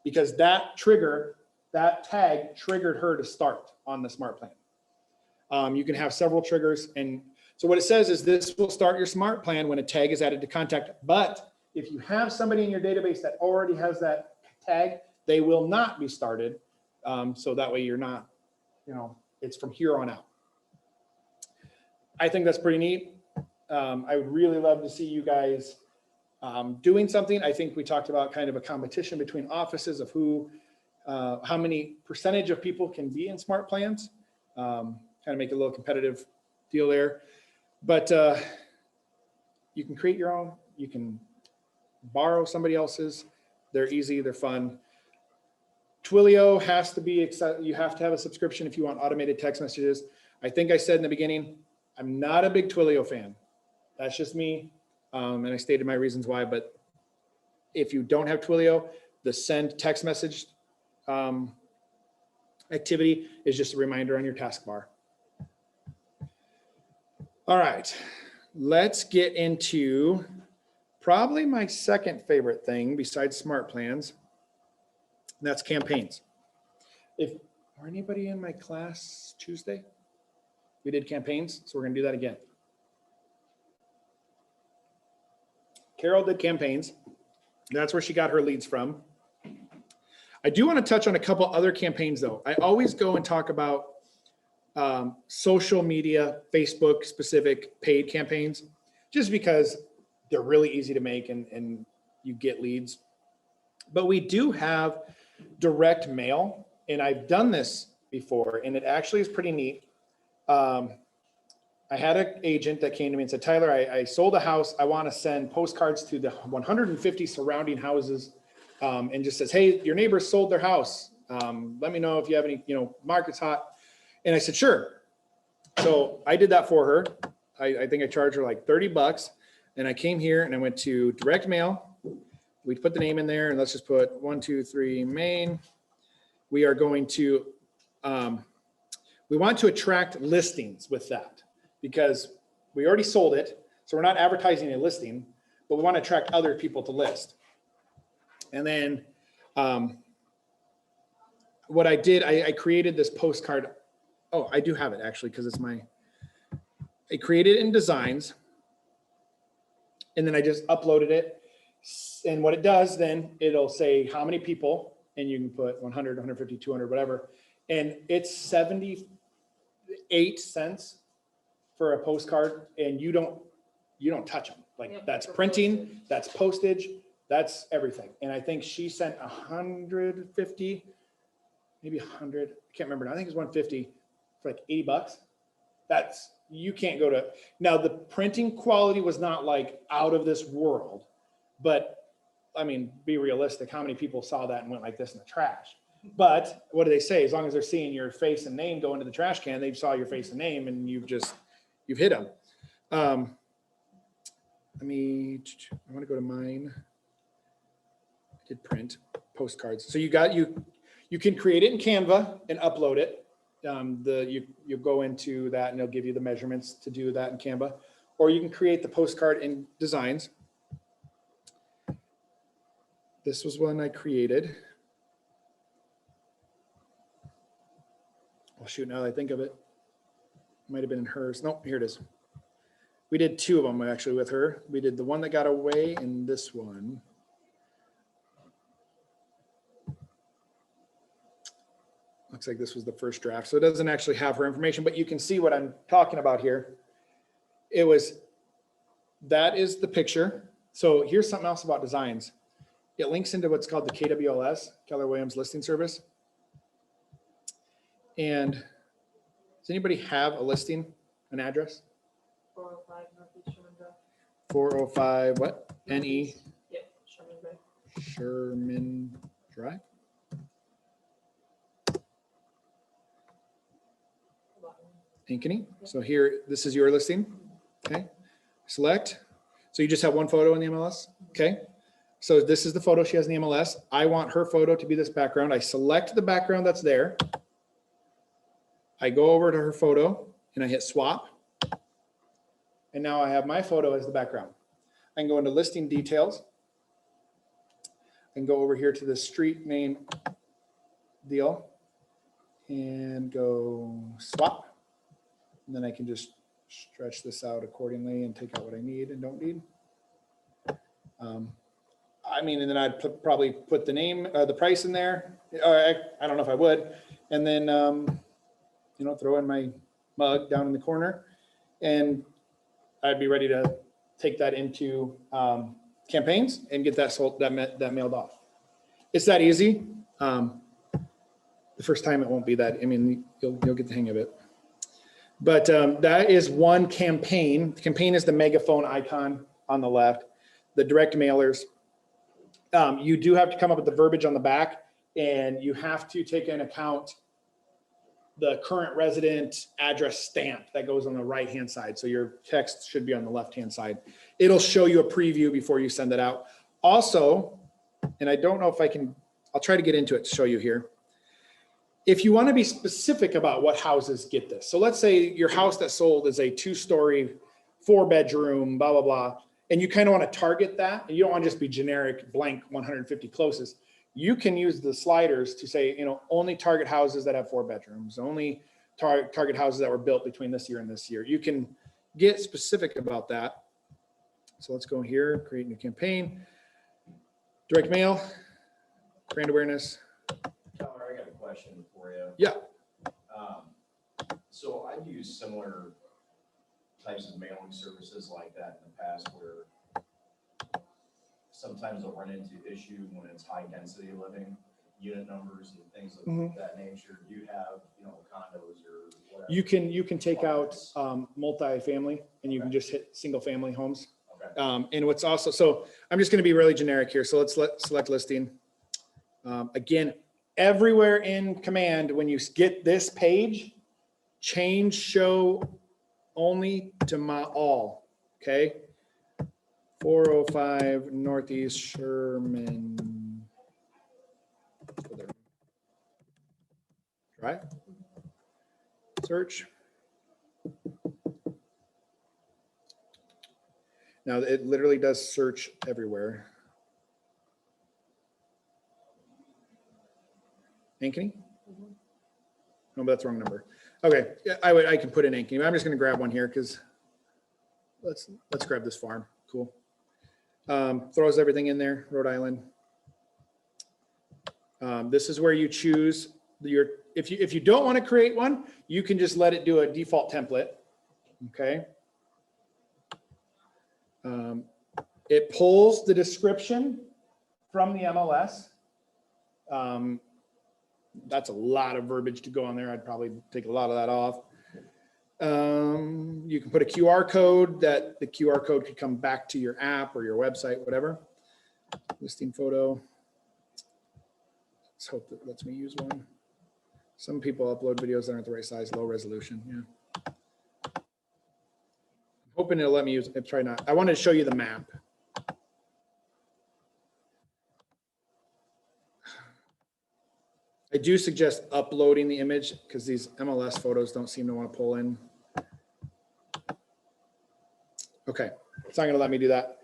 because that trigger, that tag triggered her to start on the smart plan. You can have several triggers. And so what it says is this will start your smart plan when a tag is added to contact. But if you have somebody in your database that already has that tag, they will not be started. So that way you're not, it's from here on out. I think that's pretty neat. I would really love to see you guys doing something. I think we talked about kind of a competition between offices of how many percentage of people can be in smart plans. Kind of make it a little competitive deal there. But you can create your own. You can borrow somebody else's. They're easy. They're fun. Twilio has to be, you have to have a subscription if you want automated text messages. I think I said in the beginning, I'm not a big Twilio fan. That's just me. And I stated my reasons why, but if you don't have Twilio, the send text message activity is just a reminder on your taskbar. All right, let's get into probably my second favorite thing besides smart plans. And that's campaigns. Were anybody in my class Tuesday? We did campaigns, so we're gonna do that again. Carol did campaigns. That's where she got her leads from. I do want to touch on a couple other campaigns though. I always go and talk about social media, Facebook specific paid campaigns, just because they're really easy to make and you get leads. But we do have direct mail, and I've done this before, and it actually is pretty neat. I had an agent that came to me and said, Tyler, I sold a house. I want to send postcards to the 150 surrounding houses, and just says, hey, your neighbors sold their house. Let me know if you have any, market's hot. And I said, sure. So I did that for her. I think I charged her like $30. And I came here and I went to direct mail. We put the name in there and let's just put 123 Main. We are going to, we want to attract listings with that because we already sold it. So we're not advertising a listing, but we want to attract other people to list. And then what I did, I created this postcard. Oh, I do have it actually, because it's I created it in Designs. And then I just uploaded it. And what it does, then it'll say how many people, and you can put 100, 150, 200, whatever. And it's 78 cents for a postcard, and you don't touch them. Like that's printing, that's postage, that's everything. And I think she sent 150, maybe 100, I can't remember. I think it's 150 for like $80. You can't go to, now the printing quality was not like out of this world, but I mean, be realistic. How many people saw that and went like this in the trash? But what do they say? As long as they're seeing your face and name go into the trash can, they saw your face and name and you've hit them. I want to go to mine. I did print postcards. So you can create it in Canva and upload it. You go into that and they'll give you the measurements to do that in Canva, or you can create the postcard in Designs. This was one I created. Oh shoot, now that I think of it, might have been in hers. Nope, here it is. We did two of them actually with her. We did the one that got away and this one. Looks like this was the first draft. So it doesn't actually have her information, but you can see what I'm talking about here. That is the picture. So here's something else about Designs. it links into what's called the KWLS, Keller Williams Listing Service. And does anybody have a listing, an address? 405 Northeast Sherman Drive. 405 what? NE Yep, Sherman Drive. Sherman Drive? Ankeny. So here, this is your listing. Okay. Select. So you just have one photo in the MLS. Okay. So this is the photo she has in the MLS. I want her photo to be this background. I select the background that's there. I go over to her photo and I hit swap. And now I have my photo as the background. I can go into listing details and go over here to the street name deal and go swap. And then I can just stretch this out accordingly and take out what I need and don't need. I mean, and then I'd probably put the name, the price in there. I don't know if I would. And then, you know, throw in my mug down in the corner and I'd be ready to take that into campaigns and get that sold, that mailed off. It's that easy. The first time it won't be that. I mean, you'll get the hang of it. But that is one campaign. The campaign is the megaphone icon on the left. The direct mailers. You do have to come up with the verbiage on the back, and you have to take into account the current resident address stamp that goes on the right-hand side. So your text should be on the left-hand side. It'll show you a preview before you send it out. Also, and I don't know if I can, I'll try to get into it to show you here. If you want to be specific about what houses get this. So let's say your house that sold is a 2-story, 4-bedroom, blah, blah, blah. And you kind of want to target that. And you don't want to just be generic, blank 150 closest. You can use the sliders to say, you know, only target houses that have 4 bedrooms, only target houses that were built between this year and this year. You can get specific about that. So let's go here, create new campaign, direct mail, brand awareness. Tyler, I got a question for you. Yeah. So I've used similar types of mailing services like that in the past where sometimes they'll run into issue when it's high density living, unit numbers and things of that nature. Do you have, you know, condos or whatever? You can take out multi-family and you can just hit single family homes. Okay. And what's also, so I'm just going to be really generic here. So let's select listing. Again, everywhere in Command, when you get this page, change show only to my all. Okay. 405 Northeast Sherman. Right. Search. Now it literally does search everywhere. Ankeny? No, but that's the wrong number. Okay, yeah, I can put in Ankeny. I'm just going to grab one here because let's grab this farm. Cool. Throws everything in there. Rhode Island. This is where you choose your. If you don't want to create one, you can just let it do a default template. Okay. It pulls the description from the MLS. That's a lot of verbiage to go on there. I'd probably take a lot of that off. You can put a QR code that the QR code could come back to your app or your website, whatever. Listing photo. Let's hope that lets me use one. Some people upload videos that aren't the right size, low resolution. Yeah. Hoping it'll let me use it. Try not. I wanted to show you the map. I do suggest uploading the image because these MLS photos don't seem to want to pull in. Okay, it's not going to let me do that.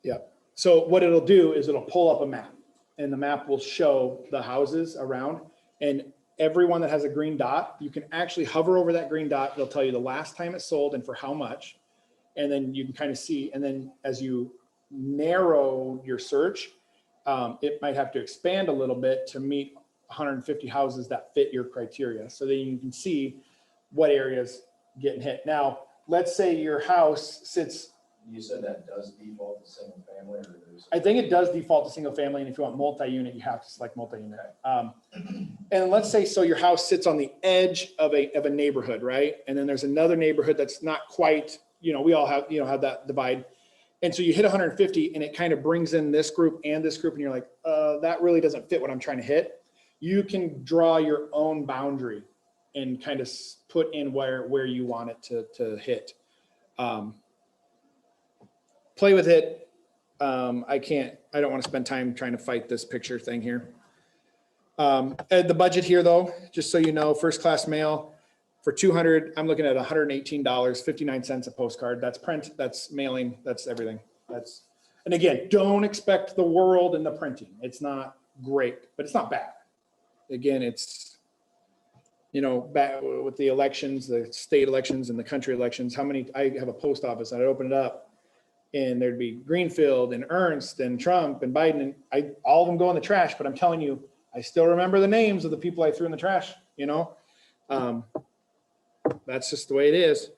Yeah. So what it'll do is it'll pull up a map, and the map will show the houses around, and everyone that has a green dot, you can actually hover over that green dot. It'll tell you the last time it sold and for how much. And then you can kind of see, and then as you narrow your search, it might have to expand a little bit to meet 150 houses that fit your criteria. So that you can see what areas getting hit. Now, let's say your house sits You said that does default to single family or there's? I think it does default to single family, and if you want multi-unit, you have to select multi-unit. And let's say, so your house sits on the edge of a neighborhood, right? And then there's another neighborhood that's not quite, we all have, have that divide. And so you hit 150 and it kind of brings in this group and this group, and you're like, that really doesn't fit what I'm trying to hit. You can draw your own boundary and kind of put in where you want it to hit. Play with it. I don't want to spend time trying to fight this picture thing here. The budget here though, just so you know, first class mail for 200, I'm looking at $118, 59 cents a postcard. That's print, that's mailing, that's everything. And again, don't expect the world in the printing. It's not great, but it's not bad. Again, it's, back with the elections, the state elections and the country elections, I have a post office and I'd open it up and there'd be Greenfield and Ernst and Trump and Biden, and all of them go in the trash, but I'm telling you, I still remember the names of the people I threw in the trash, that's just the way it is.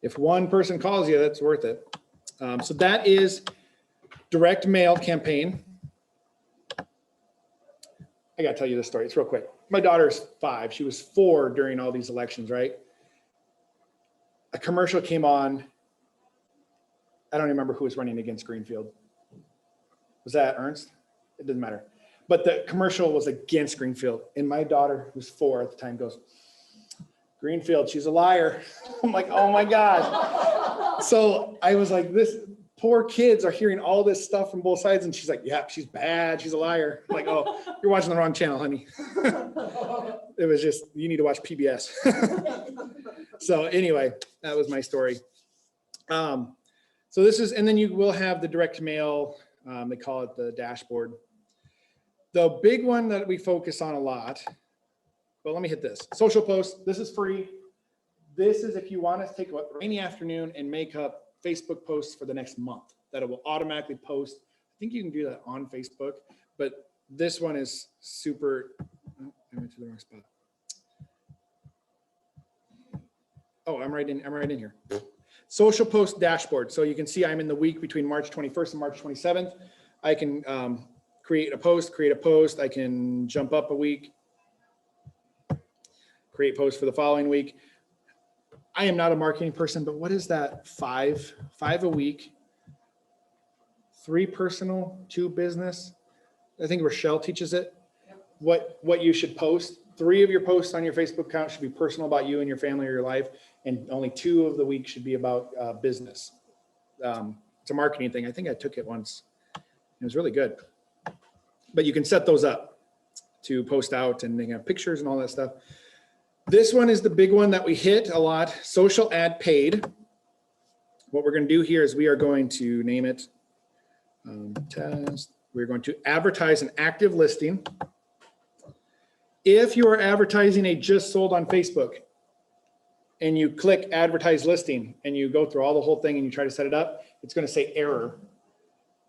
If one person calls you, that's worth it. So that is direct mail campaign. I gotta tell you this story, it's real quick. My daughter's 5, she was 4 during all these elections, right? A commercial came on. I don't remember who was running against Greenfield. Was that Ernst? It doesn't matter. But the commercial was against Greenfield. And my daughter, who's 4 at the time, goes, Greenfield, she's a liar. I'm like, oh my God. So I was like, this poor kids are hearing all this stuff from both sides. And she's like, yeah, she's bad. She's a liar. I'm like, oh, you're watching the wrong channel, honey. It was just, you need to watch PBS. So anyway, that was my story. So this is, and then you will have the direct mail. They call it the dashboard. The big one that we focus on a lot, well, let me hit this. Social posts, this is free. This is if you want to take a rainy afternoon and make up Facebook posts for the next month, that it will automatically post. I think you can do that on Facebook, but this one is super, I went to the wrong spot. Oh, I'm right in here. Social post dashboard. So you can see I'm in the week between March 21st and March 27th. I can create a post. I can jump up a week, create posts for the following week. I am not a marketing person, but what is that? 5 a week, 3 personal, 2 business. I think Rochelle teaches it. What you should post. 3 of your posts on your Facebook account should be personal about you and your family or your life. And only 2 of the week should be about business. It's a marketing thing. I think I took it once. It was really good. But you can set those up to post out and they have pictures and all that stuff. This one is the big one that we hit a lot. Social ad paid. What we're going to do here is we are going to name it test. We're going to advertise an active listing. If you are advertising a just sold on Facebook and you click advertise listing and you go through all the whole thing and you try to set it up, it's going to say error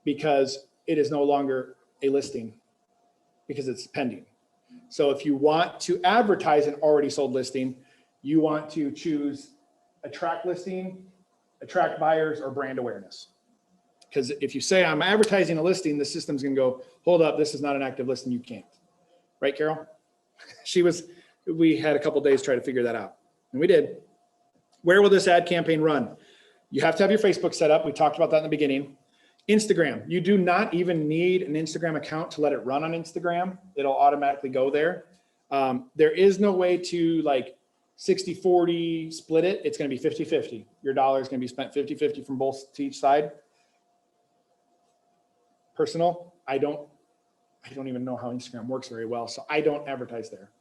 because it is no longer a listing because it's pending. So if you want to advertise an already sold listing, you want to choose attract listing, attract buyers, or brand awareness. Because if you say I'm advertising a listing, the system's gonna go, hold up, this is not an active listing, you can't. Right, Carol? We had a couple days try to figure that out, and we did. Where will this ad campaign run? You have to have your Facebook set up. We talked about that in the beginning. Instagram, you do not even need an Instagram account to let it run on Instagram. It'll automatically go there. There is no way to like 60-40 split it. It's going to be 50-50. Your dollar is going to be spent 50-50 from both to each side. Personal, I don't even know how Instagram works very well, so I don't advertise there.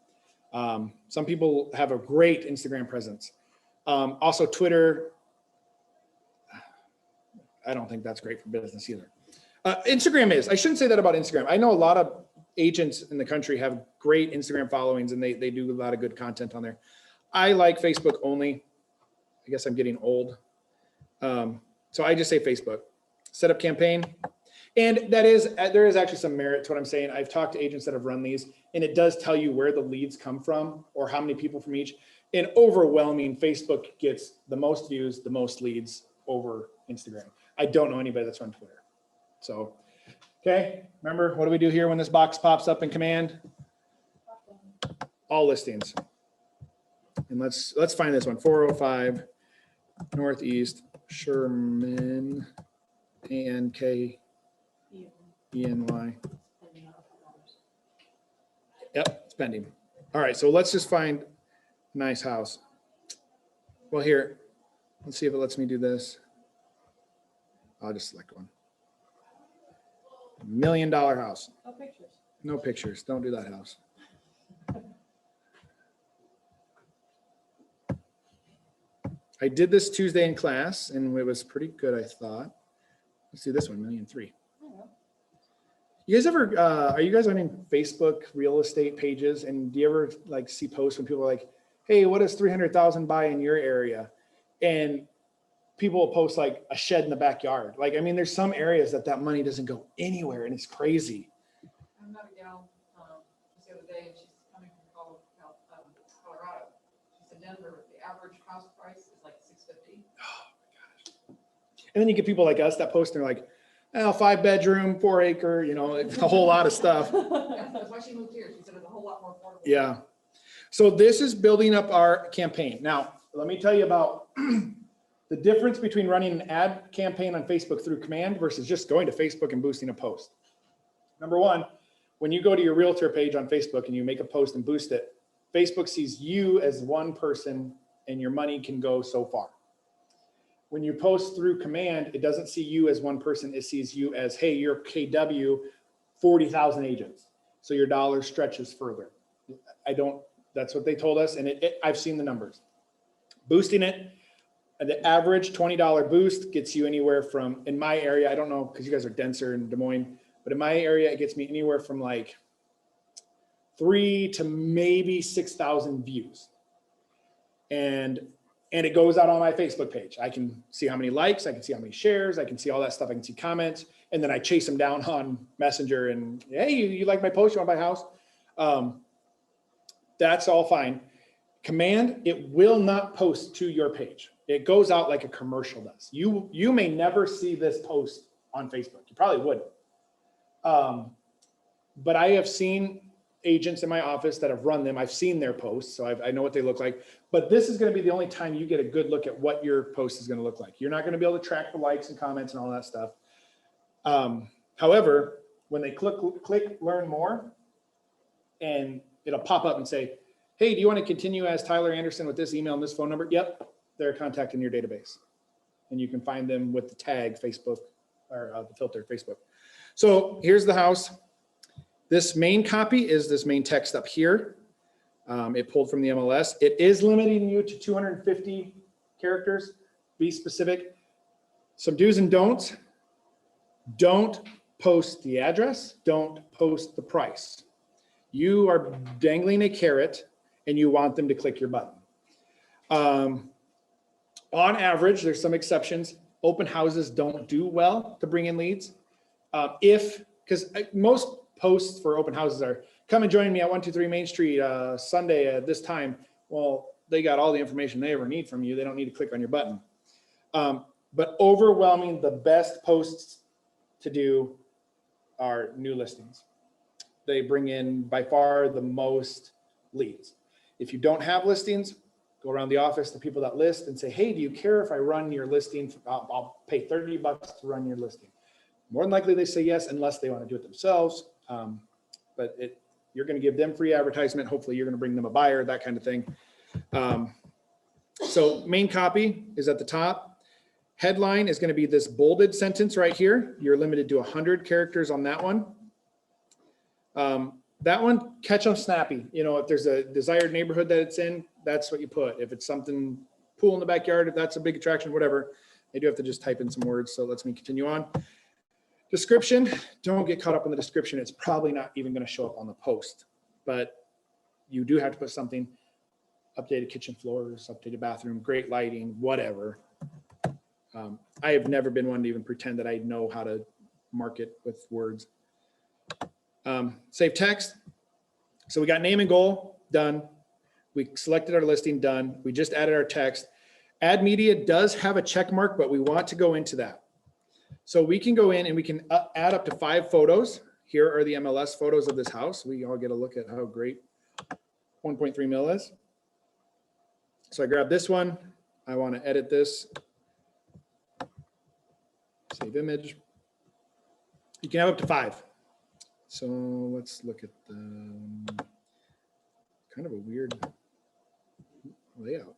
Some people have a great Instagram presence. Also Twitter, I don't think that's great for business either. Instagram is. I shouldn't say that about Instagram. I know a lot of agents in the country have great Instagram followings and they do a lot of good content on there. I like Facebook only. I guess I'm getting old. So I just say Facebook. Set up campaign. And there is actually some merit to what I'm saying. I've talked to agents that have run these, and it does tell you where the leads come from or how many people from each. And overwhelming, Facebook gets the most views, the most leads over Instagram. I don't know anybody that's on Twitter. So, okay, remember, what do we do here when this box pops up in command? All listings. And let's find this one, 405 Northeast Sherman, ANK, ENY. Yep, it's pending. All right, so let's just find a nice house. Well, here, let's see if it lets me do this. I'll just select one. $1 million house. No pictures. No pictures. Don't do that house. I did this Tuesday in class and it was pretty good, I thought. Let's do this one, 1,000,003. You guys ever, are you guys on Facebook real estate pages? And do you ever like see posts when people are like, hey, what does 300,000 buy in your area? And people will post like a shed in the backyard. Like, I mean, there's some areas that money doesn't go anywhere and it's crazy. I met a gal, just the other day, and she's coming from Colorado. She said Denver, the average house price is like $650. And then you get people like us that post and they're like, oh, 5-bedroom, 4-acre, you know, it's a whole lot of stuff. Yeah, that's why she moved here. She said it's a whole lot more affordable. Yeah. So this is building up our campaign. Now, let me tell you about the difference between running an ad campaign on Facebook through command versus just going to Facebook and boosting a post. Number one, when you go to your realtor page on Facebook and you make a post and boost it, Facebook sees you as one person and your money can go so far. When you post through command, it doesn't see you as one person. It sees you as, hey, you're KW, 40,000 agents. So your dollar stretches further. That's what they told us. And I've seen the numbers. Boosting it, the average $20 boost gets you anywhere from, in my area, I don't know, because you guys are denser in Des Moines, but in my area, it gets me anywhere from like 3,000 to maybe 6,000 views. And it goes out on my Facebook page. I can see how many likes, I can see how many shares, I can see all that stuff, I can see comments, and then I chase them down on Messenger and, hey, you like my post, you want to buy a house? That's all fine. Command, it will not post to your page. It goes out like a commercial does. You may never see this post on Facebook. You probably wouldn't. But I have seen agents in my office that have run them. I've seen their posts, so I know what they look like. But this is going to be the only time you get a good look at what your post is going to look like. You're not going to be able to track the likes and comments and all that stuff. However, when they click learn more, and it'll pop up and say, hey, do you want to continue as Tyler Anderson with this email and this phone number? Yep, they're contacting your database. And you can find them with the tag Facebook or the filter Facebook. So here's the house. This main copy is this main text up here. It pulled from the MLS. It is limiting you to 250 characters. Be specific. Some do's and don'ts. Don't post the address. Don't post the price. You are dangling a carrot and you want them to click your button. On average, there's some exceptions. Open houses don't do well to bring in leads. Because most posts for open houses are, come and join me at 123 Main Street Sunday at this time. Well, they got all the information they ever need from you. They don't need to click on your button. But overwhelming, the best posts to do are new listings. They bring in by far the most leads. If you don't have listings, go around the office to people that list and say, hey, do you care if I run your listing? I'll pay $30 to run your listing. More than likely they say yes, unless they want to do it themselves. But you're going to give them free advertisement. Hopefully you're going to bring them a buyer, that kind of thing. So main copy is at the top. Headline is going to be this bolded sentence right here. You're limited to 100 characters on that one. That one, catch them snappy. You know, if there's a desired neighborhood that it's in, that's what you put. If it's something, pool in the backyard, if that's a big attraction, whatever, they do have to just type in some words. So let's me continue on. Description, don't get caught up in the description. It's probably not even going to show up on the post, but you do have to put something, updated kitchen floors, updated bathroom, great lighting, whatever. I have never been one to even pretend that I know how to market with words. Save text. So we got name and goal done. We selected our listing done. We just added our text. Add media does have a check mark, but we want to go into that. So we can go in and we can add up to 5 photos. Here are the MLS photos of this house. We all get a look at how great 1.3 mil is. So I grab this one. I want to edit this. Save image. You can have up to 5. So let's look at the kind of a weird layout.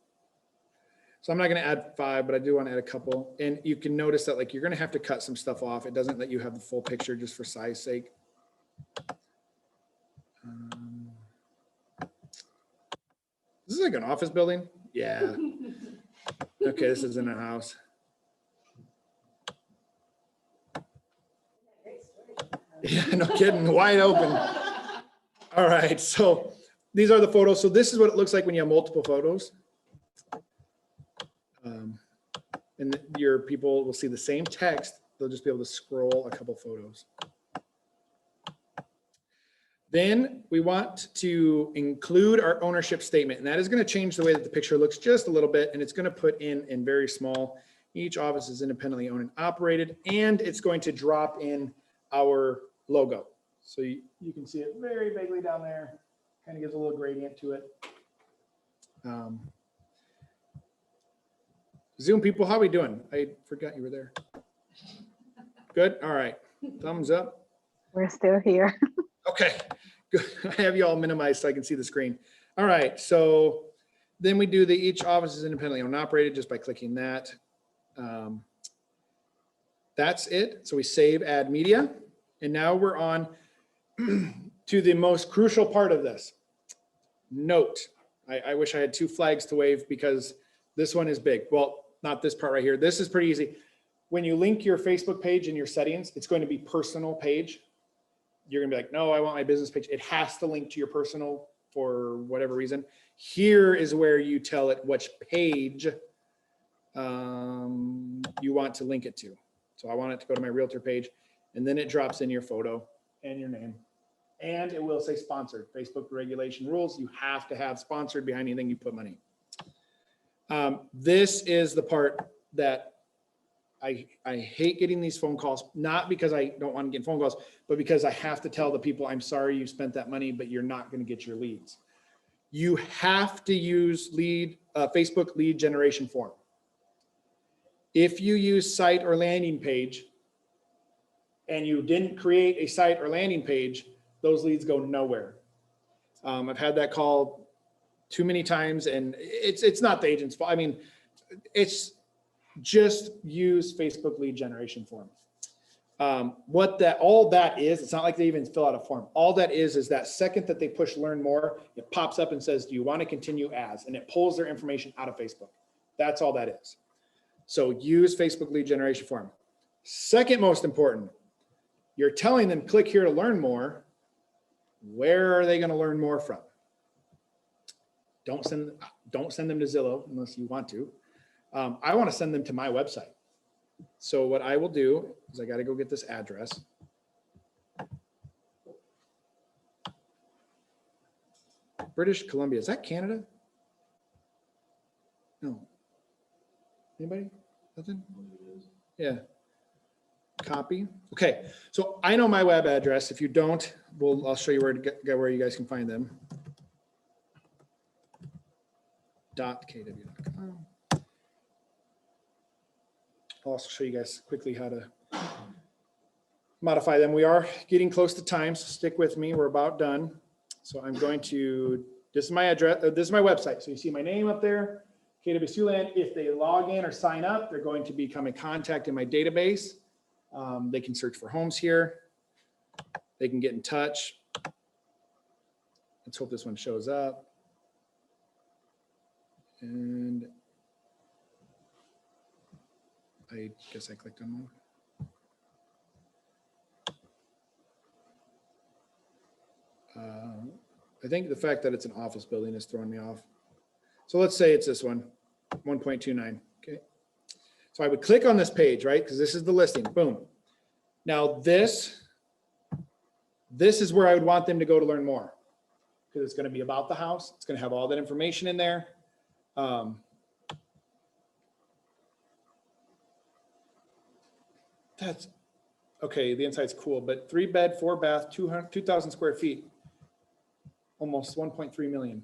So I'm not going to add 5, but I do want to add a couple. And you can notice that like you're going to have to cut some stuff off. It doesn't let you have the full picture just for size sake. This is like an office building. Yeah. Okay, this isn't a house. Yeah, no kidding, wide open. All right, so these are the photos. So this is what it looks like when you have multiple photos. And your people will see the same text. They'll just be able to scroll a couple photos. Then we want to include our ownership statement, and that is going to change the way that the picture looks just a little bit, and it's going to put in very small. Each office is independently owned and operated, and it's going to drop in our logo. So you can see it very vaguely down there, kind of gives a little gradient to it. Zoom people, how are we doing? I forgot you were there. Good, all right, thumbs up. We're still here. Okay, good. I have you all minimized so I can see the screen. All right, so then we do each office is independently owned and operated just by clicking that. That's it. So we save, add media. And now we're on to the most crucial part of this. Note, I wish I had 2 flags to wave because this one is big. Well, not this part right here. This is pretty easy. When you link your Facebook page in your settings, it's going to be personal page. You're gonna be like, no, I want my business page. It has to link to your personal for whatever reason. Here is where you tell it which page you want to link it to. So I want it to go to my realtor page, and then it drops in your photo and your name. And it will say sponsored. Facebook regulation rules, you have to have sponsored behind anything you put money. This is the part that I hate getting these phone calls, not because I don't want to get phone calls, but because I have to tell the people, I'm sorry you spent that money, but you're not going to get your leads. You have to use Facebook lead generation form. If you use site or landing page and you didn't create a site or landing page, those leads go nowhere. I've had that call too many times, and it's not the agent's fault. I mean, it's just use Facebook lead generation form. All that is, it's not like they even fill out a form. All that is that second that they push learn more, it pops up and says, do you want to continue as? And it pulls their information out of Facebook. That's all that is. So use Facebook lead generation form. Second most important, you're telling them click here to learn more. Where are they going to learn more from? Don't send them to Zillow unless you want to. I want to send them to my website. So what I will do is I got to go get this address. British Columbia, is that Canada? No. Anybody? Nothing? Yeah. Copy. Okay. So I know my web address. If you don't, I'll show you where you guys can find them. .kw.com. I'll also show you guys quickly how to modify them. We are getting close to time, so stick with me. We're about done. So I'm going to, this is my address, this is my website. So you see my name up there, KW Siouxland. If they log in or sign up, they're going to become a contact in my database. They can search for homes here. They can get in touch. Let's hope this one shows up. And I guess I clicked on one. I think the fact that it's an office building is throwing me off. So let's say it's this one, 1.29. Okay. So I would click on this page, right? Because this is the listing. Boom. Now this is where I would want them to go to learn more, because it's going to be about the house. It's going to have all that information in there. That's, okay, the inside's cool, but 3-bed, 4-bath, 2,000 square feet. Almost 1.3 million.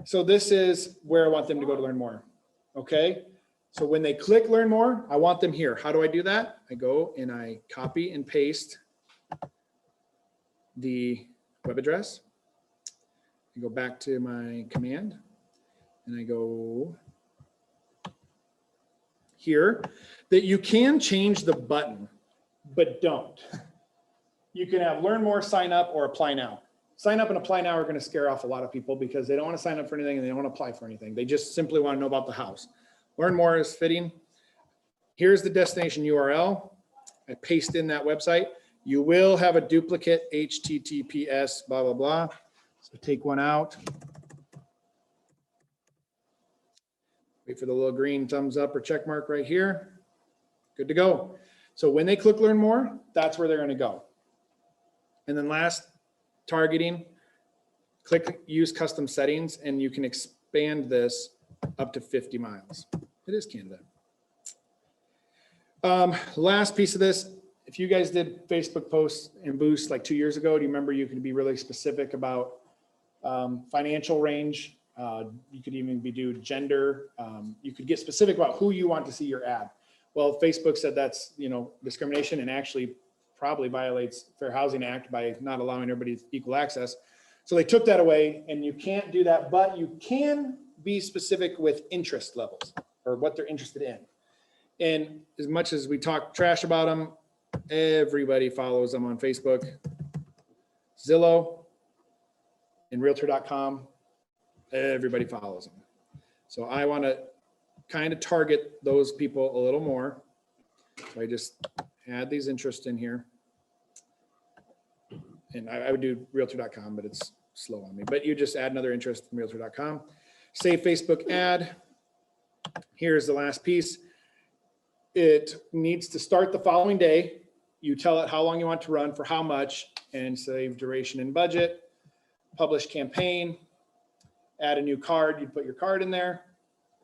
So this is where I want them to go to learn more. Okay, so when they click learn more, I want them here. How do I do that? I go and I copy and paste the web address. I go back to my command and I go here, that you can change the button, but don't. You can have learn more, sign up, or apply now. Sign up and apply now are going to scare off a lot of people because they don't want to sign up for anything and they don't want to apply for anything. They just simply want to know about the house. Learn more is fitting. Here's the destination URL. I paste in that website. You will have a duplicate HTTPS, blah, blah, blah. So take one out. Wait for the little green thumbs up or check mark right here. Good to go. So when they click learn more, that's where they're going to go. And then last, targeting, click use custom settings, and you can expand this up to 50 miles. It is Canada. Last piece of this, if you guys did Facebook posts and boosts like 2 years ago, do you remember you could be really specific about financial range? You could even do gender. You could get specific about who you want to see your ad. Well, Facebook said that's, discrimination and actually probably violates Fair Housing Act by not allowing everybody equal access. So they took that away and you can't do that, but you can be specific with interest levels or what they're interested in. And as much as we talk trash about them, everybody follows them on Facebook, Zillow, and Realtor.com. Everybody follows them. So I want to kind of target those people a little more. So I just add these interests in here. And I would do Realtor.com, but it's slow on me. But you just add another interest from Realtor.com. Save Facebook ad. Here's the last piece. It needs to start the following day. You tell it how long you want to run, for how much, and save duration and budget. Publish campaign. Add a new card. You'd put your card in there.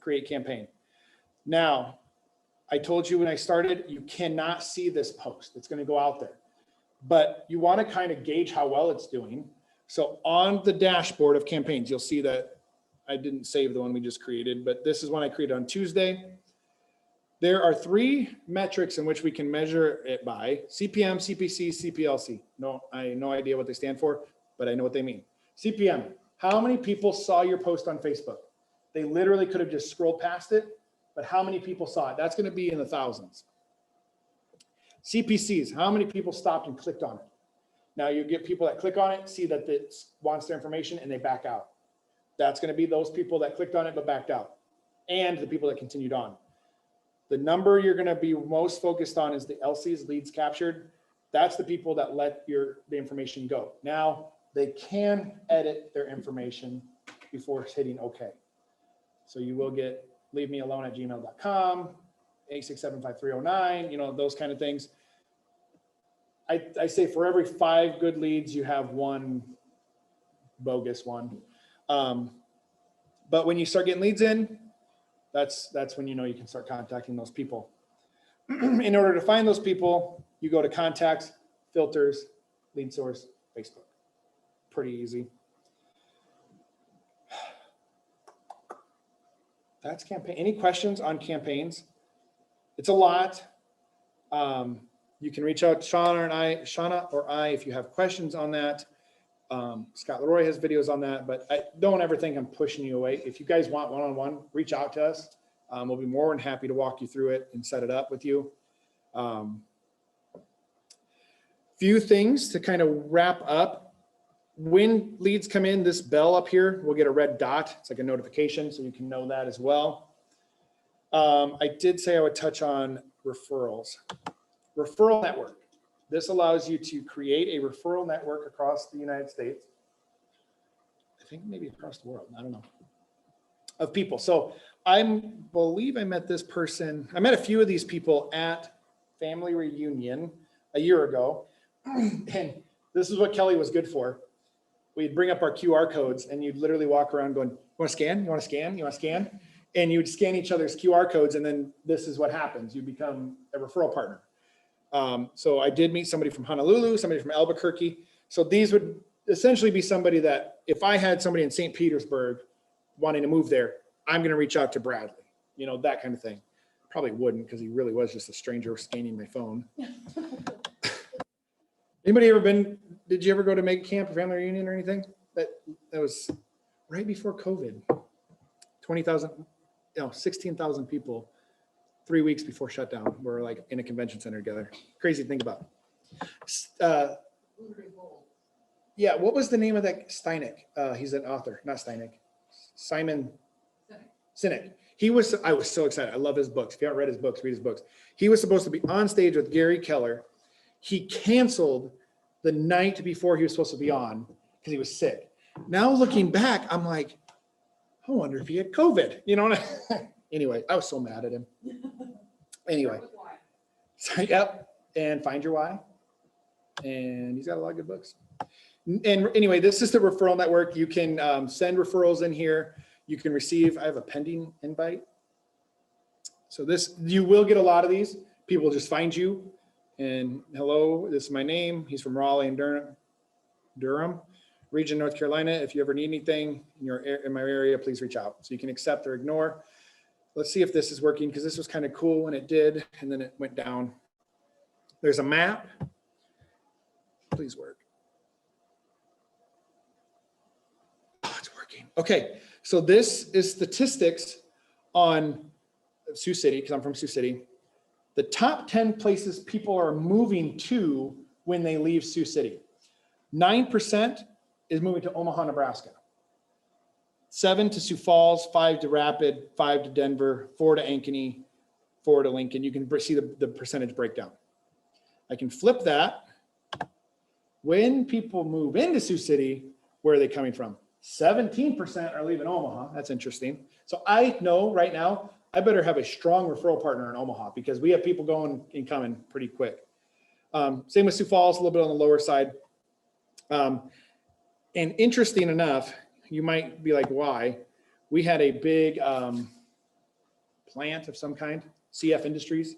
Create campaign. Now, I told you when I started, you cannot see this post. It's going to go out there. But you want to kind of gauge how well it's doing. So on the dashboard of campaigns, you'll see that I didn't save the one we just created, but this is one I created on Tuesday. There are 3 metrics in which we can measure it by: CPM, CPC, CPLC. No, I have no idea what they stand for, but I know what they mean. CPM, how many people saw your post on Facebook? They literally could have just scrolled past it, but how many people saw it? That's going to be in the thousands. CPCs, how many people stopped and clicked on it? Now you get people that click on it, see that it wants their information, and they back out. That's going to be those people that clicked on it but backed out, and the people that continued on. The number you're going to be most focused on is the LCs, leads captured. That's the people that let the information go. Now they can edit their information before hitting OK. So you will get leavemealone@gmail.com, 8675309, those kind of things. I say for every 5 good leads, you have 1 bogus one. But when you start getting leads in, that's when you can start contacting those people. In order to find those people, you go to contacts, filters, lead source, Facebook. Pretty easy. That's campaign. Any questions on campaigns? It's a lot. You can reach out to Shauna or I, if you have questions on that. Scott Leroy has videos on that, but I don't ever think I'm pushing you away. If you guys want one-on-one, reach out to us. We'll be more than happy to walk you through it and set it up with you. Few things to kind of wrap up. When leads come in, this bell up here will get a red dot. It's like a notification, so you can know that as well. I did say I would touch on referrals. Referral network. This allows you to create a referral network across the United States. I think maybe across the world, I don't know, of people. So I believe I met this person. I met a few of these people at Family Reunion a year ago. And this is what Kelly was good for. We'd bring up our QR codes and you'd literally walk around going, you want to scan? You want to scan? You want to scan? and you would scan each other's QR codes, and then this is what happens. You become a referral partner. So I did meet somebody from Honolulu, somebody from Albuquerque. So these would essentially be somebody that if I had somebody in St. Petersburg wanting to move there, I'm going to reach out to Bradley, you know, that kind of thing. Probably wouldn't, because he really was just a stranger scanning my phone. Anybody ever been, did you ever go to Mega Camp or family reunion or anything? That was right before COVID. 20,000, 16,000 people, 3 weeks before shutdown, were like in a convention center together. Crazy to think about. Yeah, what was the name of that Steinek? He's an author, not Steinek. Simon Sinek. I was so excited. I love his books. If you haven't read his books, read his books. He was supposed to be on stage with Gary Keller. He canceled the night before he was supposed to be on because he was sick. Now looking back, I'm like, I wonder if he had COVID, you know? Anyway, I was so mad at him. Anyway, so, yep, and Find Your Why. And he's got a lot of good books. And anyway, this is the referral network. You can send referrals in here. You can receive, I have a pending invite. So this, you will get a lot of these. People just find you and hello, this is my name. He's from Raleigh and Durham region, North Carolina. If you ever need anything in my area, please reach out. So you can accept or ignore. Let's see if this is working, because this was kind of cool when it did, and then it went down. There's a map. Please work. Oh, it's working. Okay, so this is statistics on Sioux City, because I'm from Sioux City. The top 10 places people are moving to when they leave Sioux City. 9% is moving to Omaha, Nebraska. 7 to Sioux Falls, 5 to Rapid, 5 to Denver, 4 to Ankeny, 4 to Lincoln. You can see the percentage breakdown. I can flip that. When people move into Sioux City, where are they coming from? 17% are leaving Omaha. That's interesting. So I know right now, I better have a strong referral partner in Omaha, because we have people going and coming pretty quick. Same with Sioux Falls, a little bit on the lower side. And interesting enough, you might be like, why? We had a big plant of some kind, CF Industries,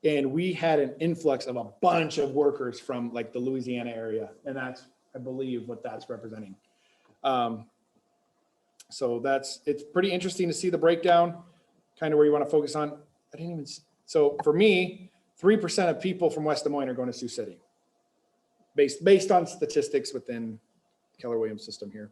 and we had an influx of a bunch of workers from like the Louisiana area. And that's, I believe, what that's representing. So it's pretty interesting to see the breakdown, kind of where you want to focus on. So for me, 3% of people from West Des Moines are going to Sioux City, based on statistics within Keller Williams system here.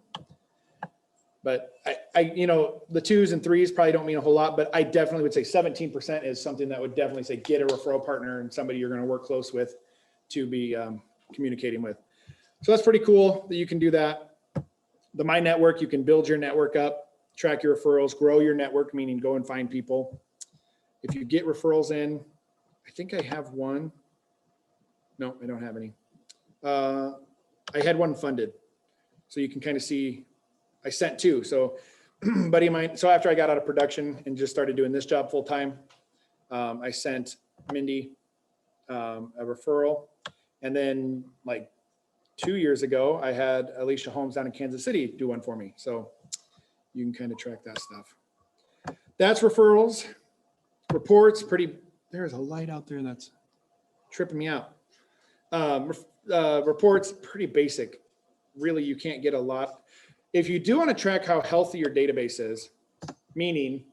But I the 2s and 3s probably don't mean a whole lot, but I definitely would say 17% is something that would definitely say get a referral partner and somebody you're going to work close with to be communicating with. So that's pretty cool that you can do that. The My Network, you can build your network up, track your referrals, grow your network, meaning go and find people. If you get referrals in, I think I have one. No, I don't have any. I had one funded. So you can kind of see, I sent 2. So buddy of mine, so after I got out of production and just started doing this job full time, I sent Mindy a referral. And then like 2 years ago, I had Alicia Holmes down in Kansas City do one for me. So you can kind of track that stuff. That's referrals. Reports, there's a light out there that's tripping me out. Reports, pretty basic. Really, you can't get a lot. If you do want to track how healthy your database is, meaning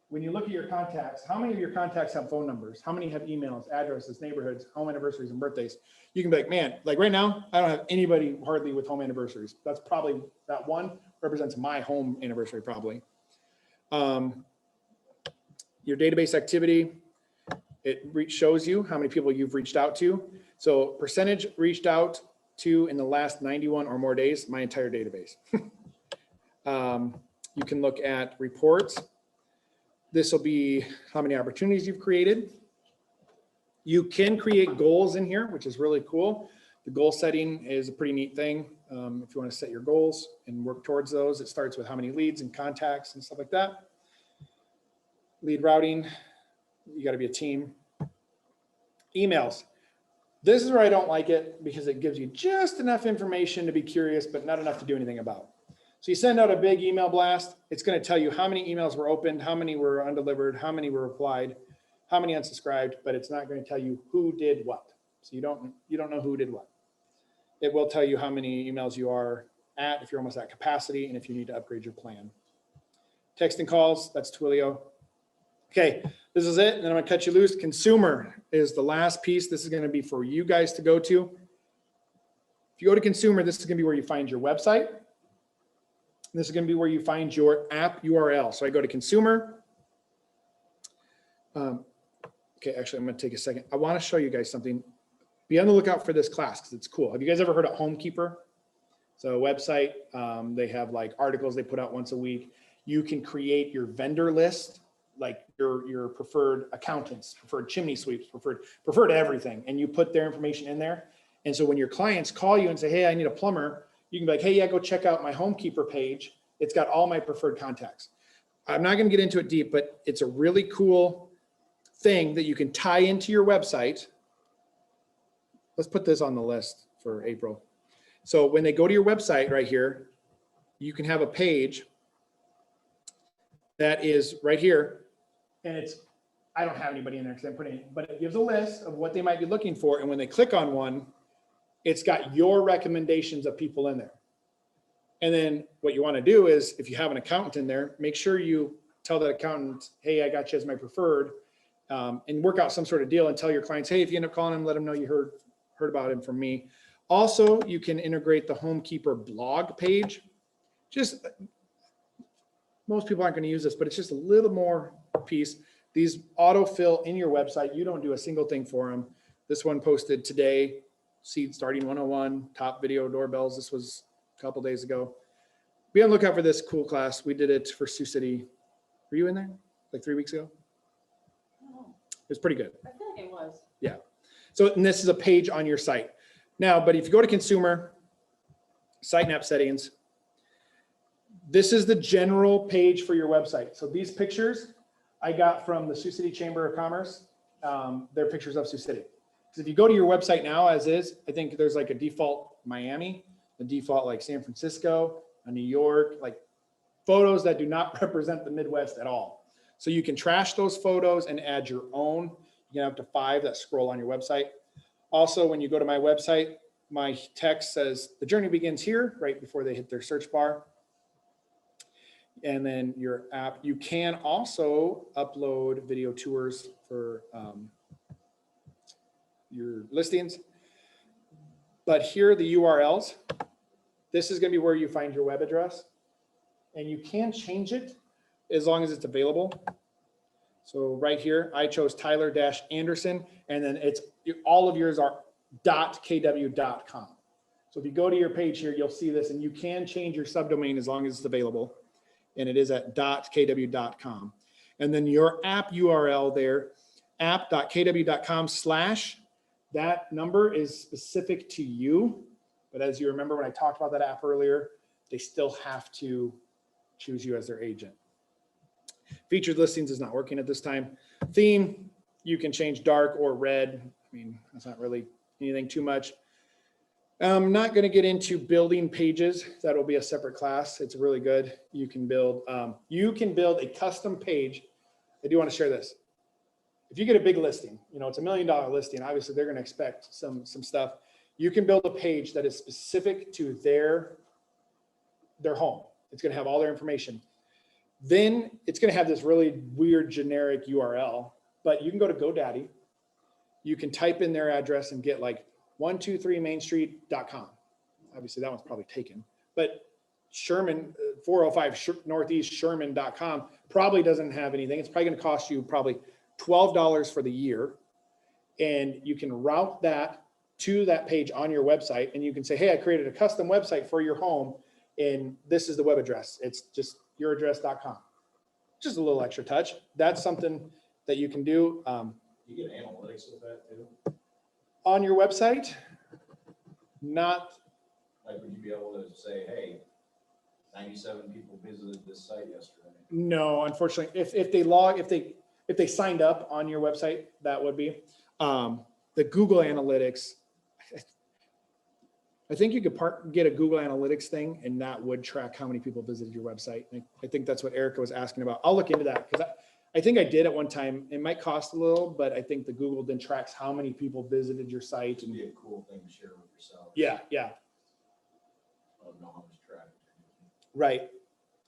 when you look at your contacts, how many of your contacts have phone numbers? How many have emails, addresses, neighborhoods, home anniversaries, and birthdays? You can be like, man, like right now, I don't have anybody hardly with home anniversaries. That's probably, that one represents my home anniversary probably. Your database activity, it shows you how many people you've reached out to. So percentage reached out to in the last 91 or more days, my entire database. You can look at reports. This will be how many opportunities you've created. You can create goals in here, which is really cool. The goal setting is a pretty neat thing. If you want to set your goals and work towards those, it starts with how many leads and contacts and stuff like that. Lead routing, you got to be a team. Emails. This is where I don't like it, because it gives you just enough information to be curious, but not enough to do anything about. So you send out a big email blast, it's gonna tell you how many emails were opened, how many were undelivered, how many were replied, how many unsubscribed, but it's not gonna tell you who did what. So you don't know who did what. It will tell you how many emails you are at, if you're almost at capacity, and if you need to upgrade your plan. Text and calls, that's Twilio. Okay, this is it, and then I'm gonna cut you loose. Consumer is the last piece. This is gonna be for you guys to go to. If you go to consumer, this is gonna be where you find your website. This is gonna be where you find your app URL. So I go to consumer. Okay, actually, I'm gonna take a second. I wanna show you guys something. Be on the lookout for this class because it's cool. Have you guys ever heard of Homekeeper? So a website, they have like articles they put out once a week. You can create your vendor list, like your preferred accountants, preferred chimney sweeps, preferred everything. And you put their information in there. And so when your clients call you and say, hey, I need a plumber, you can be like, hey, yeah, go check out my Homekeeper page. It's got all my preferred contacts. I'm not gonna get into it deep, but it's a really cool thing that you can tie into your website. Let's put this on the list for April. So when they go to your website right here, you can have a page that is right here. And it's, I don't have anybody in there because I'm putting it, but it gives a list of what they might be looking for. And when they click on one, it's got your recommendations of people in there. And then what you want to do is if you have an accountant in there, make sure you tell that accountant, hey, I got you as my preferred, and work out some sort of deal and tell your clients, hey, if you end up calling them, let them know you heard about him from me. Also, you can integrate the Homekeeper blog page. Just, most people aren't going to use this, but it's just a little more piece. These autofill in your website. You don't do a single thing for them. This one posted today, Seed Starting 101, top video doorbells. This was a couple days ago. Be on the lookout for this cool class. We did it for Sioux City. Were you in there like 3 weeks ago? It was pretty good. I feel like it was. Yeah. So, and this is a page on your site. Now, but if you go to consumer, site and app settings, this is the general page for your website. So these pictures I got from the Sioux City Chamber of Commerce. They're pictures of Sioux City. So if you go to your website now as is, I think there's like a default Miami, a default like San Francisco, a New York, like photos that do not represent the Midwest at all. So you can trash those photos and add your own. You can have up to 5 that scroll on your website. Also, when you go to my website, my text says the journey begins here, right before they hit their search bar. And then your app, you can also upload video tours for your listings. But here are the URLs. This is going to be where you find your web address. And you can change it as long as it's available. So right here, I chose Tyler-Anderson, and then it's all of yours are .kw.com. So if you go to your page here, you'll see this, and you can change your subdomain as long as it's available. And it is at .kw.com. And then your app URL there, app.kw.com/, that number is specific to you. But as you remember when I talked about that app earlier, they still have to choose you as their agent. Featured listings is not working at this time. Theme, you can change dark or red. I mean, that's not really anything too much. I'm not going to get into building pages. That'll be a separate class. It's really good. You can build a custom page. I do want to share this. If you get a big listing, you know, it's $1 million listing. Obviously, they're going to expect some stuff. You can build a page that is specific to their home. It's going to have all their information. Then it's going to have this really weird generic URL, but you can go to GoDaddy. You can type in their address and get like 123mainstreet.com. Obviously that one's probably taken, but Sherman, 405 Northeast Sherman.com probably doesn't have anything. It's probably going to cost you probably $12 for the year. And you can route that to that page on your website. And you can say, hey, I created a custom website for your home. And this is the web address. It's just youraddress.com. Just a little extra touch. That's something that you can do. You get analytics with that too? On your website, not. Like, would you be able to say, hey, 97 people visited this site yesterday? No, unfortunately, if they signed up on your website, that would be. The Google Analytics, I think you could get a Google Analytics thing and that would track how many people visited your website. And I think that's what Erica was asking about. I'll look into that because I think I did at one time. It might cost a little, but I think the Google then tracks how many people visited your site. It'd And be a cool thing to share with yourself. yeah, I don't know how much traffic. right.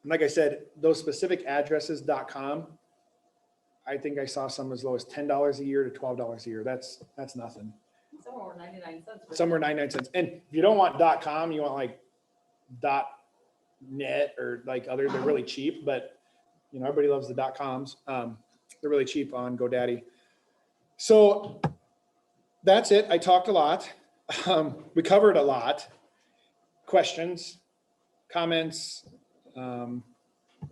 And like I said, those specific addresses.com, I think I saw some as low as $10 a year to $12 a year. That's nothing. Somewhere over 99 cents. Somewhere 99 cents. And if you don't want .com, you want like .net or like other, they're really cheap, but you know, everybody loves the .coms. They're really cheap on GoDaddy. So that's it. I talked a lot. We covered a lot. Questions, comments.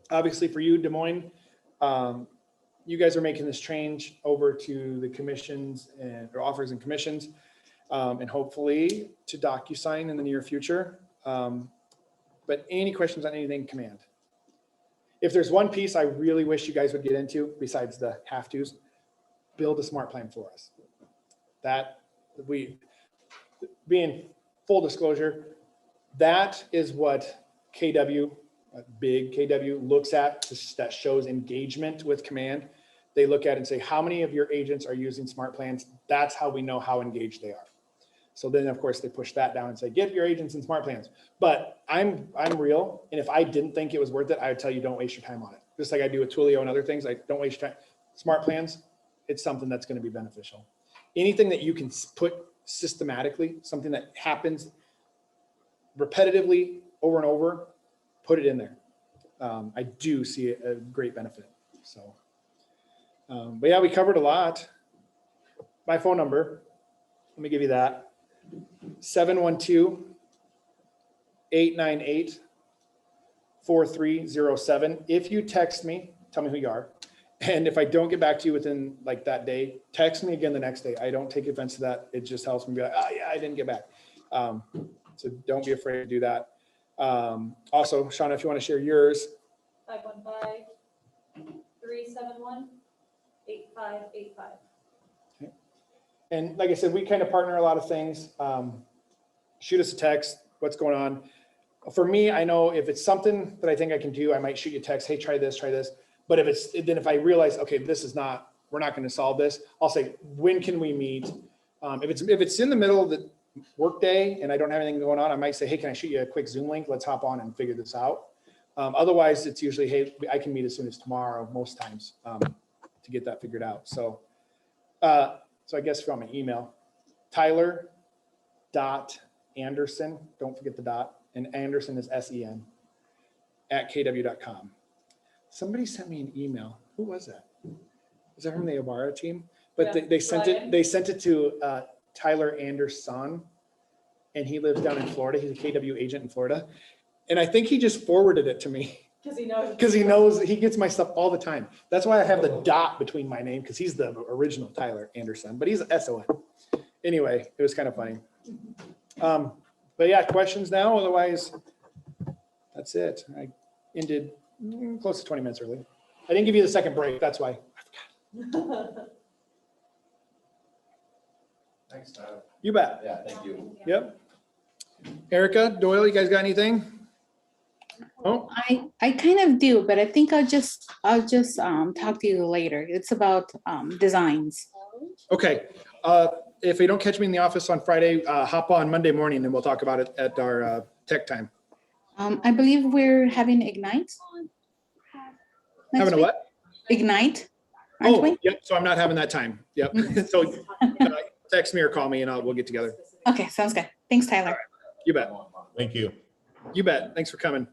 Obviously for you, Des Moines, you guys are making this change over to the commissions and or offers and commissions, and hopefully to DocuSign in the near future. But any questions on anything, Command? If there's one piece I really wish you guys would get into besides the have tos, build a smart plan for us. That being full disclosure, that is what KW, big KW looks at, that shows engagement with Command. They look at it and say, how many of your agents are using smart plans? That's how we know how engaged they are. So then of course they push that down and say, get your agents in smart plans. But I'm real. And if I didn't think it was worth it, I would tell you, don't waste your time on it. Just like I do with Twilio and other things. I don't waste your time. Smart plans, it's something that's going to be beneficial. Anything that you can put systematically, something that happens repetitively over and over, put it in there. I do see a great benefit. So, but yeah, we covered a lot. My phone number, let me give you that. 712-898-4307. If you text me, tell me who you are. And if I don't get back to you within like that day, text me again the next day. I don't take offense to that. It just helps me be like, oh yeah, I didn't get back. So don't be afraid to do that. Also, Shauna, if you want to share yours. 515-371-8585. And like I said, we kind of partner a lot of things. Shoot us a text, what's going on. For me, I know if it's something that I think I can do, I might shoot you a text, hey, try this, try this. But if I realize, okay, we're not going to solve this, I'll say, when can we meet? If it's in the middle of the workday and I don't have anything going on, I might say, hey, can I shoot you a quick Zoom link? Let's hop on and figure this out. Otherwise, it's usually, hey, I can meet as soon as tomorrow, most times, to get that figured out. So I guess from an email, Tyler.Anderson, don't forget the dot, and Anderson is SEN, @kw.com. Somebody sent me an email. Who was that? Was that from the Ibarra team? But Yeah, they sent it to Tyler Anderson, and he lives down in Florida. He's a KW agent in Florida. And I think he just forwarded it to me Because he knows. because he knows he gets my stuff all the time. That's why I have the dot between my name, because he's the original Tyler Anderson, but he's SON. Anyway, it was kind of funny. But yeah, questions now? Otherwise, that's it. I ended close to 20 minutes early. I didn't give you the second break. That's why. Thanks, Tyler. You bet. Yeah, thank you. Yep. Erica, Doyle, you guys got anything? Oh, I kind of do, but I think I'll just talk to you later. It's about designs. okay. If you don't catch me in the office on Friday, hop on Monday morning and we'll talk about it at our tech time. I believe we're having Ignite. next Having a week. what? Ignite, aren't Oh, we? yep. So I'm not having that time. Yep. So text me or call me and we'll get together. Okay, sounds good. Thanks, Tyler. You bet. Thank you. You bet. Thanks for coming.